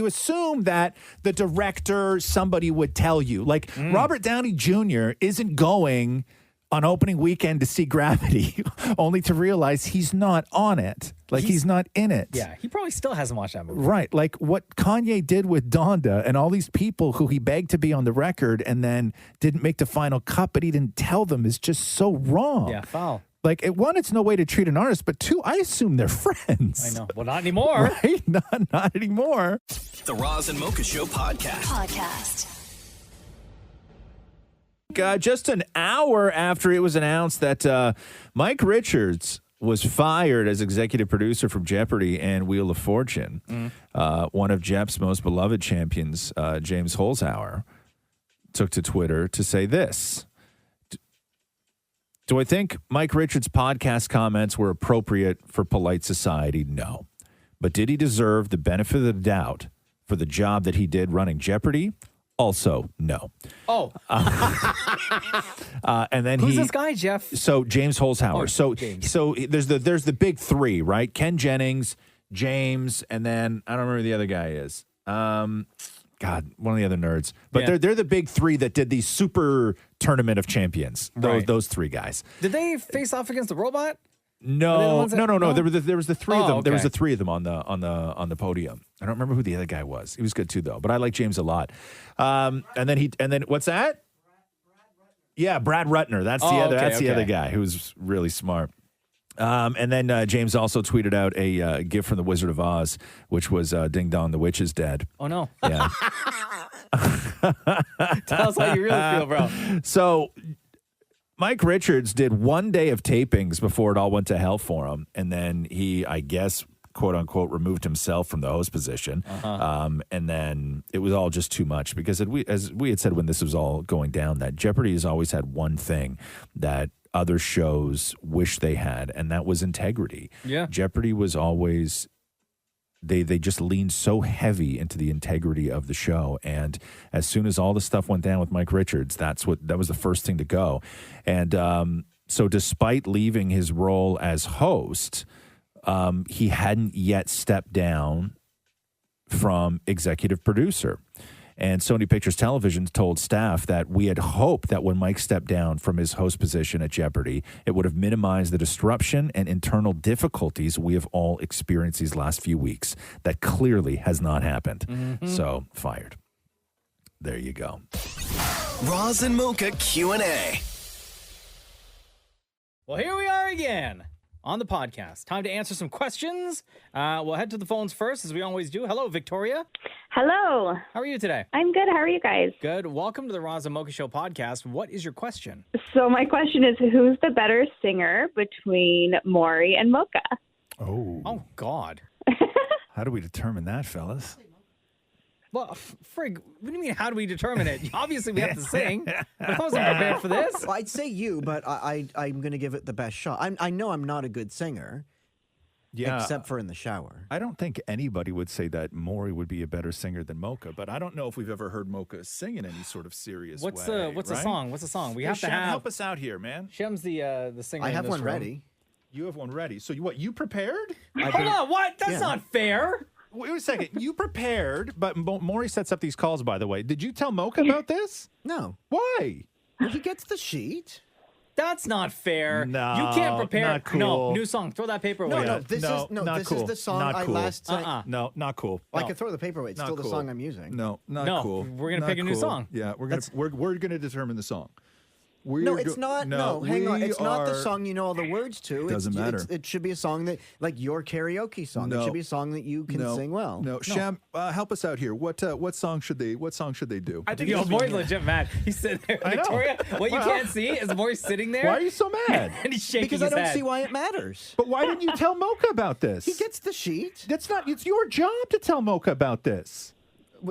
assume that the director, somebody would tell you. Like Robert Downey Jr. isn't going on opening weekend to see Gravity, only to realize he's not on it. Like he's not in it. Yeah, he probably still hasn't watched that movie. Right. Like what Kanye did with Donda and all these people who he begged to be on the record and then didn't make the final cut, but he didn't tell them is just so wrong. Yeah, foul. Like, one, it's no way to treat an artist, but two, I assume they're friends. I know. Well, not anymore. Right? Not anymore. The Roz and Mocha Show podcast. Just an hour after it was announced that Mike Richards was fired as executive producer from Jeopardy and Wheel of Fortune, one of Jep's most beloved champions, James Holzhauer, took to Twitter to say this. Do I think Mike Richards' podcast comments were appropriate for polite society? No. But did he deserve the benefit of the doubt for the job that he did running Jeopardy? Also, no. Oh. And then Who's this guy, Jeff? So James Holzhauer. Oh, so there's the big three, right? Ken Jennings, James, and then I don't remember who the other guy is. God, one of the other nerds. But they're the big three that did the super tournament of champions. Those three guys. Did they face off against the robot? No. There was the three of them. okay. There was the three of them on the podium. I don't remember who the other guy was. He was good too, though. But I like James a lot. And then what's that? Yeah, Brad Ruttner. That's the other. That's the other guy who's really smart. And then James also tweeted out a gift from the Wizard of Oz, which was Ding Dong, the Witch is Dead. Oh, no. Yeah. Tell us how you really feel, bro. So Mike Richards did one day of tapings before it all went to hell for him. And then he, I guess, quote unquote, removed himself from the host position. And then it was all just too much because as we had said when this was all going down, that Jeopardy has always had one thing that other shows wish they had, and that was integrity. Yeah. Jeopardy was always, they just leaned so heavy into the integrity of the show. And as soon as all the stuff went down with Mike Richards, that was the first thing to go. And so despite leaving his role as host, he hadn't yet stepped down from executive producer. And Sony Pictures Television told staff that we had hoped that when Mike stepped down from his host position at Jeopardy, it would have minimized the disruption and internal difficulties we have all experienced these last few weeks. That clearly has not happened. So, fired. There you go. Roz and Mocha Q&A. Well, here we are again. on the podcast. Time to answer some questions. We'll head to the phones first, as we always do. Hello, Victoria. Hello. How are you today? I'm good. How are you guys? Good. Welcome to the Roz and Mocha Show podcast. What is your question? So my question is, who's the better singer between Maurie and Mocha? Oh, God. How do we determine that, fellas? Well, frig, what do you mean, how do we determine it? Obviously, we have to sing. But I wasn't prepared for this. Well, I'd say you, but I'm going to give it the best shot. I know I'm not a good singer, except for in the shower. I don't think anybody would say that Maurie would be a better singer than Mocha, but I don't know if we've ever heard Mocha sing in any sort of serious What's way. the song? What's the song? We Hey, have to Shem, have. help us out here, man. Shem's the singer. I in have this one room. ready. You have one ready. So you prepared? Hold on, what? That's not fair. Wait a second. You prepared, but Maurie sets up these calls, by the way. Did you tell Mocha about this? No. Why? Well, he gets the sheet. That's not fair. No, you can't prepare. not cool. No, new song. Throw that paper away. This is the song Not I cool. last sang. No, not cool. Well, I can throw the paper away. It's Not still the cool. song I'm using. No, not No, cool. we're gonna Not pick a new cool. song. Yeah, we're gonna determine the song. No, it's not. No, hang on. It's not the song you know all the words to. Doesn't matter. It should be a song that, like your karaoke song. No. It should be a song that you can sing well. No, Shem, help us out here. What song should they do? I think Maury's legit mad. He's sitting there. I know. Victoria, what you Well, can't see is Maury sitting there. Why are you so mad? And he's shaking Because his I don't head. see why it matters. But why didn't you tell Mocha about this? He gets the sheet. That's not. It's your job to tell Mocha about this.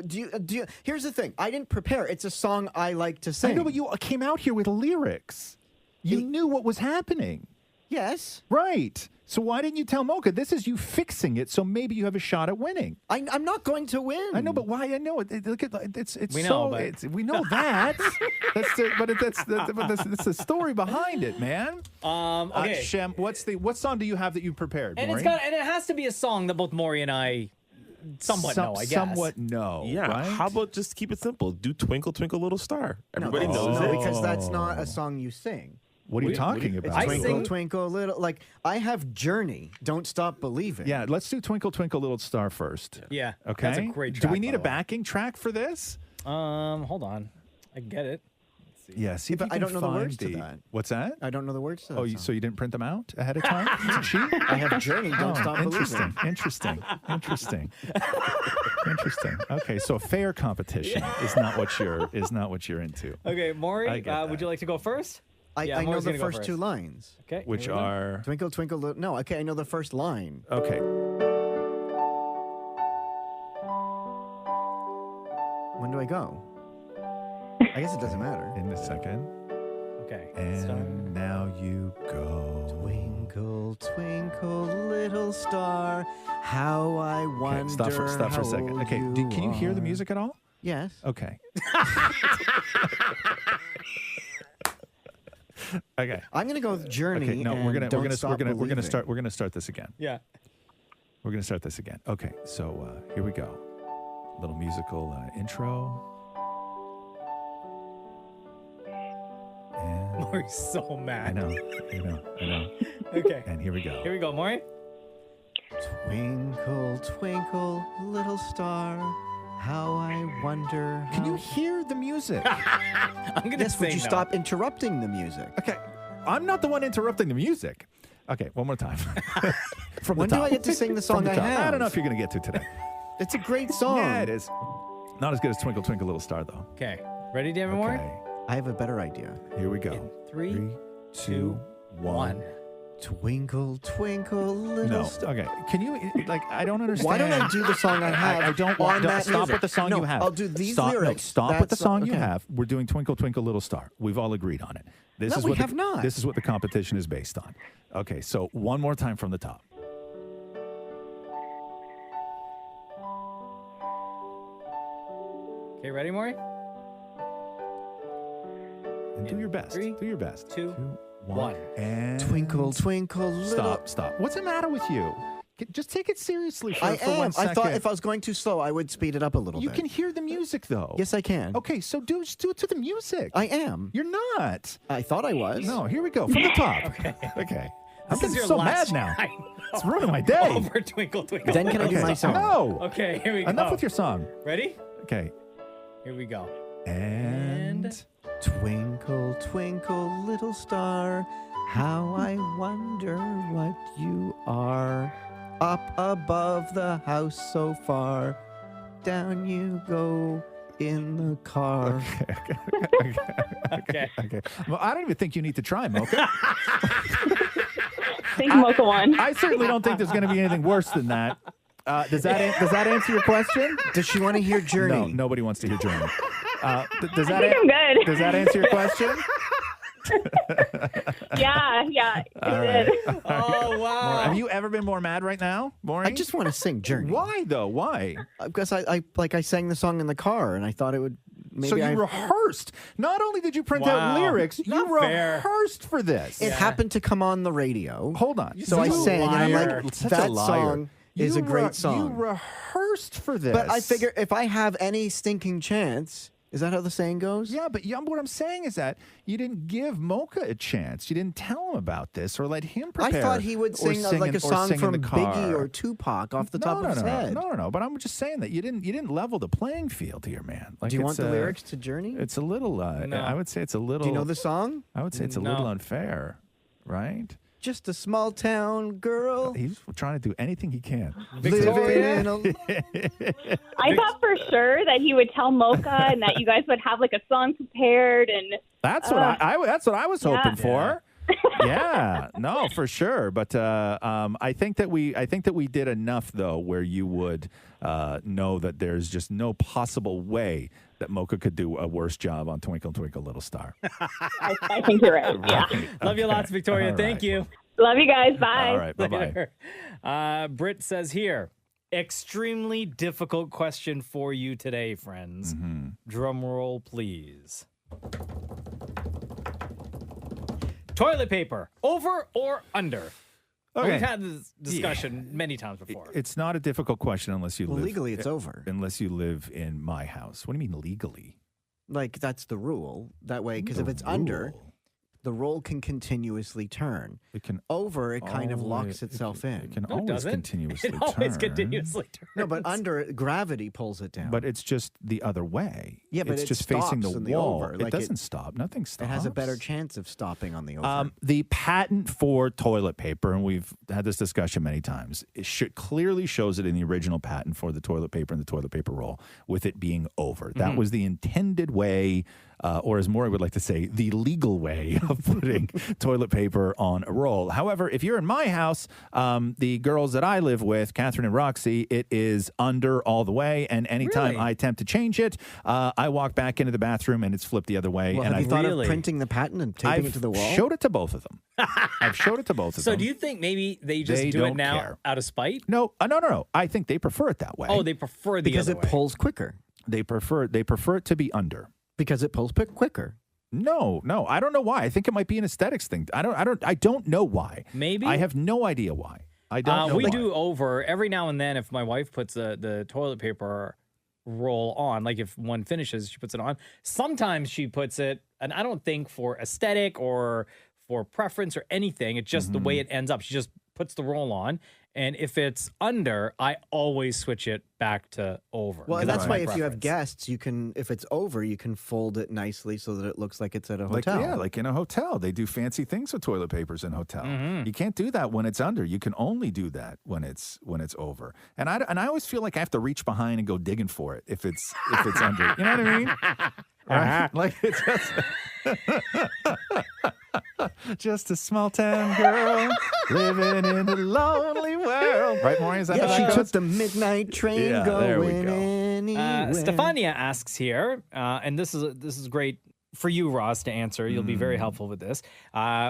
Do you? Here's the thing. I didn't prepare. It's a song I like to sing. I know, but you came out here with lyrics. You knew what was happening. Yes. Right. So why didn't you tell Mocha? This is you fixing it, so maybe you have a shot at winning. I'm not going to win. I know, but why? I know it. Look at it's. We so. know, but- We know that. That's the story behind it, man. Okay. Shem, what song do you have that you prepared? And Maury? and it has to be a song that both Maury and I somewhat know, I guess. Somewhat know. Yeah. Right? How about just keep it simple? Do Twinkle Twinkle Little Star. Everybody knows no, it. because that's not a song you sing. What are you talking about? It's Twinkle, Twinkle, Little. Like, I have Journey, Don't Stop Believing. Yeah, let's do Twinkle Twinkle Little Star first. Yeah. Okay. That's a great Do track, we need by a the way. backing track for this? Hold on. I get it. Yeah, see if But you I can don't know the words find to that. What's that? I don't know the words to that. Oh, so you didn't print them out ahead of time? It's a cheat? I have Journey, Don't Stop interesting, Believing. interesting. Okay, so a fair competition is not what you're into. Okay, I Maury, get would that. you like to go first? I know Maury's the gonna go first two lines. Okay. Which here we go. are Twinkle, Twinkle, Little. No, okay, I know the first line. okay. When do I go? I guess it doesn't matter. In a second. Okay. And now you go. Twinkle, twinkle, little star, how I wonder. Okay, stop for a second. how Okay, can you hear the are. music at all? Yes. Okay. Okay. I'm gonna go with Journey. Okay. No, and we're Don't gonna Stop Believing. start this again. Yeah. We're gonna start this again. Okay. So here we go. Little musical intro. And Maury's so I mad. know. Okay. And here we go. Here we go, Maury. Twinkle, twinkle, little star, how I wonder. Can you hear the music? I'm gonna Yes, would say you no. stop interrupting the music? Okay. I'm not the one interrupting the music. Okay, one more time. From When the do top. I get to sing the From song the I top. have? I don't know if you're going to get to today. It's a great song. Yeah, it is. Not as good as Twinkle Twinkle Little Star, though. Okay. Ready, David Maury? Okay, I have a better idea. here we go. Three, 2, 1. Twinkle, twinkle, little No. star. Okay. Can you, I don't understand. Why don't I do the song I have? I don't want on to that stop music? with the song No, you have. I'll do these stop, lyrics. No, stop That with the song you okay. have. We're doing Twinkle Twinkle Little Star. We've all agreed on it. This No, is we what have not. This is what the competition is based on. Okay, so one more time from the top. Okay, ready, Maury? And do your best. Three, do your best. 2, 1. And Twinkle, twinkle, little. Stop. What's the matter with you? Just take it seriously for, I for am. 1 second. I thought if I was going too slow, I would speed it up a little You bit. can hear the music, though. Yes, I can. Okay, so just do it to the music. I am. You're not. I thought I was. No, here we go. From the top. Okay. I'm This is getting your so last mad now. try. I know. It's ruining my day. Over Twinkle Twinkle. Then can I do Okay. my song? No. Okay, here we go. Enough with your song. Ready? Okay. Here we go. And Twinkle, twinkle, little star, How I wonder what you are. Up above the house so far. Down you go in the car. Okay. Well, I don't even think you need to try, Mocha. I think Mocha won. I certainly don't think there's going to be anything worse than that. Does that answer your question? Does she want to hear Journey? No, nobody wants to hear Journey. Does that I think I'm good. Does that answer your question? Yeah. All right. Oh, wow. Have you ever been more mad right now, Maury? I just want to sing Journey. Why though? Why? Because I sang the song in the car, and I thought it would. Maybe So you rehearsed. Not only did you print out lyrics, you rehearsed for this. It happened to come on the radio. Hold on. So I sang, and I'm Liar. like, Such a that liar. song is a great song. You rehearsed for this. But I figure if I have any stinking chance, is that how the saying goes? Yeah, but what I'm saying is that you didn't give Mocha a chance. You didn't tell him about this or let him prepare. I thought he would sing like a song from Biggie or Tupac off the top of his head. No. But I'm just saying that you didn't level the playing field here, man. Like, Do you want the lyrics to Journey? It's a little. No. I would say it's a little. Do you know the song? I would say it's a little unfair, right? Just a small town girl. He's trying to do anything he can. Living in a... I thought for sure that he would tell Mocha and that you guys would have like a song prepared and. That's what that's what I was hoping for. Yeah. Yeah, no, for sure. But I think that we did enough though, where you would know that there's just no possible way that Mocha could do a worse job on Twinkle Twinkle Little Star. I think you're right. Yeah. Love you lots, Victoria. All Thank you. Love you guys. Bye. All right, bye-bye. Britt says here, extremely difficult question for you today, friends. Drum roll, please. Toilet paper, over or under? Okay. We've had this discussion many times before. It's not a difficult question unless you live. Legally, it's over. Unless you live in my house. What do you mean legally? Like, that's the rule. That way, because if it's under, the roll can continuously turn. It can over. It kind of locks itself in. It can always continuously turn. It always continuously turns. No, but under gravity pulls it down. But it's just the other way. Yeah, but it's it just facing the stops in the wall. over. It Like, doesn't stop. Nothing stops. It has a better chance of stopping on the over. The patent for toilet paper, and we've had this discussion many times, clearly shows it in the original patent for the toilet paper and the toilet paper roll, with it being over. That was the intended way, or as Maury would like to say, the legal way of putting toilet paper on a roll. However, if you're in my house, the girls that I live with, Catherine and Roxy, it is under all the way, and anytime I attempt to change it, I walk back into the bathroom and it's flipped the other way. Well, and have you thought of printing the patent and taping it to the wall? Showed it to both of them. I've showed it to both of So them. do you think maybe they just do don't it now care. out of spite? No. I think they prefer it that way. Oh, they prefer the because other it way. pulls quicker. They prefer it to be under. Because it pulls quicker. No, I don't know why. I think it might be an aesthetics thing. I don't know why. Maybe I have no idea why. I don't know. We why. do over every now and then. If my wife puts the toilet paper roll on, like if one finishes, she puts it on. Sometimes she puts it, and I don't think for aesthetic or for preference or anything. It's just the way it ends up. She just puts the roll on. And if it's under, I always switch it back to over. Well, and that's my why if you have preference. guests, you can, if it's over, you can fold it nicely so that it looks like it's at a hotel. Like in a hotel. They do fancy things with toilet papers in hotel. You can't do that when it's under. You can only do that when it's over. And I always feel like I have to reach behind and go digging for it if it's under. You know what I mean? Right? Like it's just a small town girl living in a lonely world. Right, Maury? Is that how she that took goes? the midnight train there we going go. anywhere. Stefania asks here, and this is great for you, Roz, to answer. You'll be very helpful with this.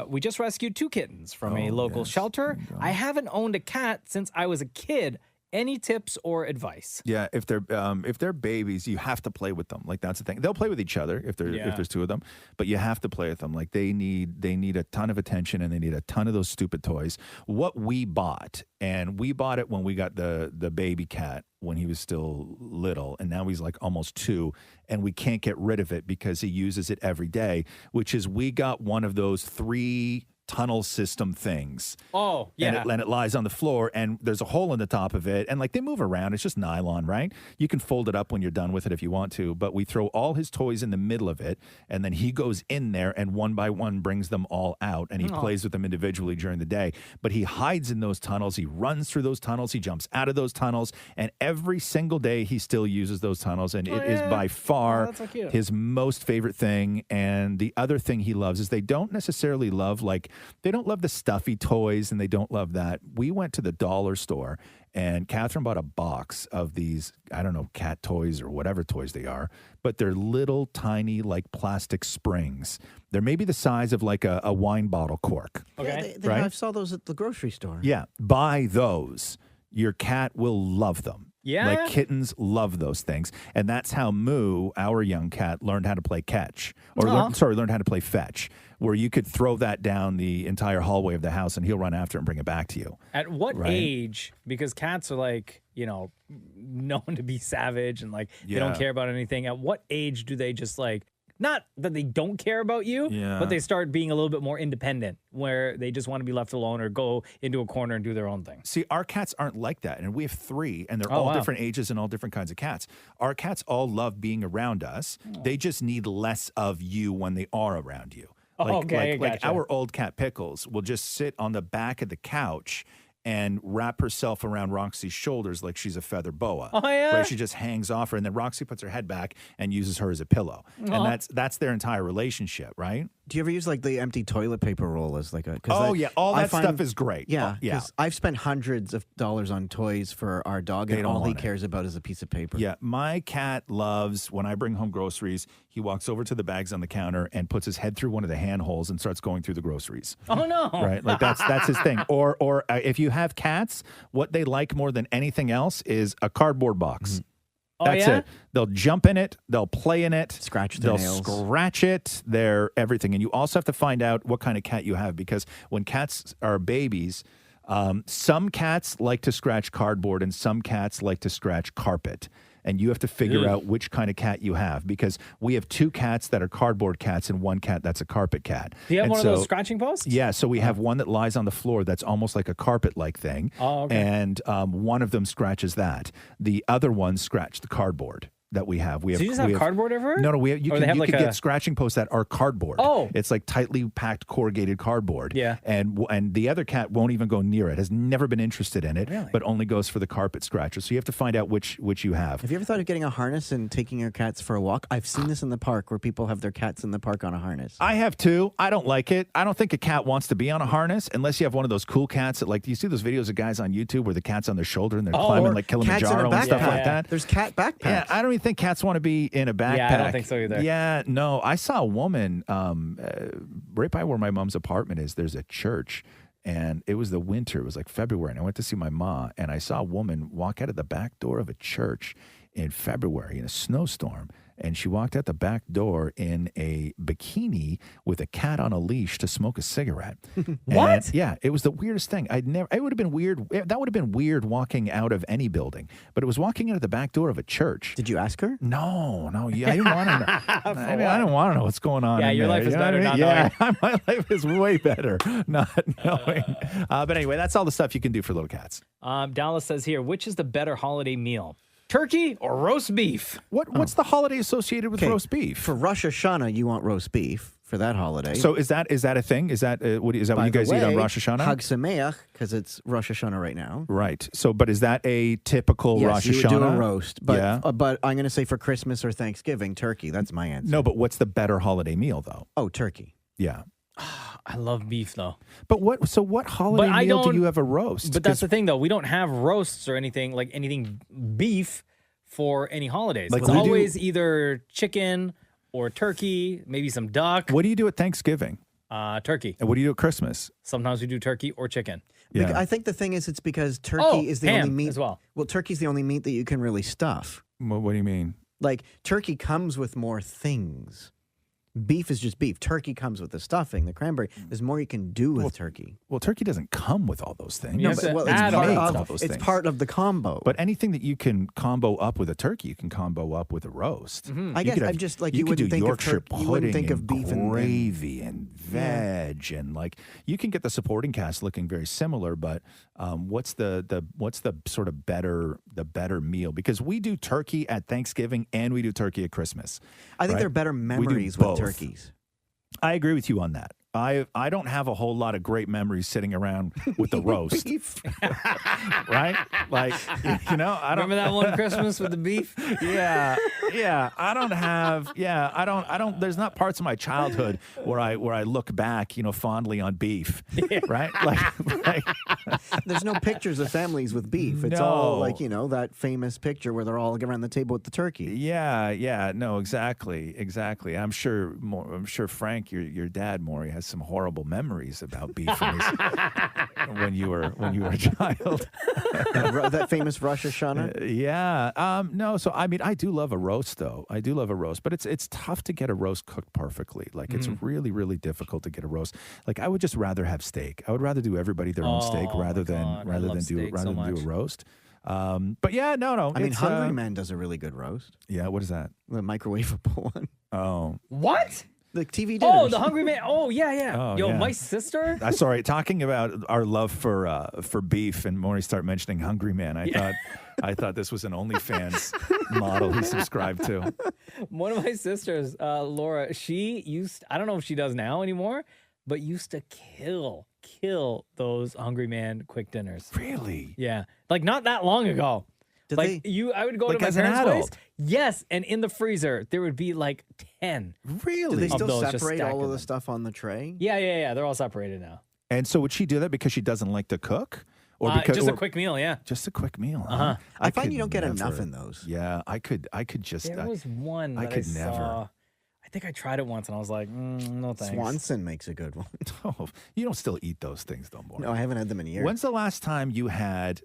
We just rescued 2 kittens from a local shelter. I haven't owned a cat since I was a kid. Any tips or advice? Yeah, if they're babies, you have to play with them. Like that's the thing. They'll play with each other if there's 2 of them, but you have to play with them. Like they need a ton of attention and they need a ton of those stupid toys. What we bought, and we bought it when we got the baby cat when he was still little, and now he's like almost 2, and we can't get rid of it because he uses it every day. Which is we got one of those 3 tunnel system things. Oh, yeah. And it lies on the floor, and there's a hole in the top of it, and like they move around. It's just nylon, right? You can fold it up when you're done with it if you want to, but we throw all his toys in the middle of it, and then he goes in there and one by one brings them all out, and he plays with them individually during the day. But he hides in those tunnels. He runs through those tunnels. He jumps out of those tunnels, and every single day he still uses those tunnels, and it is by far his most favorite thing. And the other thing he loves is they don't necessarily love, like, they don't love the stuffy toys, and they don't love that. We went to the dollar store, and Catherine bought a box of these, I don't know, cat toys or whatever toys they are, but they're little tiny, like, plastic springs. They're maybe the size of like a wine bottle cork. Okay. I saw those at the grocery store. Yeah, buy those. Your cat will love them. Yeah? Like kittens love those things. And that's how Moo, our young cat, learned how to play catch. Or learned how to play fetch, where you could throw that down the entire hallway of the house and he'll run after it and bring it back to you. At what age, because cats are like, known to be savage and like they don't care about anything. At what age do they just like, not that they don't care about you, but they start being a little bit more independent, where they just want to be left alone or go into a corner and do their own thing? See, our cats aren't like that. And we have 3, and they're all different ages and all different kinds of cats. Our cats all love being around us. They just need less of you when they are around you. Like our old cat Pickles will just sit on the back of the couch and wrap herself around Roxy's shoulders like she's a feather boa. Oh, yeah? Right? She just hangs off her, and then Roxy puts her head back and uses her as a pillow. And that's their entire relationship, right? Do you ever use like the empty toilet paper roll as like a? All that stuff is great. Yeah, because I've spent hundreds of dollars on toys for our dog, and all he cares about is a piece of paper. Yeah, my cat loves, when I bring home groceries, he walks over to the bags on the counter and puts his head through one of the handholds and starts going through the groceries. Oh, no. Right? Like that's his thing. Or if you have cats, what they like more than anything else is a cardboard box. Mm-hmm. That's it. They'll jump in it. They'll play in it. They'll scratch it. They're everything. And you also have to find out what kind of cat you have, because when cats are babies, some cats like to scratch cardboard and some cats like to scratch carpet. And you have to figure out which kind of cat you have, because we have 2 cats that are cardboard cats and 1 cat that's a carpet cat. Do you have one of those scratching posts? Yeah, so we have one that lies on the floor that's almost like a carpet-like thing. Oh, okay. And one of them scratches that. The other ones scratch the cardboard that we have. So you just have cardboard everywhere? No, you can get scratching posts that are cardboard. Oh. It's like tightly packed corrugated cardboard. Yeah. And the other cat won't even go near it, has never been interested in it, Really? but only goes for the carpet scratcher. So you have to find out which you have. Have you ever thought of getting a harness and taking your cats for a walk? I've seen this in the park where people have their cats in the park on a harness. I have too. I don't like it. I don't think a cat wants to be on a harness unless you have one of those cool cats that, like, you see those videos of guys on YouTube where the cat's on their shoulder and they're climbing like Kilimanjaro and stuff like that. There's cat backpacks. Yeah, I don't even think cats want to be in a backpack. Yeah, I don't think so either. Yeah, no. I saw a woman right by where my mom's apartment is. There's a church, and it was the winter. It was like February, and I went to see my ma, and I saw a woman walk out of the back door of a church in February in a snowstorm. And she walked out the back door in a bikini with a cat on a leash to smoke a cigarette. What? And, yeah, it was the weirdest thing. It would have been weird. That would have been weird walking out of any building, but it was walking out of the back door of a church. Did you ask her? No. Yeah, I didn't want to know. I didn't want to know what's going on. Yeah, in your there. life is You know better what I mean? not knowing. Yeah, my life is way better not knowing. But anyway, that's all the stuff you can do for little cats. Dallas says here, which is the better holiday meal? Turkey or roast beef? What's the holiday associated with roast beef? For Rosh Hashanah, you want roast beef for that holiday. So is that a thing? Is that what you guys eat on Rosh Hashanah? Hag Sameach, because it's Rosh Hashanah right now. Right. So, but is that a typical Rosh Hashanah? Yes, you would do a roast. But, but I'm going to say for Christmas or Thanksgiving, turkey. That's my answer. No, but what's the better holiday meal, though? Oh, turkey. Yeah. I love beef, though. But what holiday meal do you have a roast? But that's the thing, though. We don't have roasts or anything beef for any holidays. Like it's always either chicken or turkey, maybe some duck. What do you do at Thanksgiving? Turkey. And what do you do at Christmas? Sometimes we do turkey or chicken. Yeah. I think the thing is, it's because turkey is the only meat as well. Well, turkey's the only meat that you can really stuff. What do you mean? Like, turkey comes with more things. Beef is just beef. Turkey comes with the stuffing, the cranberry. There's more you can do with turkey. Well, turkey doesn't come with all those things. No, but, it's part of the combo. But anything that you can combo up with a turkey, you can combo up with a roast. I guess I'm just like you could wouldn't do think Yorkshire of turkey. You wouldn't think of beef and gravy and veg and like you can get the supporting cast looking very similar. But what's the sort of better meal? Because we do turkey at Thanksgiving and we do turkey at Christmas. I think right? there are better memories with turkeys. I agree with you on that. I don't have a whole lot of great memories sitting around with the roast. Right? Like, you know, I don't remember that one Christmas with the beef? Yeah. I don't there's not parts of my childhood where I look back, you know, fondly on beef. Right? Like there's no pictures of families with beef. It's all like, you know, that famous picture where they're all around the table with the turkey. Yeah, no, exactly. I'm sure Frank, your dad, Maury, has some horrible memories about beef when you were a child. That famous Rosh Hashanah? No, so I mean I do love a roast though. I do love a roast, but it's tough to get a roast cooked perfectly. Like it's really, really difficult to get a roast. Like I would just rather have steak. I would rather do everybody their own steak rather than do a roast. But yeah, no. I mean, Hungry Man does a really good roast. Yeah, what is that? The microwavable one. Oh. What? The TV dinners. Oh, the Hungry Man. Oh, yeah. Oh, Yo, yeah. my sister. Sorry, talking about our love for beef, and Maury start mentioning Hungry Man. I thought this was an OnlyFans model he subscribed to. One of my sisters, Laura, she used, I don't know if she does now anymore, but used to kill those Hungry Man quick dinners. Really? Yeah. Like not that long ago. I would go to my parents' place. Yes, and in the freezer there would be like 10. Really? Do they still separate all of the stuff on the tray? Yeah. They're all separated now. And so would she do that because she doesn't like to cook? Or because just a quick meal, yeah. Just a quick meal. Uh-huh. I find you don't get enough in those. Yeah, I could just. There was one that I saw. I think I tried it once and I was like, no thanks. Swanson makes a good one. Oh, you don't still eat those things though, Maury. No, I haven't had them in years. When's the last time you had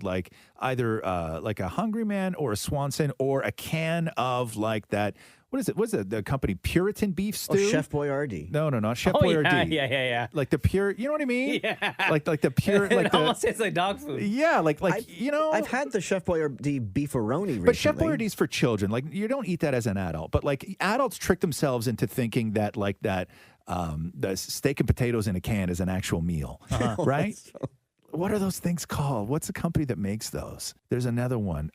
like either like a Hungry Man or a Swanson or a can of like that? What is it? What's it? The company Puritan beef stew? Oh, Chef Boyardee. No, not Chef Boyardee. Yeah. Like the pure, you know what I mean? Yeah. Like the pure, like it almost tastes like dog food. Yeah, like you know. I've had the Chef Boyardee beefaroni recently. But Chef Boyardee's for children. Like you don't eat that as an adult. But like adults trick themselves into thinking that like that the steak and potatoes in a can is an actual meal, right? What are those things called? What's the company that makes those? There's another one.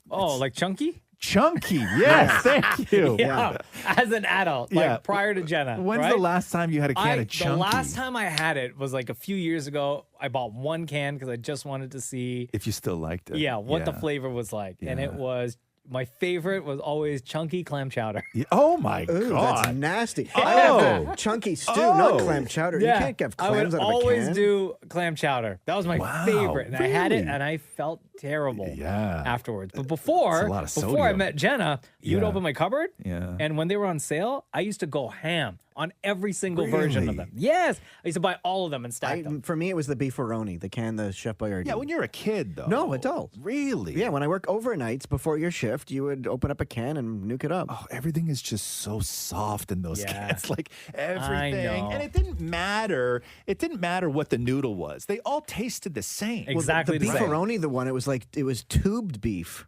Like Chunky? Chunky, yes, thank you. Yeah, as an adult, like prior to Jenna. When's the last time you had a can of Chunky? The last time I had it was like a few years ago. I bought one can because I just wanted to see if you still liked it. Yeah, what the flavor was like, and it was. My favorite was always chunky clam chowder. Yeah. Oh my God, that's nasty. I have the chunky stew, not clam chowder. Yeah. You can't get clams I would out of a always can. do clam chowder. That was my favorite, and I had it, and I felt terrible afterwards. But before I met Jenna, you'd open my cupboard, and when they were on sale, I used to go ham on every single version of them. Yes, I used to buy all of them and stack them. For me, it was the beefaroni, the Chef Boyardee. Yeah, when you're a kid, though. No, adult. Really? Yeah, when I work overnights before your shift, you would open up a can and nuke it up. Oh, everything is just so soft in those cans. Like everything. I know. And it didn't matter. It didn't matter what the noodle was. They all tasted the same. Exactly the beefaroni, the one, it was tubed beef.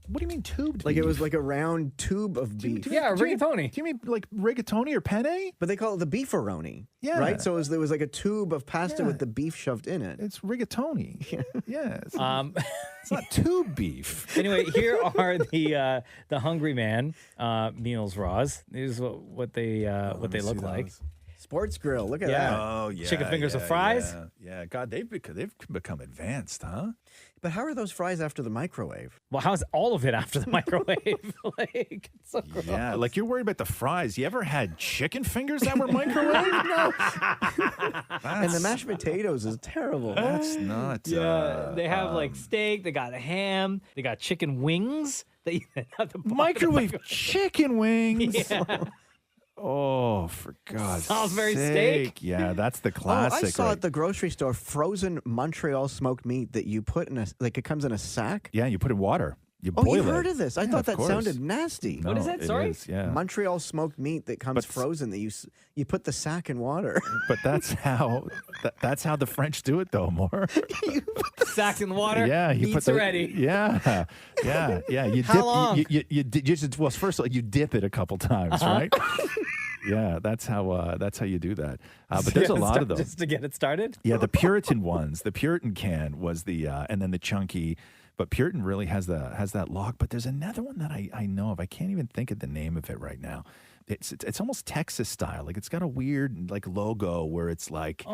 What do you mean tubed Like beef? it was like a round tube of beef. Rigatoni. Do you mean like rigatoni or penne? But they call it the beefaroni. Yeah. Right? So there was like a tube of pasta with the beef shoved in it. It's rigatoni. Yeah. It's not tube beef. Anyway, here are the Hungry Man meals, Roz. This is what they look like. Sports grill. Look at that. Oh yeah. Chicken fingers with fries. Yeah. God, they've become advanced, huh? But how are those fries after the microwave? Well, how's all of it after the microwave? Like, it's so gross. Yeah, like you're worried about the fries. You ever had chicken fingers that were microwaved? No. And the mashed potatoes is terrible. That's not. They have like steak. They got ham. They got chicken wings. They have the microwave chicken wings. Yeah. Oh, for God's sake. Salisbury steak? Yeah, that's the classic. I saw at the grocery store frozen Montreal smoked meat that you put in it comes in a sack. Yeah, you put in water. You Oh, boil you've it. heard of this? I Yeah, thought of that course. sounded nasty. No, yeah. Montreal smoked meat that comes frozen that you put the sack in water. But that's how the French do it, though, more. Sack in the water. Yeah, you Meat's put the, ready. Yeah. You How dip. long? You just well, first of all, you dip it a couple times, right? Yeah, that's how you do that. But there's a lot of those. Just to get it started. Yeah, the Puritan ones. The Puritan can was the, and then the chunky. But Puritan really has that lock. But there's another one that I know of. I can't even think of the name of it right now. It's almost Texas style. Like it's got a weird like logo where it's like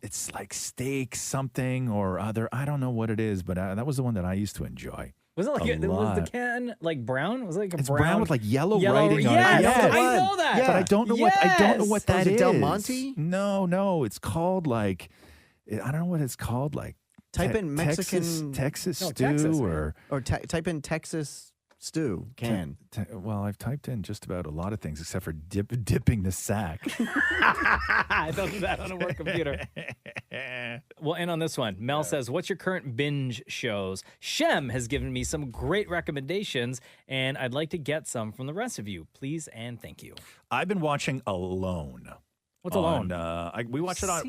it's like steak something or other. I don't know what it is, but that was the one that I used to enjoy. Was it like a was lot. the can like brown? Was it like a It's brown? brown with like yellow writing on it. Yes, Yes. I know that. But I don't know what that is is. it Del Monte? No, it's called like I don't know what it's called like. Type in Mexican Texas No, stew Texas, or type in Texas stew can. Well, I've typed in just about a lot of things except for dipping the sack. I don't do that on a work computer. We'll end on this one. Mel says, what's your current binge shows? Shem has given me some great recommendations, and I'd like to get some from the rest of you. Please and thank you. I've been watching Alone. What's Alone? We watch it on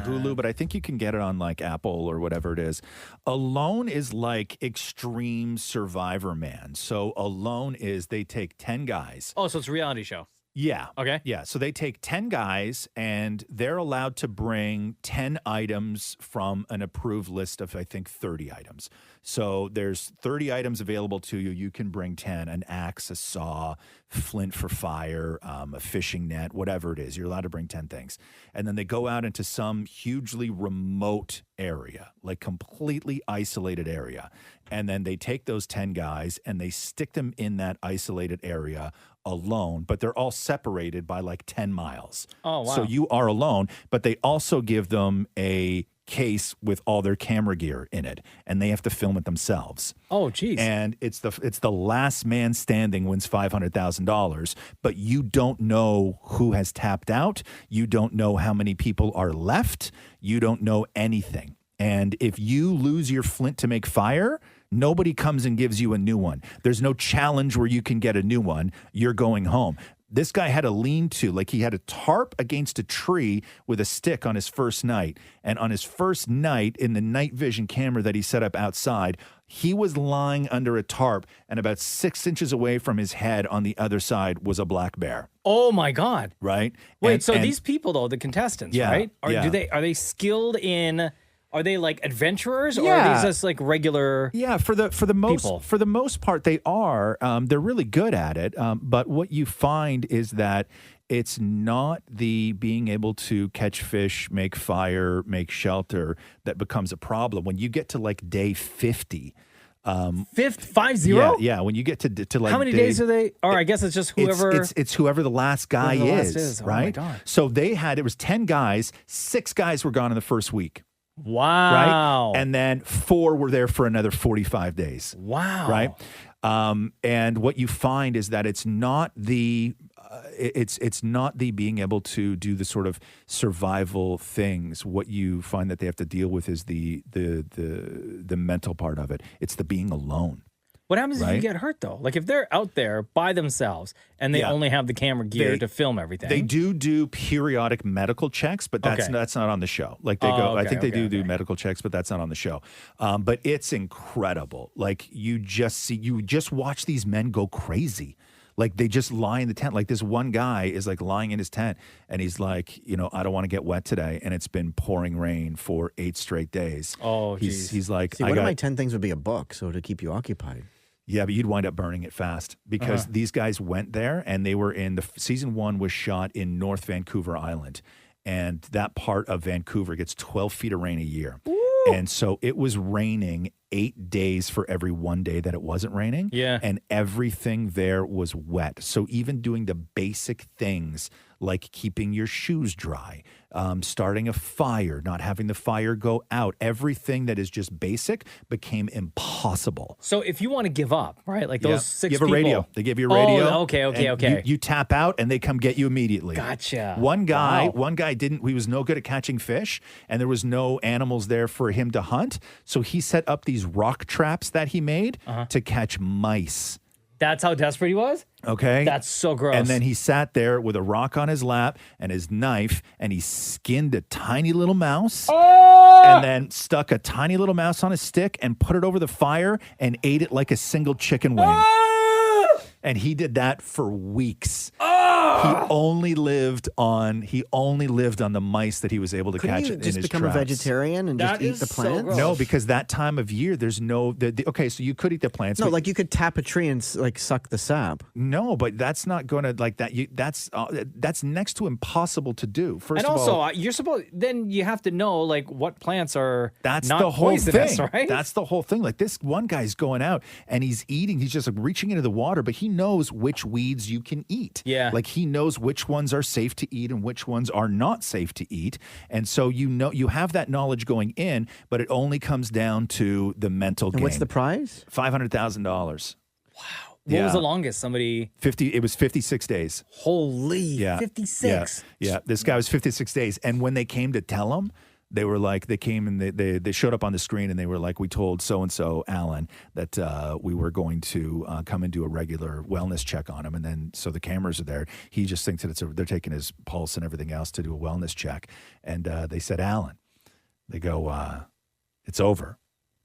Hulu, but I think you can get it on like Apple or whatever it is. Alone is like Extreme Survivor Man. So Alone is they take 10 guys. Oh, so it's a reality show. Yeah. Okay. Yeah. So they take 10 guys and they're allowed to bring 10 items from an approved list of, I think, 30 items. So there's 30 items available to you. You can bring 10, an axe, a saw, flint for fire, a fishing net, whatever it is. You're allowed to bring 10 things. And then they go out into some hugely remote area, like completely isolated area. And then they take those 10 guys and they stick them in that isolated area alone, but they're all separated by like 10 miles. Oh, wow. So you are alone, but they also give them a case with all their camera gear in it, and they have to film it themselves. Oh, geez. And it's the last man standing wins $500,000, but you don't know who has tapped out. You don't know how many people are left. You don't know anything. And if you lose your flint to make fire, nobody comes and gives you a new one. There's no challenge where you can get a new one. You're going home. This guy had a lean-to, like he had a tarp against a tree with a stick on his first night. And on his first night, in the night vision camera that he set up outside, he was lying under a tarp, and about 6 inches away from his head on the other side was a black bear. Oh my God. Right? Wait, so these people though, the contestants, Yeah, right? yeah. Are they skilled in? Are they like adventurers, or are Yeah. these just like regular? Yeah, for the most part, they are. They're really good at it. But what you find is that it's not the being able to catch fish, make fire, make shelter that becomes a problem. When you get to like day 50. 50? Yeah. When you get to like How many days are they? Or I guess it's just whoever. It's whoever the last guy Whoever the last is, is. Oh, my right? God. So it was 10 guys. 6 guys were gone in the first week. Wow. Right? And then 4 were there for another 45 days. Wow. Right? And what you find is that it's not the it's not the being able to do the sort of survival things. What you find that they have to deal with is the mental part of it. It's the being alone. What happens if you Right? get hurt though? Like if they're out there by themselves and they Yeah. only have the camera gear to film everything. They do periodic medical checks, but that's Okay. not on the show. Like they Oh, go, I okay, think they okay, do medical checks, but that's not on the show. But it's incredible. Like you just watch these men go crazy. Like they just lie in the tent. Like this one guy is like lying in his tent and he's like, I don't want to get wet today. And it's been pouring rain for 8 straight days. Oh, he's like, See, one of my 10 things would be a book, so to keep you occupied. Yeah, but you'd wind up burning it fast because these guys went there and they were in season 1 was shot in North Vancouver Island. And that part of Vancouver gets 12 feet of rain a year. And so it was raining 8 days for every 1 day that it wasn't raining. Yeah. And everything there was wet. So even doing the basic things like keeping your shoes dry, starting a fire, not having the fire go out, everything that is just basic became impossible. So if you want to give up, right? Like those Yeah. 6 You have a people. radio. They give you a radio. Oh, okay. and You tap out and they come get you immediately. Gotcha. One guy Wow. he was no good at catching fish and there was no animals there for him to hunt. So he set up these these rock traps that he made to catch mice. That's how desperate he was? Okay. That's so gross. And then he sat there with a rock on his lap and his knife, and he skinned a tiny little mouse and then stuck a tiny little mouse on a stick and put it over the fire and ate it like a single chicken wing. And he did that for weeks. He only lived on the mice that he was able to Couldn't catch you in just his become traps. a vegetarian and just eat the plants? No, because that time of year, there's no. Okay, so you could eat the plants. No, but like you could tap a tree and like suck the sap. no, but that's not going to like that. That's next to impossible to do. First and of also, all, you're supposed. Then you have to know like what plants are that's not the whole poisonous, thing. right? That's the whole thing. Like this one guy's going out and he's eating. He's just like reaching into the water, but he knows which weeds you can eat. Yeah. Like he knows which ones are safe to eat and which ones are not safe to eat. And so you have that knowledge going in, but it only comes down to the mental game. And what's the prize? $500,000. What was the longest somebody? 50. It was 56 days. Holy, 56. Yeah. This guy was 56 days. And when they came to tell him, they were like, they came and they showed up on the screen and they were like, we told so-and-so, Alan, that we were going to come and do a regular wellness check on him. And then, so the cameras are there. He just thinks that they're taking his pulse and everything else to do a wellness check. And they said, Alan, they go, it's over.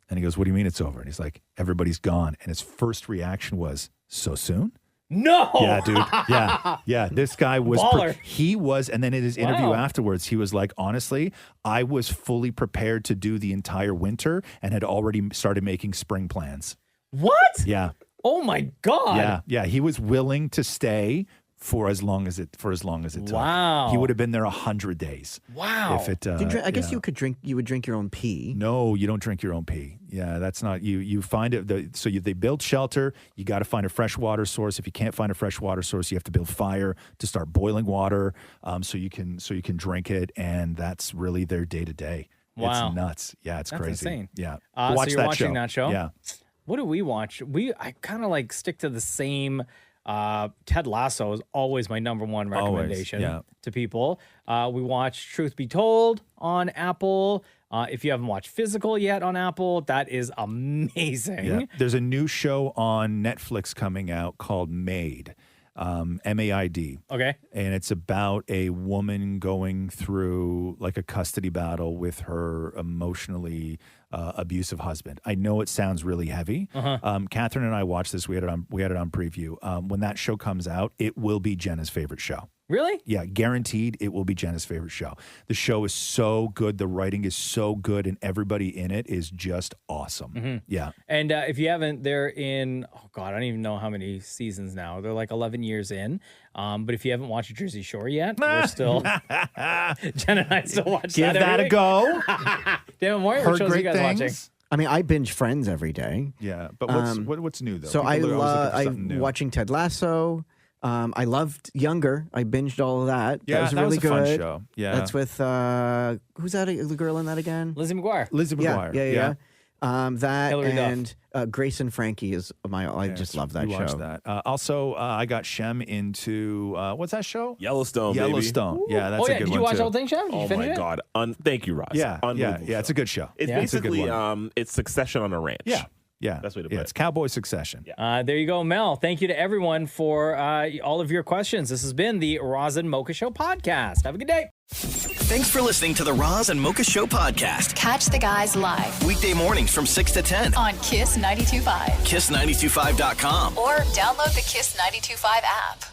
And he goes, what do you mean it's over? And he's like, everybody's gone. And his first reaction was, so soon? No. Yeah, dude. Yeah. This guy was, Baller. he was, and then in his interview Wow. afterwards, he was like, honestly, I was fully prepared to do the entire winter and had already started making spring plans. What? Yeah. Oh my God. Yeah. He was willing to stay for as long as it took. Wow. He would have been there 100 days. Wow. If it, Do you drink, I guess yeah. you could drink. You would drink your own pee. No, you don't drink your own pee. Yeah, that's not you. You find it. They build shelter. You got to find a fresh water source. If you can't find a fresh water source, you have to build fire to start boiling water, so you can drink it. And that's really their day to day. Wow. It's nuts. Yeah, it's That's crazy. insane. Yeah, So you're watching that show? Yeah. What do we watch? I kind of like stick to the same. Ted Lasso is always my number one recommendation to people. We watch Truth Be Told on Apple. If you haven't watched Physical yet on Apple, that is amazing. Yeah. There's a new show on Netflix coming out called Maid. MAID. Okay. And it's about a woman going through like a custody battle with her emotionally abusive husband. I know it sounds really heavy. Catherine and I watched this. We had it on preview. When that show comes out, it will be Jenna's favorite show. Really? Yeah, guaranteed it will be Jenna's favorite show. The show is so good. The writing is so good, and everybody in it is just awesome. Yeah. And if you haven't, they're in, oh God, I don't even know how many seasons now. They're like 11 years in. But if you haven't watched Jersey Shore yet, we're still, Jen and I still watch Give that a go. Damnit Maurie, what shows are you guys watching? I mean, I binge Friends every day. Yeah, but what's new though? So People are always looking for something I'm new. watching Ted Lasso. I loved Younger. I binged all of that. Yeah, that was that really was a fun good. show. Yeah. That's with who's that? The girl in that again? Lizzie McGuire. Lizzie McGuire. Yeah. That Hillary Duff. and Grace and Frankie is I just love that we show. watched that. Also, I got Shem into what's that show? Yellowstone. Yellowstone. Baby. Yeah, that's a good one. Did you watch too. the whole thing, Shem? Did you Oh finish my it? God! Thank you, Roz. Yeah, Unbelievable it's a good show. It's It's a good basically one. it's Succession on a ranch. Yeah, that's the way to put It's it. Cowboy Succession. There you go, Mel. Thank you to everyone for all of your questions. This has been the Roz and Mocha Show podcast. Have a good day. Thanks for listening to the Roz and Mocha Show podcast. Catch the guys live Weekday mornings from 6 to 10. on Kiss 92.5 Kiss925.com. or download the Kiss 92.5 app.